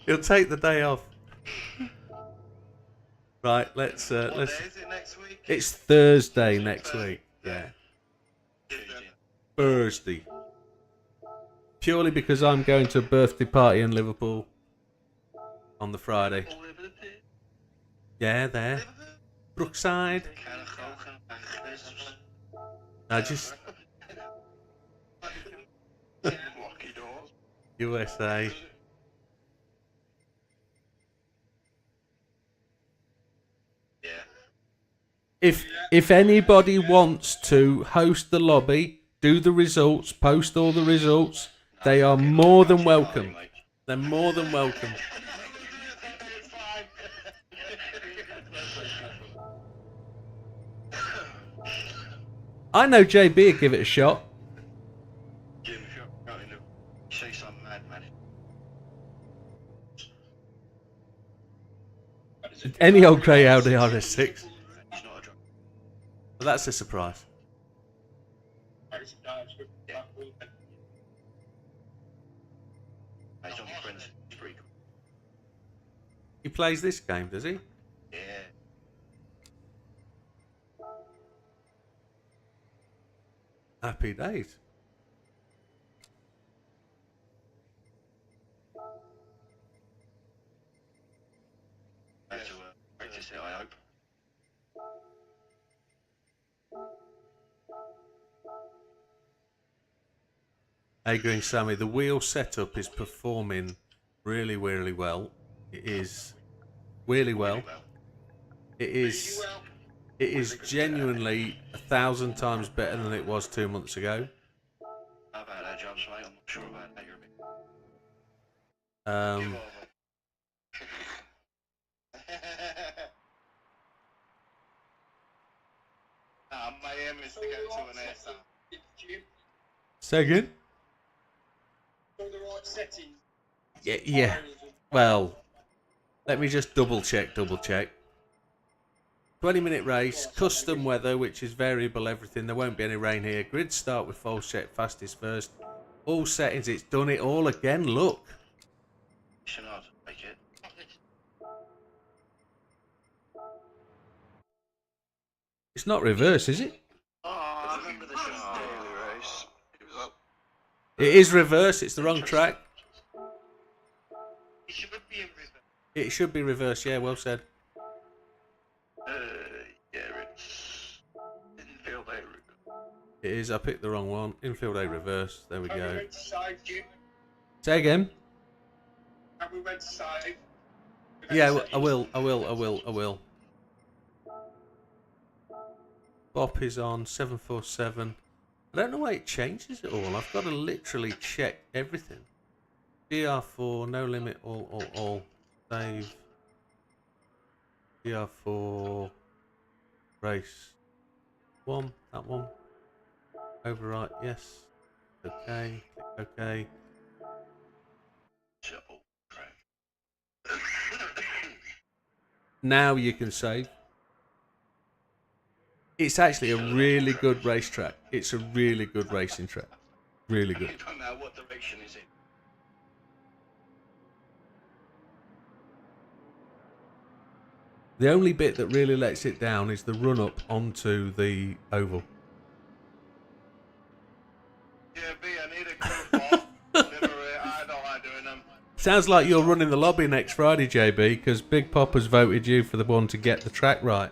He'll take the day off. Right, let's. What day is it next week? It's Thursday next week. Yeah, Thursday. Purely because I'm going to a birthday party in Liverpool on the Friday. Yeah, there. Brookside. I just. USA. If anybody wants to host the lobby, do the results, post all the results, they are more than welcome. They're more than welcome. I know JB would give it a shot. Jim, if you're going to say something mad, man. Any old grey Audi RS6. He's not a drunk. But that's a surprise. He's on my friend's streak. He plays this game, does he? Yeah. Happy days. Had to practice it, I hope. Hey, Green Sammy, the wheel setup is performing really, really well. It is really well. It is genuinely 1,000 times better than it was 2 months ago. How about that, Jobs, mate? I'm not sure about that. You're a bit. my aim is to get to an ASAP. Say again? So the right settings. Yeah. Well, let me just double check. 20-minute race, custom weather, which is variable everything. There won't be any rain here. Grid start with false check, fastest first. All settings, it's done it all again, look. Should not make it. It's not reverse, is it? Oh, I remember the daily race. It was It is reverse, it's the wrong track. It should be in reverse. It should be reverse, yeah, well said. yeah, it's infield A route. It is, I picked the wrong one. Infield A reverse, there we Have we go. went to save, Jim? Say again? Have we went to save? Yeah, I will. Bop is on, 747. I don't know why it changes it all. I've got to literally check everything. GR4, no limit, all. Save. GR4. Race. One, that one. Overwrite, yes. Okay, click OK. Double track. Now you can save. It's actually a really good racetrack. It's a really good racing track. Really good. I don't know what direction is it. The only bit that really lets it down is the run up onto the oval. Yeah, B, I need a crew for delivery. I don't like doing them. Sounds like you're running the lobby next Friday, JB, because Big Popper's voted you for the one to get the track right.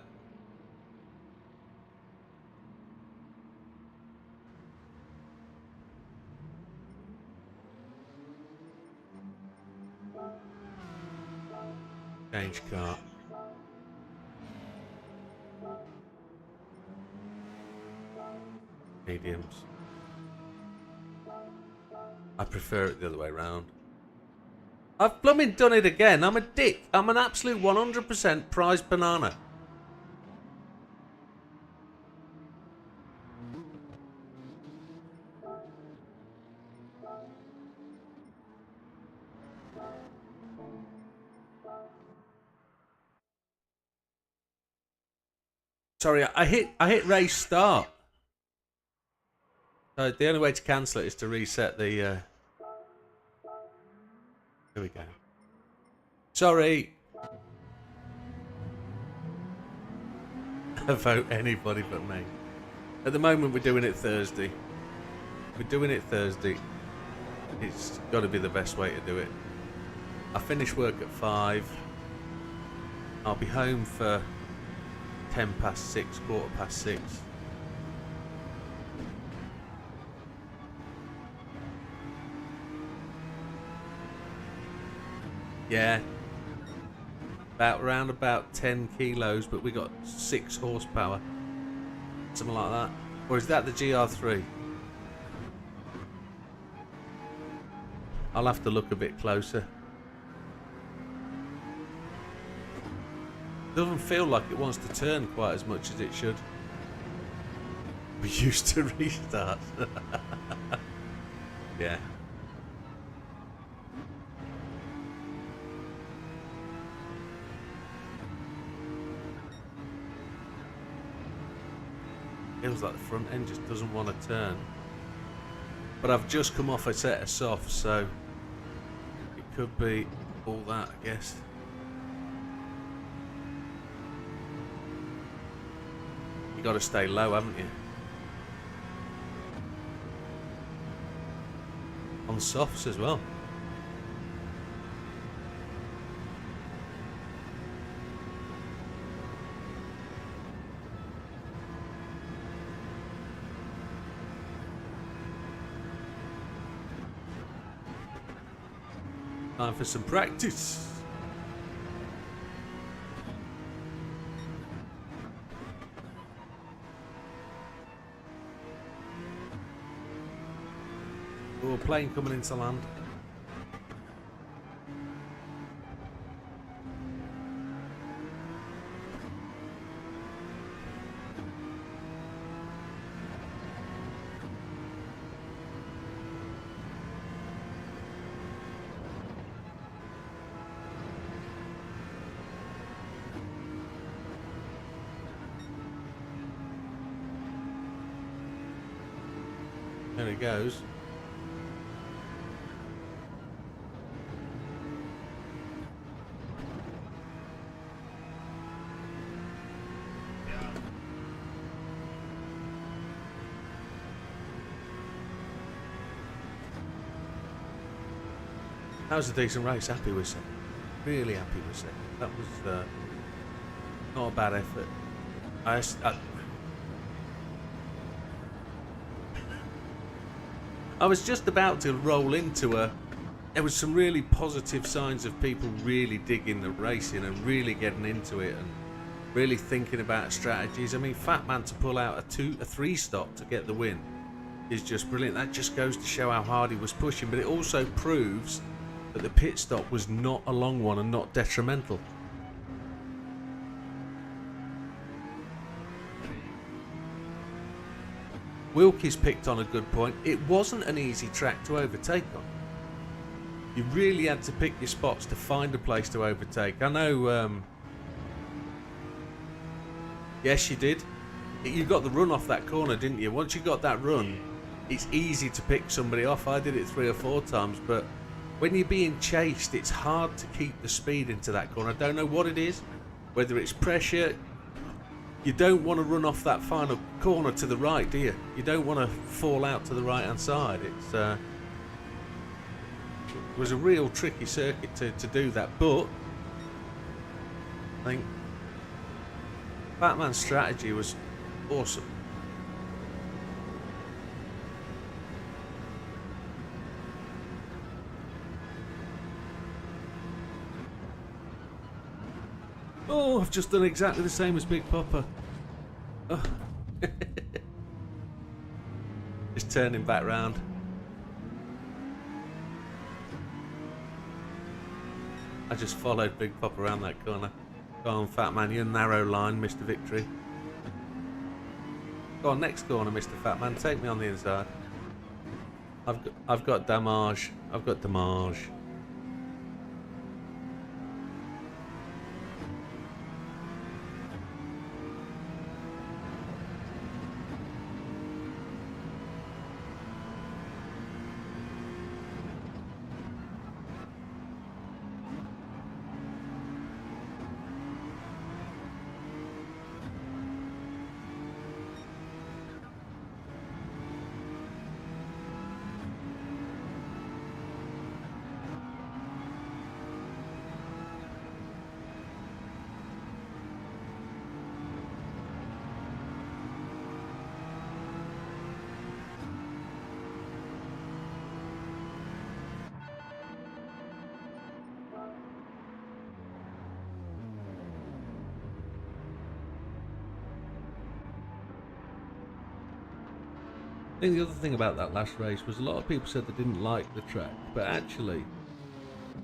Change car. Mediums. I prefer it the other way round. I've blooming done it again. I'm a dick. I'm an absolute 100% prized banana. Sorry, I hit race start. So the only way to cancel it is to reset the. Here we go. Sorry. Vote anybody but me. At the moment, we're doing it Thursday. It's got to be the best way to do it. I finish work at 5. I'll be home for 6:10, 6:15. Yeah. Around about 10 kilos, but we got 6 horsepower. Something like that. Or is that the GR3? I'll have to look a bit closer. Doesn't feel like it wants to turn quite as much as it should. We used to restart. Yeah. Feels like the front end just doesn't want to turn. But I've just come off a set of softs, so it could be all that, I guess. You got to stay low, haven't you? On softs as well. Time for some practice. Oh, plane coming into land. There it goes. That was a decent race. Happy with second. Really happy with second. That was not a bad effort. I was just about to roll into there was some really positive signs of people really digging the racing and really getting into it and really thinking about strategies. I mean, Fat Man to pull out a 3 stop to get the win is just brilliant. That just goes to show how hard he was pushing, but it also proves that the pit stop was not a long one and not detrimental. Wilkie's picked on a good point. It wasn't an easy track to overtake on. You really had to pick your spots to find a place to overtake. I know, yes you did. You got the run off that corner, didn't you? Once you got that run, it's easy to pick somebody off. I did it 3 or 4 times, but when you're being chased, it's hard to keep the speed into that corner. I don't know what it is, whether it's pressure. You don't want to run off that final corner to the right, do you? You don't want to fall out to the right-hand side. It was a real tricky circuit to do that, but I think Batman's strategy was awesome. Oh, I've just done exactly the same as Big Papa. Oh. Just turning back round. I just followed Big Papa around that corner. Go on, Fat Man, you're narrow line, Mr. Victory. Go on, next corner, Mr. Fat Man. Take me on the inside. I've got damage. I've got damage. I think the other thing about that last race was a lot of people said they didn't like the track, but actually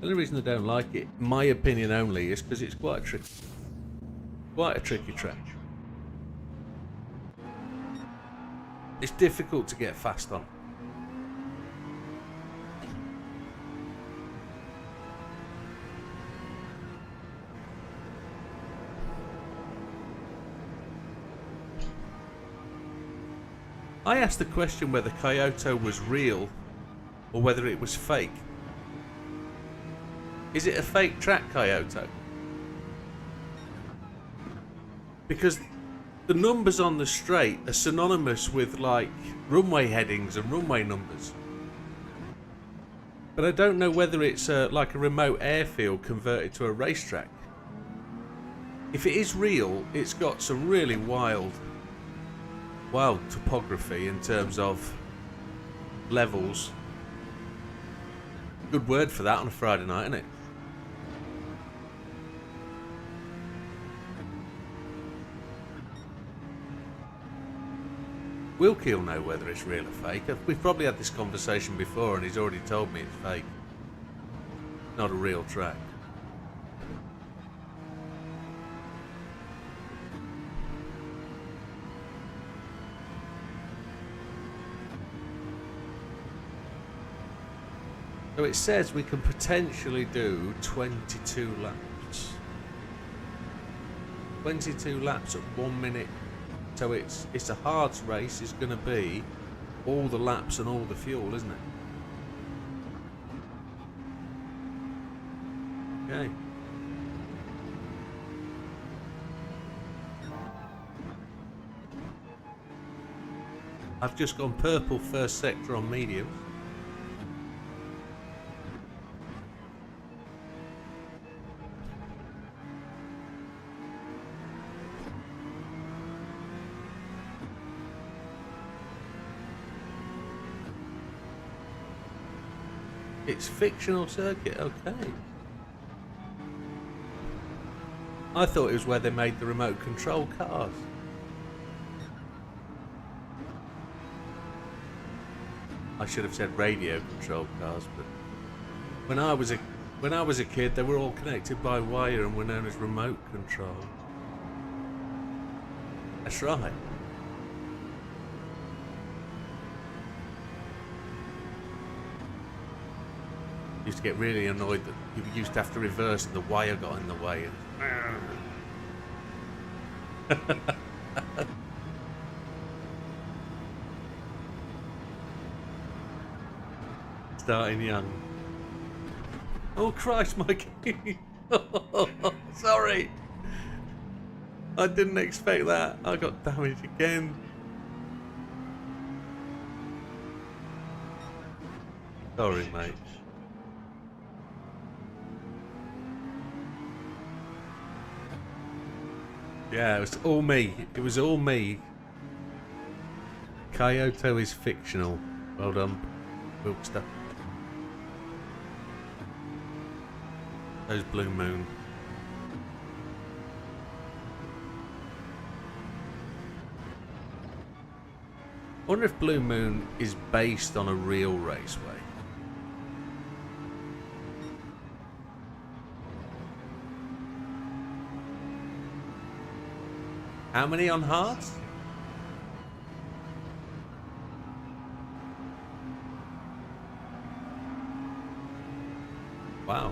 the only reason they don't like it, my opinion only, is because it's quite a tricky track. It's difficult to get fast on. I asked the question whether Kyoto was real or whether it was fake. Is it a fake track, Kyoto? Because the numbers on the straight are synonymous with like runway headings and runway numbers. But I don't know whether it's like a remote airfield converted to a racetrack. If it is real, it's got some really wild topography in terms of levels. Good word for that on a Friday night, isn't it? Wilkie will know whether it's real or fake. We've probably had this conversation before and he's already told me it's fake. Not a real track. So it says we can potentially do 22 laps. 22 laps at 1 minute. So it's a hard race. It's going to be all the laps and all the fuel, isn't it? Okay. I've just gone purple first sector on medium. It's fictional circuit, okay. I thought it was where they made the remote control cars. I should have said radio control cars, but when I was a kid, they were all connected by wire and were known as remote control. That's right. Used to get really annoyed that you used to have to reverse and the wire got in the way. Starting young. Oh Christ, Mikey! Sorry, I didn't expect that. I got damaged again. Sorry, mate. Yeah, it was all me. It was all me. Kyoto is fictional. Well done, Wilkster. Those Blue Moon. I wonder if Blue Moon is based on a real raceway. How many on hards? Wow.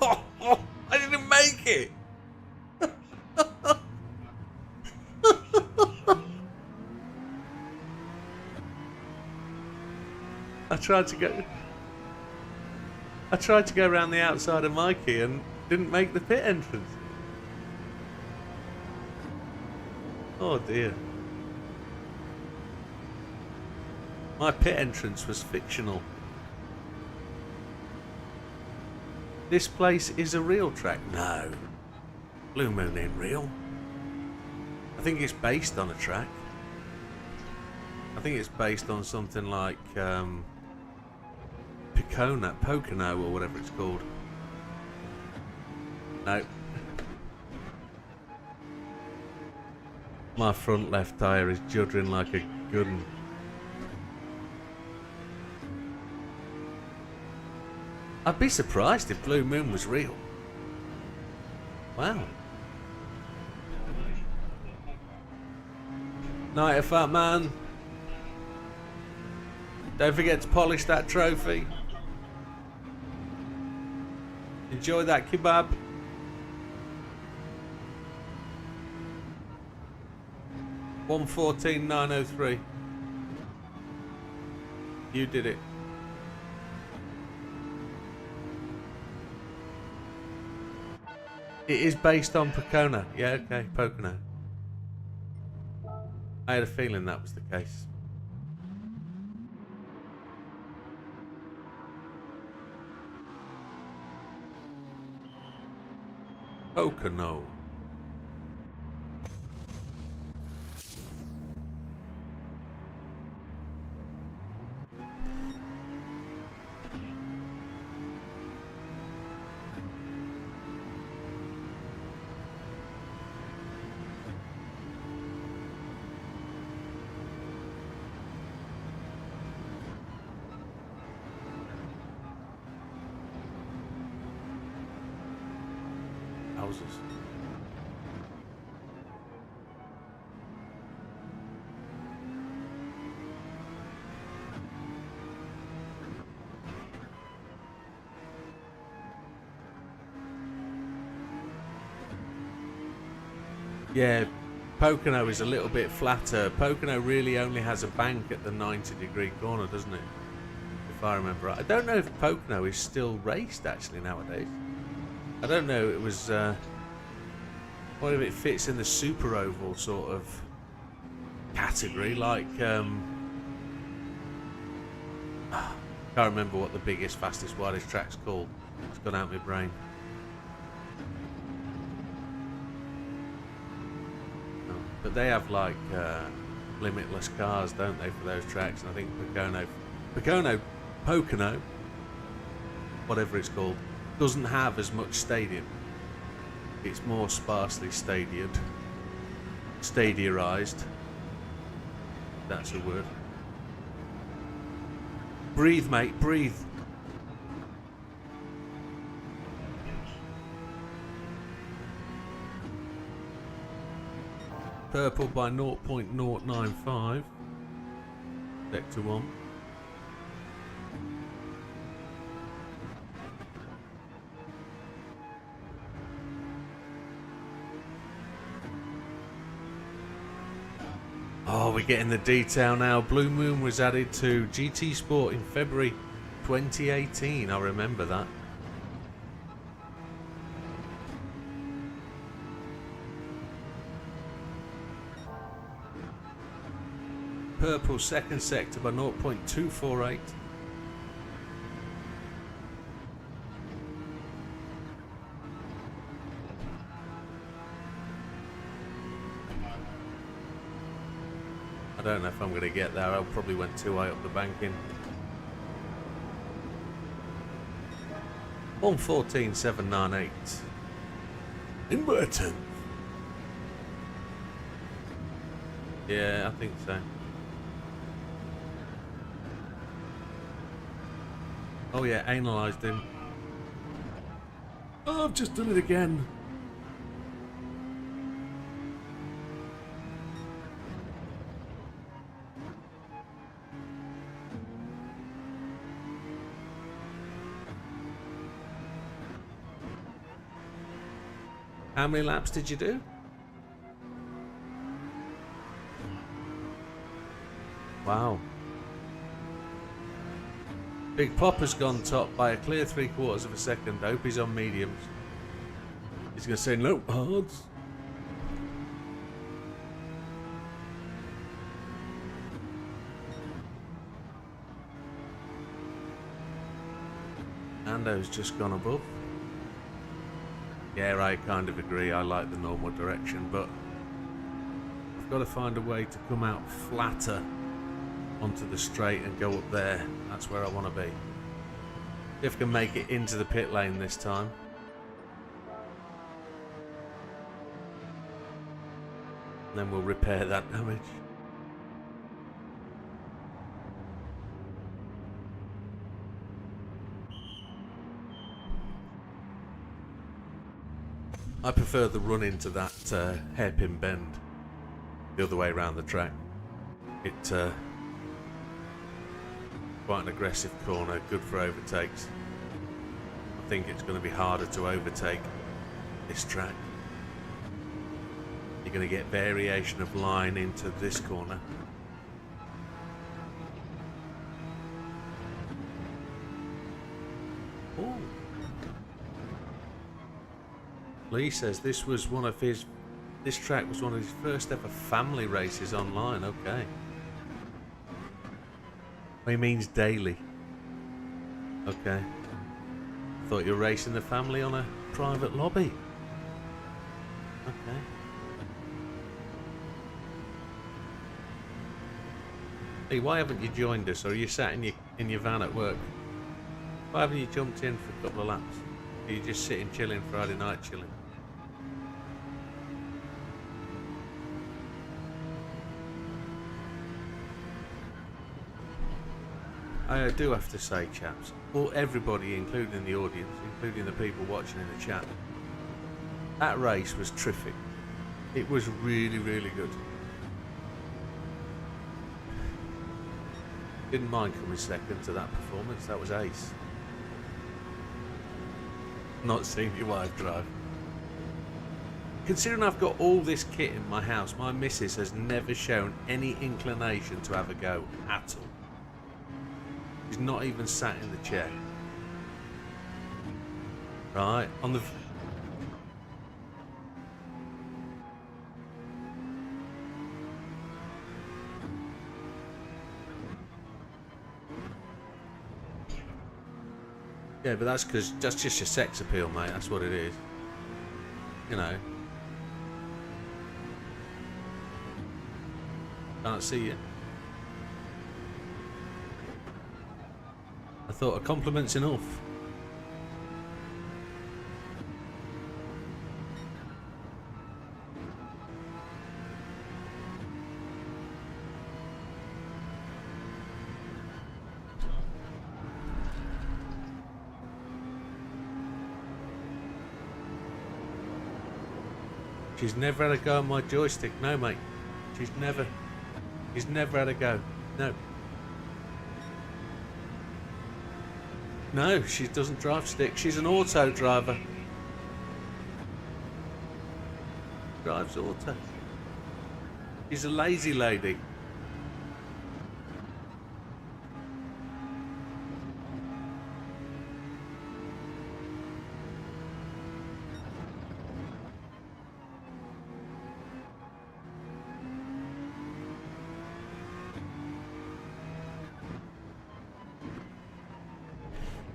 Oh, I didn't make it. I tried to go around the outside of Mikey and didn't make the pit entrance. Oh dear. My pit entrance was fictional. This place is a real track. No. Blue Moon ain't real. I think it's based on a track. I think it's based on something like Pocono or whatever it's called. No. My front left tyre is juddering like a good one. I'd be surprised if Blue Moon was real. Wow. Night, fat man. Don't forget to polish that trophy. Enjoy that kebab. $114,903. You did it. It is based on Pocono. Yeah, okay, Pocono. I had a feeling that was the case. Pocono. Houses. Yeah, Pocono is a little bit flatter. Pocono really only has a bank at the 90-degree corner, doesn't it? If I remember right. I don't know if Pocono is still raced actually nowadays. I don't know. It was. What if it fits in the super oval sort of category? Like, can't remember what the biggest, fastest, widest track's called. It's gone out of my brain. But they have like limitless cars, don't they, for those tracks? And I think Pocono, whatever it's called, doesn't have as much stadium. It's more sparsely stadiarized. That's a word. Breathe, mate, breathe. Purple by 0.095. Sector 1. Oh, we're getting the detail now. Blue Moon was added to GT Sport in February 2018. I remember that. Purple second sector by 0.248. I don't know if I'm going to get there. I probably went too high up the banking. 114.798. In Burton. Yeah, I think so. Oh yeah, analysed him. Oh, I've just done it again. How many laps did you do? Wow. Big Popper's gone top by a clear 3/4 of a second. Hope he's on mediums. He's going to say no hards. Nando's just gone above. Yeah, I kind of agree. I like the normal direction, but I've got to find a way to come out flatter onto the straight and go up there. That's where I want to be. If I can make it into the pit lane this time. And then we'll repair that damage. I prefer the run into that hairpin bend the other way around the track. It quite an aggressive corner, good for overtakes. I think it's going to be harder to overtake this track. You're going to get variation of line into this corner. Ooh. Lee says this track was one of his first ever family races online. Okay. He means daily. Okay. Thought you were racing the family on a private lobby. Okay. Hey, why haven't you joined us? Or are you sat in your van at work? Why haven't you jumped in for a couple of laps? Are you just sitting chilling Friday night chilling? I do have to say, chaps, or everybody, including the audience, including the people watching in the chat, that race was terrific. It was really, really good. Didn't mind coming second to that performance. That was ace. Not seeing your wife drive. considering I've got all this kit in my house, my missus has never shown any inclination to have a go at all. She's not even sat in the chair. Right, on the... Yeah, but that's because that's just your sex appeal, mate. That's what it is. You know. Can't see you. I thought a compliment's enough. She's never had a go on my joystick. No, mate. She's never had a go. No. No, she doesn't drive stick. She's an auto driver. Drives auto. She's a lazy lady.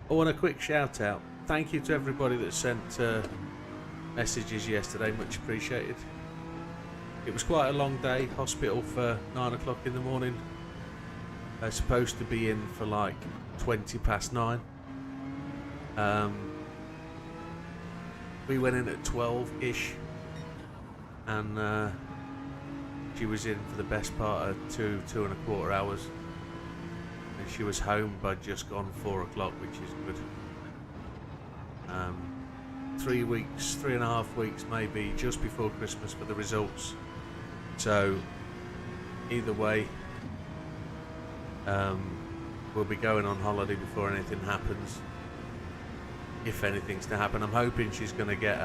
I want a quick shout out. Thank you to everybody that sent messages yesterday, much appreciated. It was quite a long day, hospital for 9 o'clock in the morning. I was supposed to be in for like 20 past 9. We went in at 12-ish and she was in for the best part of 2.25 hours. She was home by just gone 4 o'clock, which is good. 3.5 weeks maybe, just before Christmas for the results. So either way, we'll be going on holiday before anything happens. If anything's to happen, I'm hoping she's going to get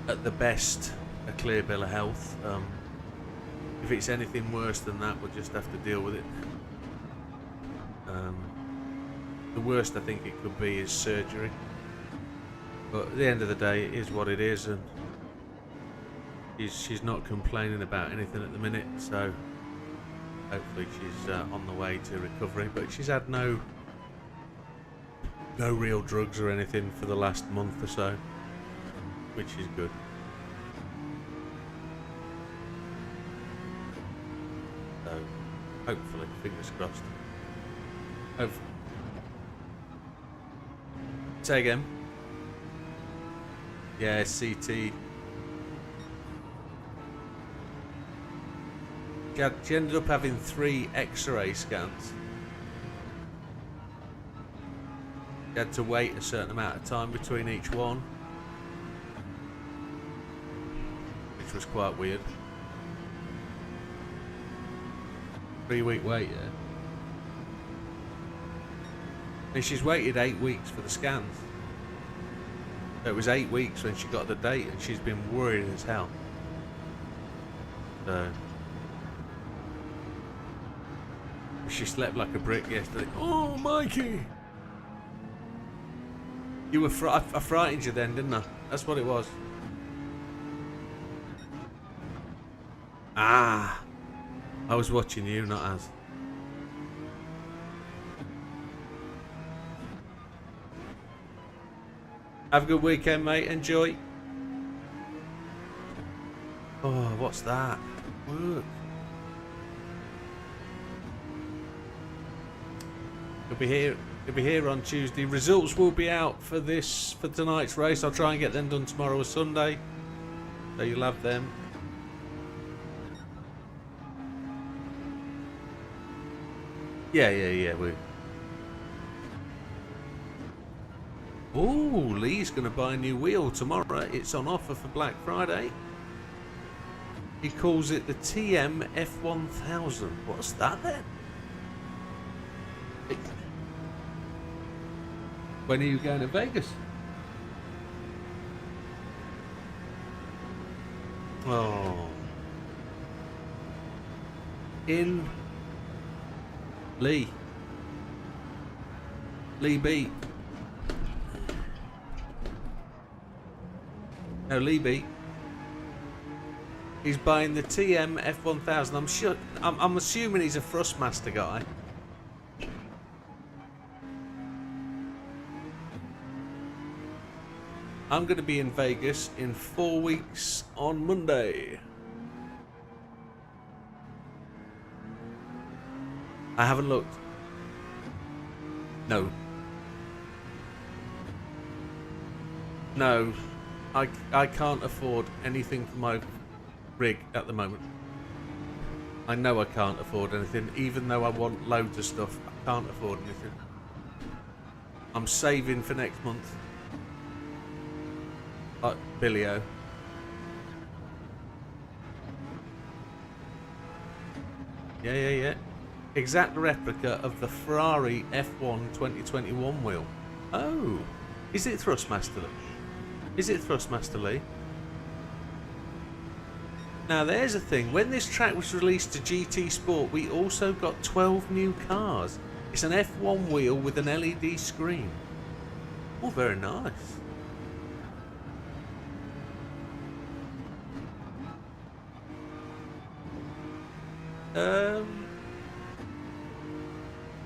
at the best a clear bill of health. If it's anything worse than that, we'll just have to deal with it. The worst I think it could be is surgery. But at the end of the day, it is what it is, and she's not complaining about anything at the minute, so hopefully she's on the way to recovery. But she's had no real drugs or anything for the last month or so, which is good. So hopefully, fingers crossed. Hopefully. Say again. Yeah, CT. She ended up having 3 X-ray scans. She had to wait a certain amount of time between each one, which was quite weird. 3-week wait, yeah. And she's waited 8 weeks for the scans. So it was 8 weeks when she got the date, and she's been worried as hell. So she slept like a brick yesterday. Oh, Mikey! You were I frightened you then, didn't I? That's what it was. Ah! I was watching you, not Az. Have a good weekend, mate. Enjoy. Oh, what's that? Look. He'll be here. He'll be here on Tuesday. Results will be out for tonight's race. I'll try and get them done tomorrow or Sunday, so you'll have them. Yeah. Oh, Lee's going to buy a new wheel tomorrow. It's on offer for Black Friday. He calls it the TM F1000. What's that then? When are you going to Vegas? Oh. In Lee B. No, Lee B. He's buying the TM F1000. I'm assuming he's a Thrustmaster guy. I'm going to be in Vegas in 4 weeks on Monday. I haven't looked. No. No. I can't afford anything for my rig at the moment. I know I can't afford anything, even though I want loads of stuff. I can't afford anything. I'm saving for next month. Billio. Yeah. Exact replica of the Ferrari F1 2021 wheel. Oh, is it Thrustmaster Lee? Is it Thrustmaster Lee? Now there's a thing. When this track was released to GT Sport, we also got 12 new cars. It's an F1 wheel with an LED screen. Oh, very nice.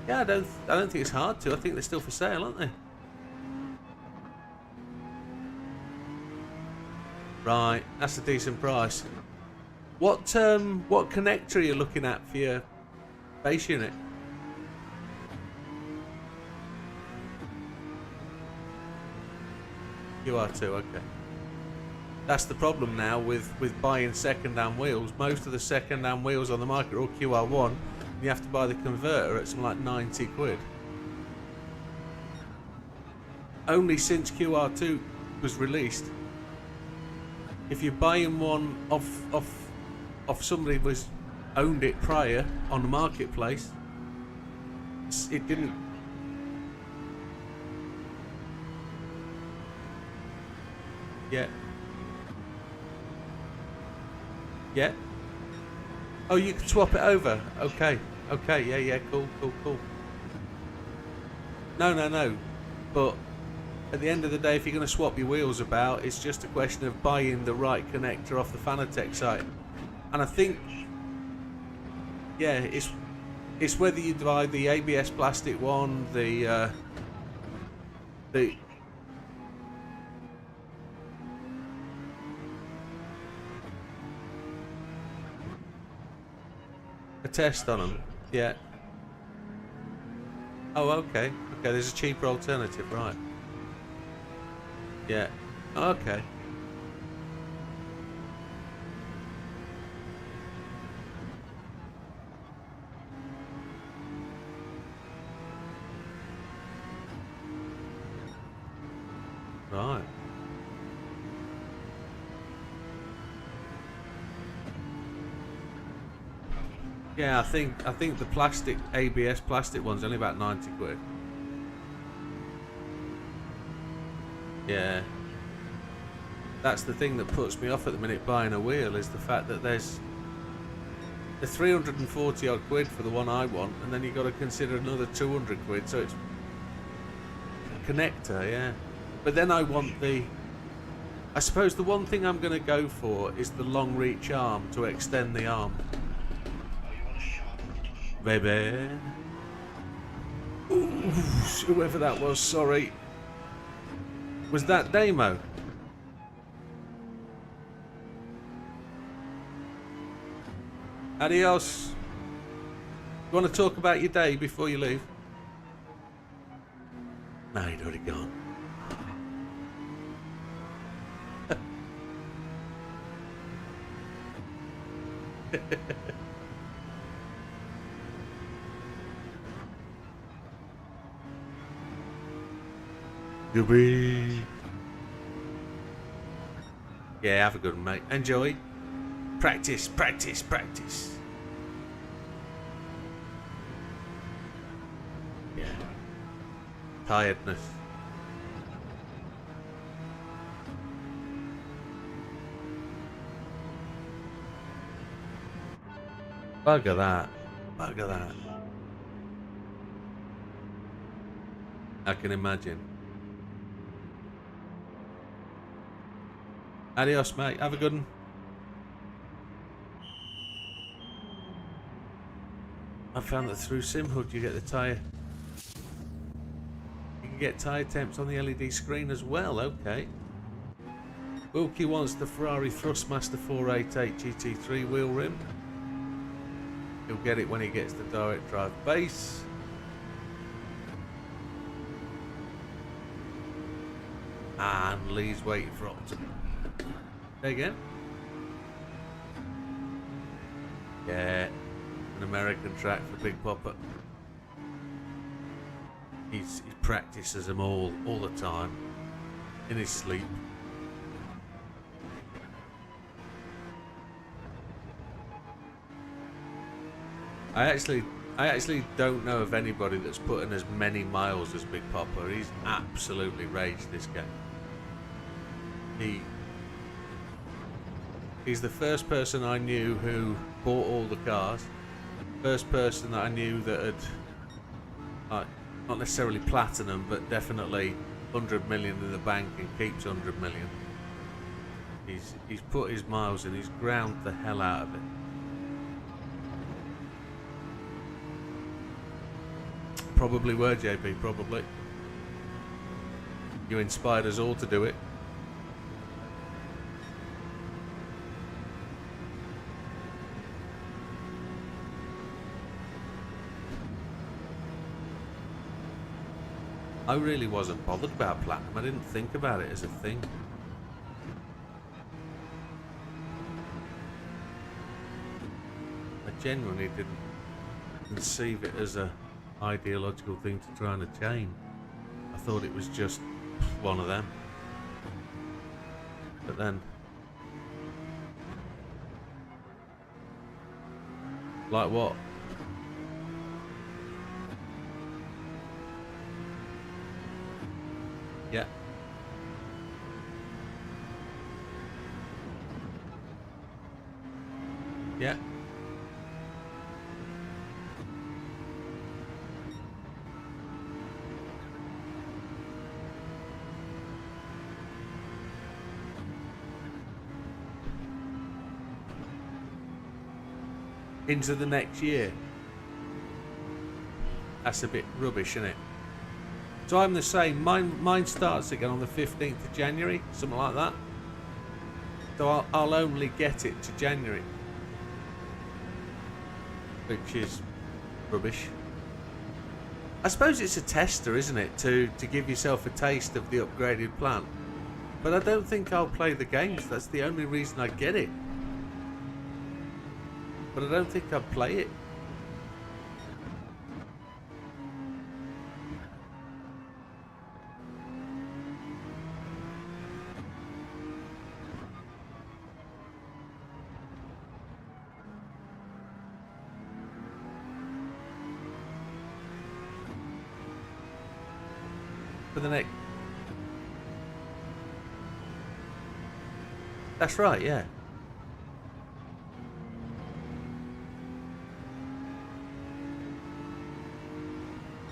Yeah, I don't think it's hard to. I think they're still for sale, aren't they? Right, that's a decent price. What connector are you looking at for your base unit? QR2, okay. That's the problem now with buying second-hand wheels. Most of the second-hand wheels on the market are all QR1. You have to buy the converter at something like 90 quid. Only since QR2 was released. If you're buying one off somebody who was owned it prior on the marketplace, it didn't. Yeah. Yeah. Oh, you can swap it over. Okay. Yeah. Cool. No. But at the end of the day, if you're going to swap your wheels about, it's just a question of buying the right connector off the Fanatec site. And I think, yeah, it's whether you buy the ABS plastic one, the a test on them. Yeah. Oh, okay. There's a cheaper alternative, right? Yeah. Okay. Right. Yeah, I think the plastic ABS plastic one's only about 90 quid. Yeah. That's the thing that puts me off at the minute buying a wheel, is the fact that there's 340 odd quid for the one I want, and then you've got to consider another 200 quid, so it's a connector, yeah. But then I want I suppose the one thing I'm going to go for is the long reach arm to extend the arm. Baby. Ooh, whoever that was, sorry. Was that Damo? Adios. You want to talk about your day before you leave? No, you'd already gone. Goodbye. Yeah, have a good one, mate. Enjoy. Practice. Yeah. Tiredness. Bugger that. Bugger that. I can imagine. Adios, mate. Have a good one. I found that through SimHood you get the tyre. You can get tyre temps on the LED screen as well. Okay. Wilkie wants the Ferrari Thrustmaster 488 GT3 wheel rim. He'll get it when he gets the direct drive base. And Lee's waiting for Optimum. There again. Yeah, an American track for Big Popper. He practices them all the time in his sleep. I actually don't know of anybody that's put in as many miles as Big Popper. He's absolutely raged this game. He's the first person I knew who bought all the cars. First person that I knew that had, not necessarily platinum, but definitely 100 million in the bank and keeps 100 million. He's put his miles in. He's ground the hell out of it. Probably were, JP, probably. You inspired us all to do it. I really wasn't bothered about platinum. I didn't think about it as a thing. I genuinely didn't conceive it as a ideological thing to try and attain. I thought it was just one of them. But then, like what? Yeah. Yeah. Into the next year. That's a bit rubbish, isn't it? So I'm the same. Mine starts again on the 15th of January, something like that. So I'll only get it to January, which is rubbish. I suppose it's a tester, isn't it, to give yourself a taste of the upgraded plan. But I don't think I'll play the games. That's the only reason I get it. But I don't think I'd play it. For the next... That's right, yeah.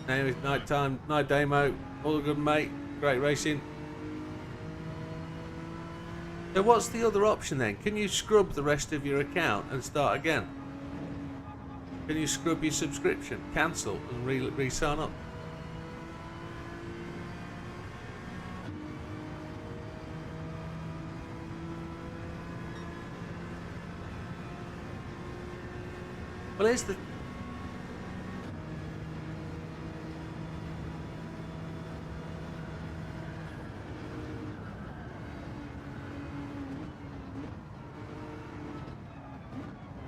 Now it's night time, night demo, all good mate, great racing. So what's the other option then? Can you scrub the rest of your account and start again? Can you scrub your subscription, cancel and re-sign up? Well, here's the...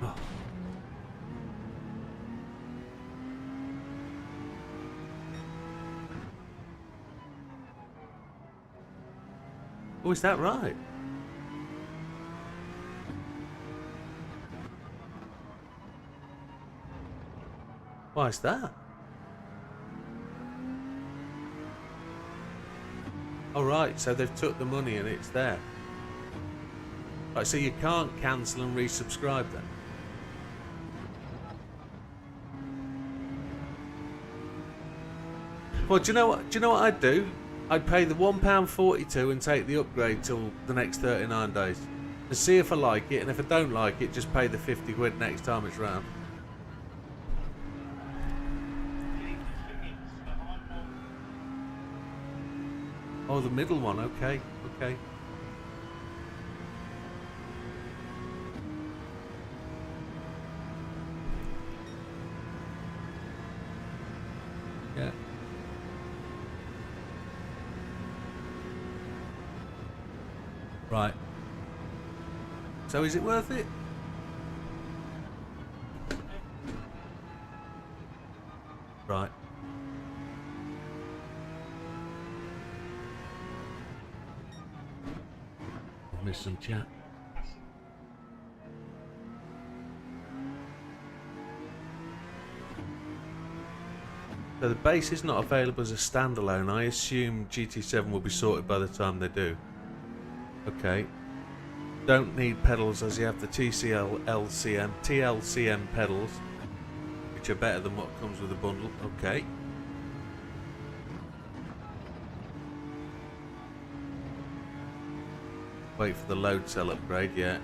Oh. Oh, is that right? Why is that? Oh right, so they've took the money and it's there. Right, so you can't cancel and resubscribe then? Well, do you know what? Do you know what I'd do? I'd pay the £1.42 and take the upgrade till the next 39 days, and see if I like it. And if I don't like it, just pay the 50 quid next time it's round. Oh, the middle one. Okay, okay. Yeah. Right. So is it worth it? Right. I've missed some chat. So the base is not available as a standalone. I assume GT7 will be sorted by the time they do. Okay. Don't need pedals as you have the TLCM pedals, which are better than what comes with the bundle. Okay. Wait for the load cell upgrade, yeah.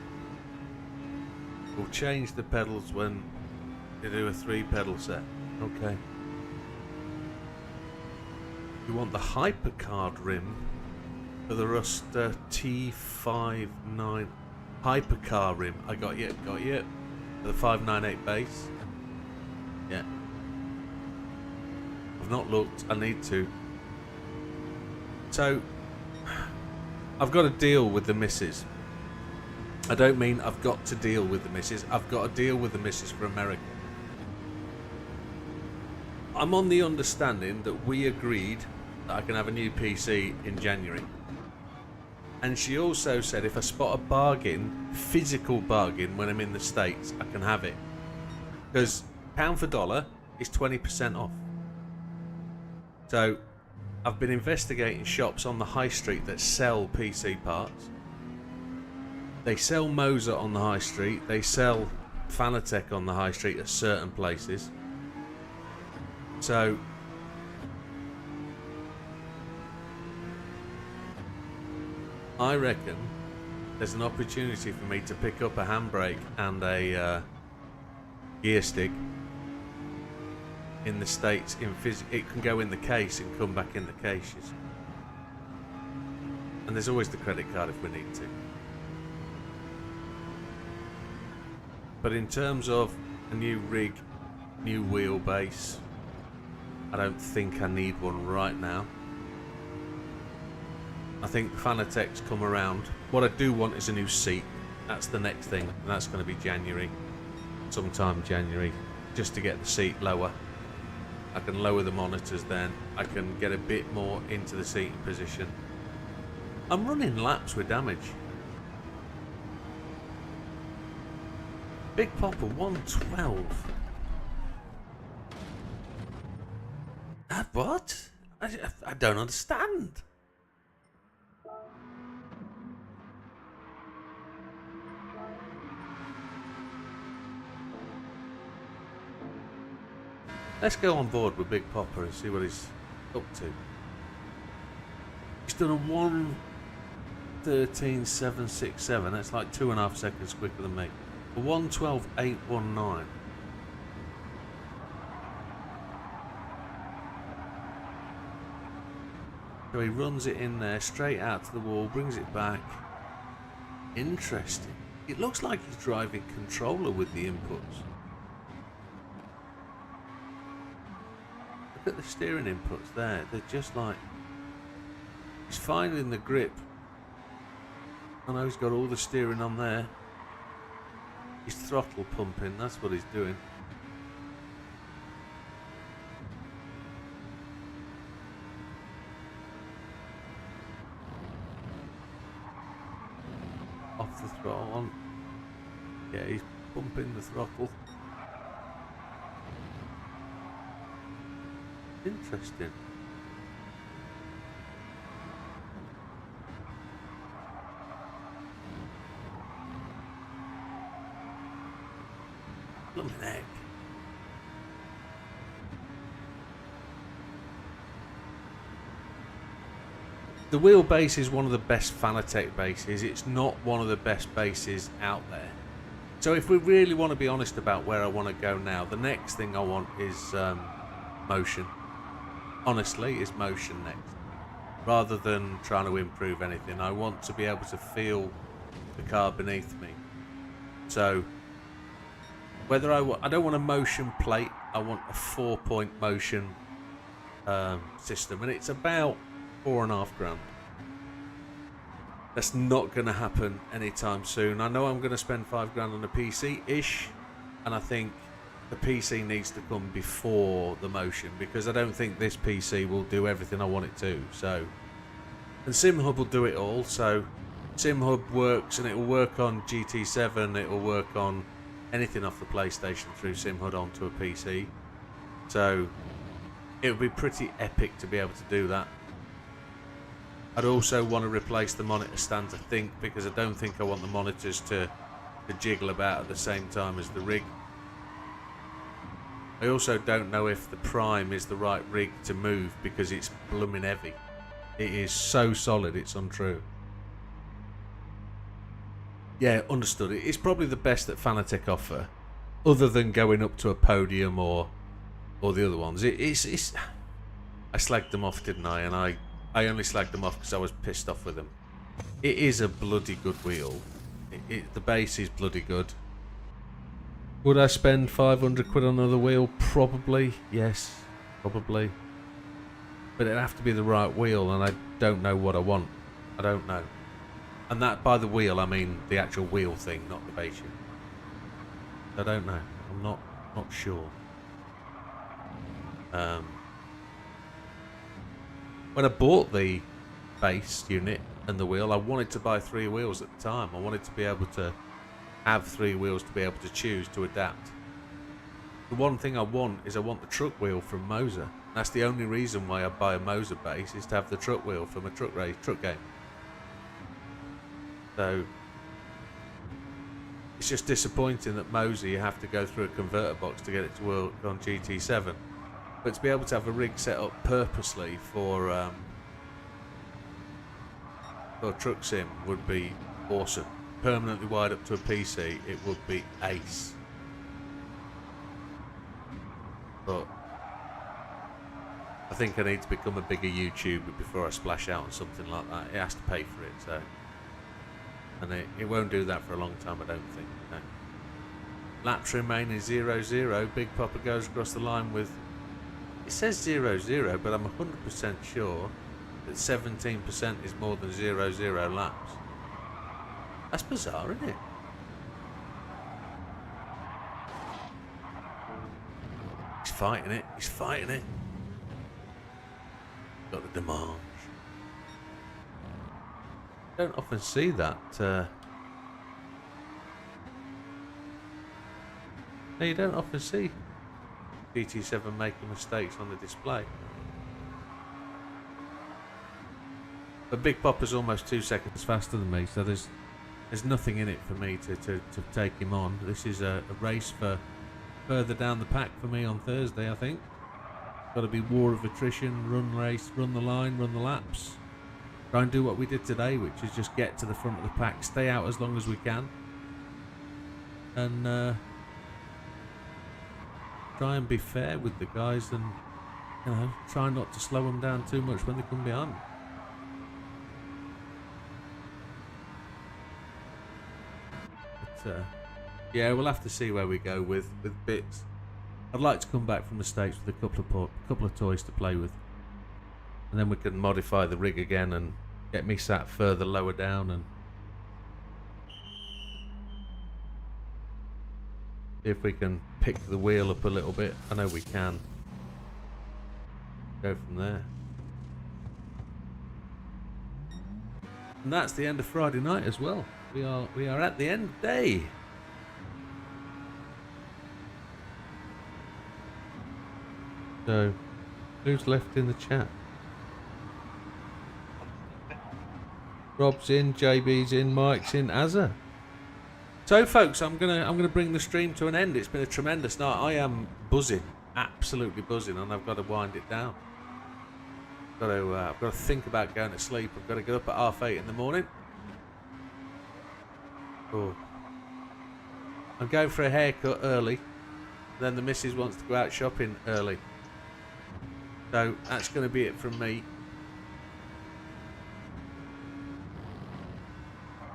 We'll change the pedals when you do a 3 pedal set. Okay. You want the hypercard rim for the Ruster T59 hypercar rim. I got you. For the 598 base. Yeah. I've not looked. I need to. So, I've got to deal with the missus. I don't mean I've got to deal with the missus. I've got to deal with the missus for America. I'm on the understanding that we agreed that I can have a new PC in January. And she also said if I spot a bargain, physical bargain, when I'm in the States, I can have it. Because pound for dollar is 20% off. So I've been investigating shops on the high street that sell PC parts. They sell Moser on the high street. They sell Fanatec on the high street at certain places. So I reckon there's an opportunity for me to pick up a handbrake and a gear stick in the States. It can go in the case and come back in the case. And there's always the credit card if we need to. But in terms of a new rig, new wheelbase, I don't think I need one right now. I think Fanatec's come around. What I do want is a new seat. That's the next thing, and that's going to be January. Sometime January, just to get the seat lower. I can lower the monitors then. I can get a bit more into the seating position. I'm running laps with damage. Big Popper 112. What? I don't understand. Let's go on board with Big Popper and see what he's up to. He's done a 1:13.767. That's like 2.5 seconds quicker than me. A 1:12.819. So he runs it in there, straight out to the wall, brings it back. Interesting. It looks like he's driving controller with the inputs. Look at the steering inputs there. They're just like... He's finding the grip. I know he's got all the steering on there. He's throttle pumping, that's what he's doing. Off the throttle on. Yeah, he's pumping the throttle. Interesting. Blooming heck. the wheelbase is one of the best Fanatec bases. It's not one of the best bases out there. So if we really want to be honest about where I want to go now, the next thing I want is motion. Honestly, is motion next. Rather than trying to improve anything, I want to be able to feel the car beneath me. So whether I don't want a motion plate, I want a 4-point motion system, and it's about £4.5 grand. That's not going to happen anytime soon. I know I'm going to spend £5 grand on a PC-ish, and I think the PC needs to come before the motion, because I don't think this PC will do everything I want it to. So, and SimHub will do it all. So SimHub works, and it will work on GT7. It will work on anything off the PlayStation through SimHub onto a PC. So it would be pretty epic to be able to do that. I'd also want to replace the monitor stands, I think, because I don't think I want the monitors to jiggle about at the same time as the rig. I also don't know if the Prime is the right rig to move, because it's blooming heavy. It is so solid, it's untrue. Yeah, understood. It's probably the best that Fanatec offer, other than going up to a Podium or the other ones. It's I slagged them off, didn't I? And I only slagged them off because I was pissed off with them. It is a bloody good wheel. The base is bloody good. Would I spend 500 quid on another wheel? Probably, yes, probably. But it'd have to be the right wheel, and I don't know what I want. I don't know. And that, by the wheel, I mean the actual wheel thing, not the base unit. I don't know. I'm not sure. When I bought the base unit and the wheel, I wanted to buy 3 wheels at the time. I wanted to be able to have 3 wheels to be able to choose to adapt. The one thing I want is I want the truck wheel from Moser. That's the only reason why I buy a Moser base, is to have the truck wheel from a truck game. So it's just disappointing that Moser, you have to go through a converter box to get it to work on GT7. But to be able to have a rig set up purposely for truck sim would be awesome. Permanently wired up to a PC, it would be ace. But I think I need to become a bigger YouTuber before I splash out on something like that. It has to pay for it, so. And it won't do that for a long time, I don't think. No. Laps remaining 0-0. Big Papa goes across the line with... It says 0-0, but I'm 100% sure that 17% is more than 0-0 laps. That's bizarre, isn't it? He's fighting it. He's fighting it. Got the demands. Don't often see that. No, you don't often see GT7 making mistakes on the display. But Big Papa's almost 2 seconds faster than me, so there's nothing in it for me to take him on. This is a race for further down the pack for me on Thursday, I think. Got to be war of attrition, run race, run the line, run the laps. Try and do what we did today, which is just get to the front of the pack, stay out as long as we can, and try and be fair with the guys, and try not to slow them down too much when they come behind. But yeah, we'll have to see where we go with bits. I'd like to come back from the States with a couple of toys to play with, and then we can modify the rig again and get me sat further lower down and see if we can pick the wheel up a little bit. I know we can. Go from there. And that's the end of Friday night as well. We are at the end of the day. So, who's left in the chat? Rob's in, JB's in, Mike's in, Azza. So, folks, I'm gonna bring the stream to an end. It's been a tremendous night. I am buzzing, absolutely buzzing, and I've got to wind it down. I've got to think about going to sleep. I've got to get up at 8:30 in the morning. Oh. I'm going for a haircut early. Then the missus wants to go out shopping early. So that's going to be it from me.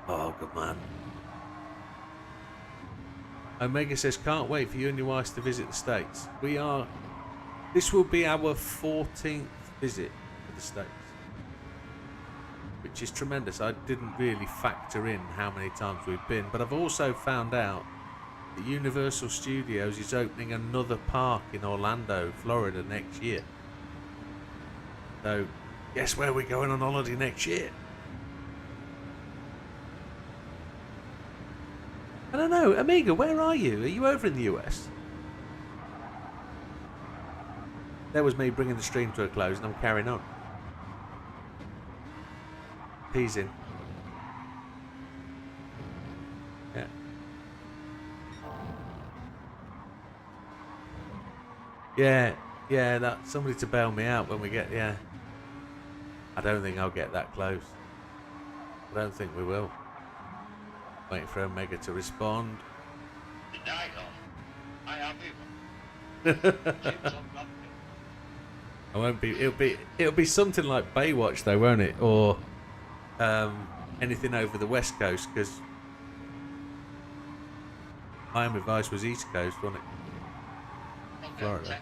Oh, good man. Omega says, can't wait for you and your wife to visit the States. This will be our 14th visit to the States. Which is tremendous. I didn't really factor in how many times we've been. But I've also found out that Universal Studios is opening another park in Orlando, Florida next year. So, guess where we're going on holiday next year? I don't know. Amiga, where are you? Are you over in the US? That was me bringing the stream to a close and I'm carrying on. Teasing. Yeah. Yeah, that's somebody to bail me out when we get, yeah. I don't think I'll get that close. I don't think we will. Waiting for Omega to respond. I won't be. It'll be something like Baywatch though, won't it? Or anything over the West Coast, because Miami Vice was East Coast, wasn't it? Florida.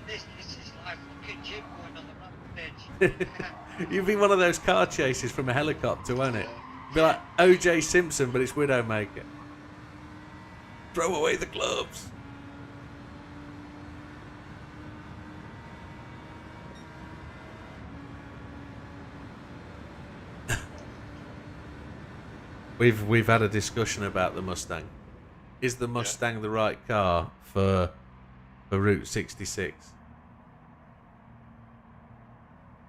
This is like fucking Jim going on the rampage. You'd be one of those car chases from a helicopter, won't it? Be like O.J. Simpson, but it's Widdowmaker. Throw away the gloves. We've had a discussion about the Mustang. Is the Mustang the right car for Route 66?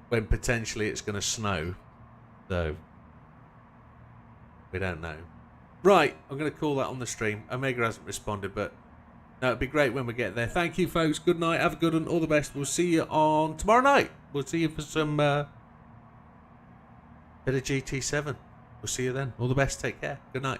When potentially it's going to snow, though. We don't know. Right, I'm going to call that on the stream. Omega hasn't responded, but no, it'd be great when we get there. Thank you, folks. Good night. Have a good one. All the best. We'll see you on tomorrow night. We'll see you for some bit of GT7. We'll see you then. All the best. Take care. Good night.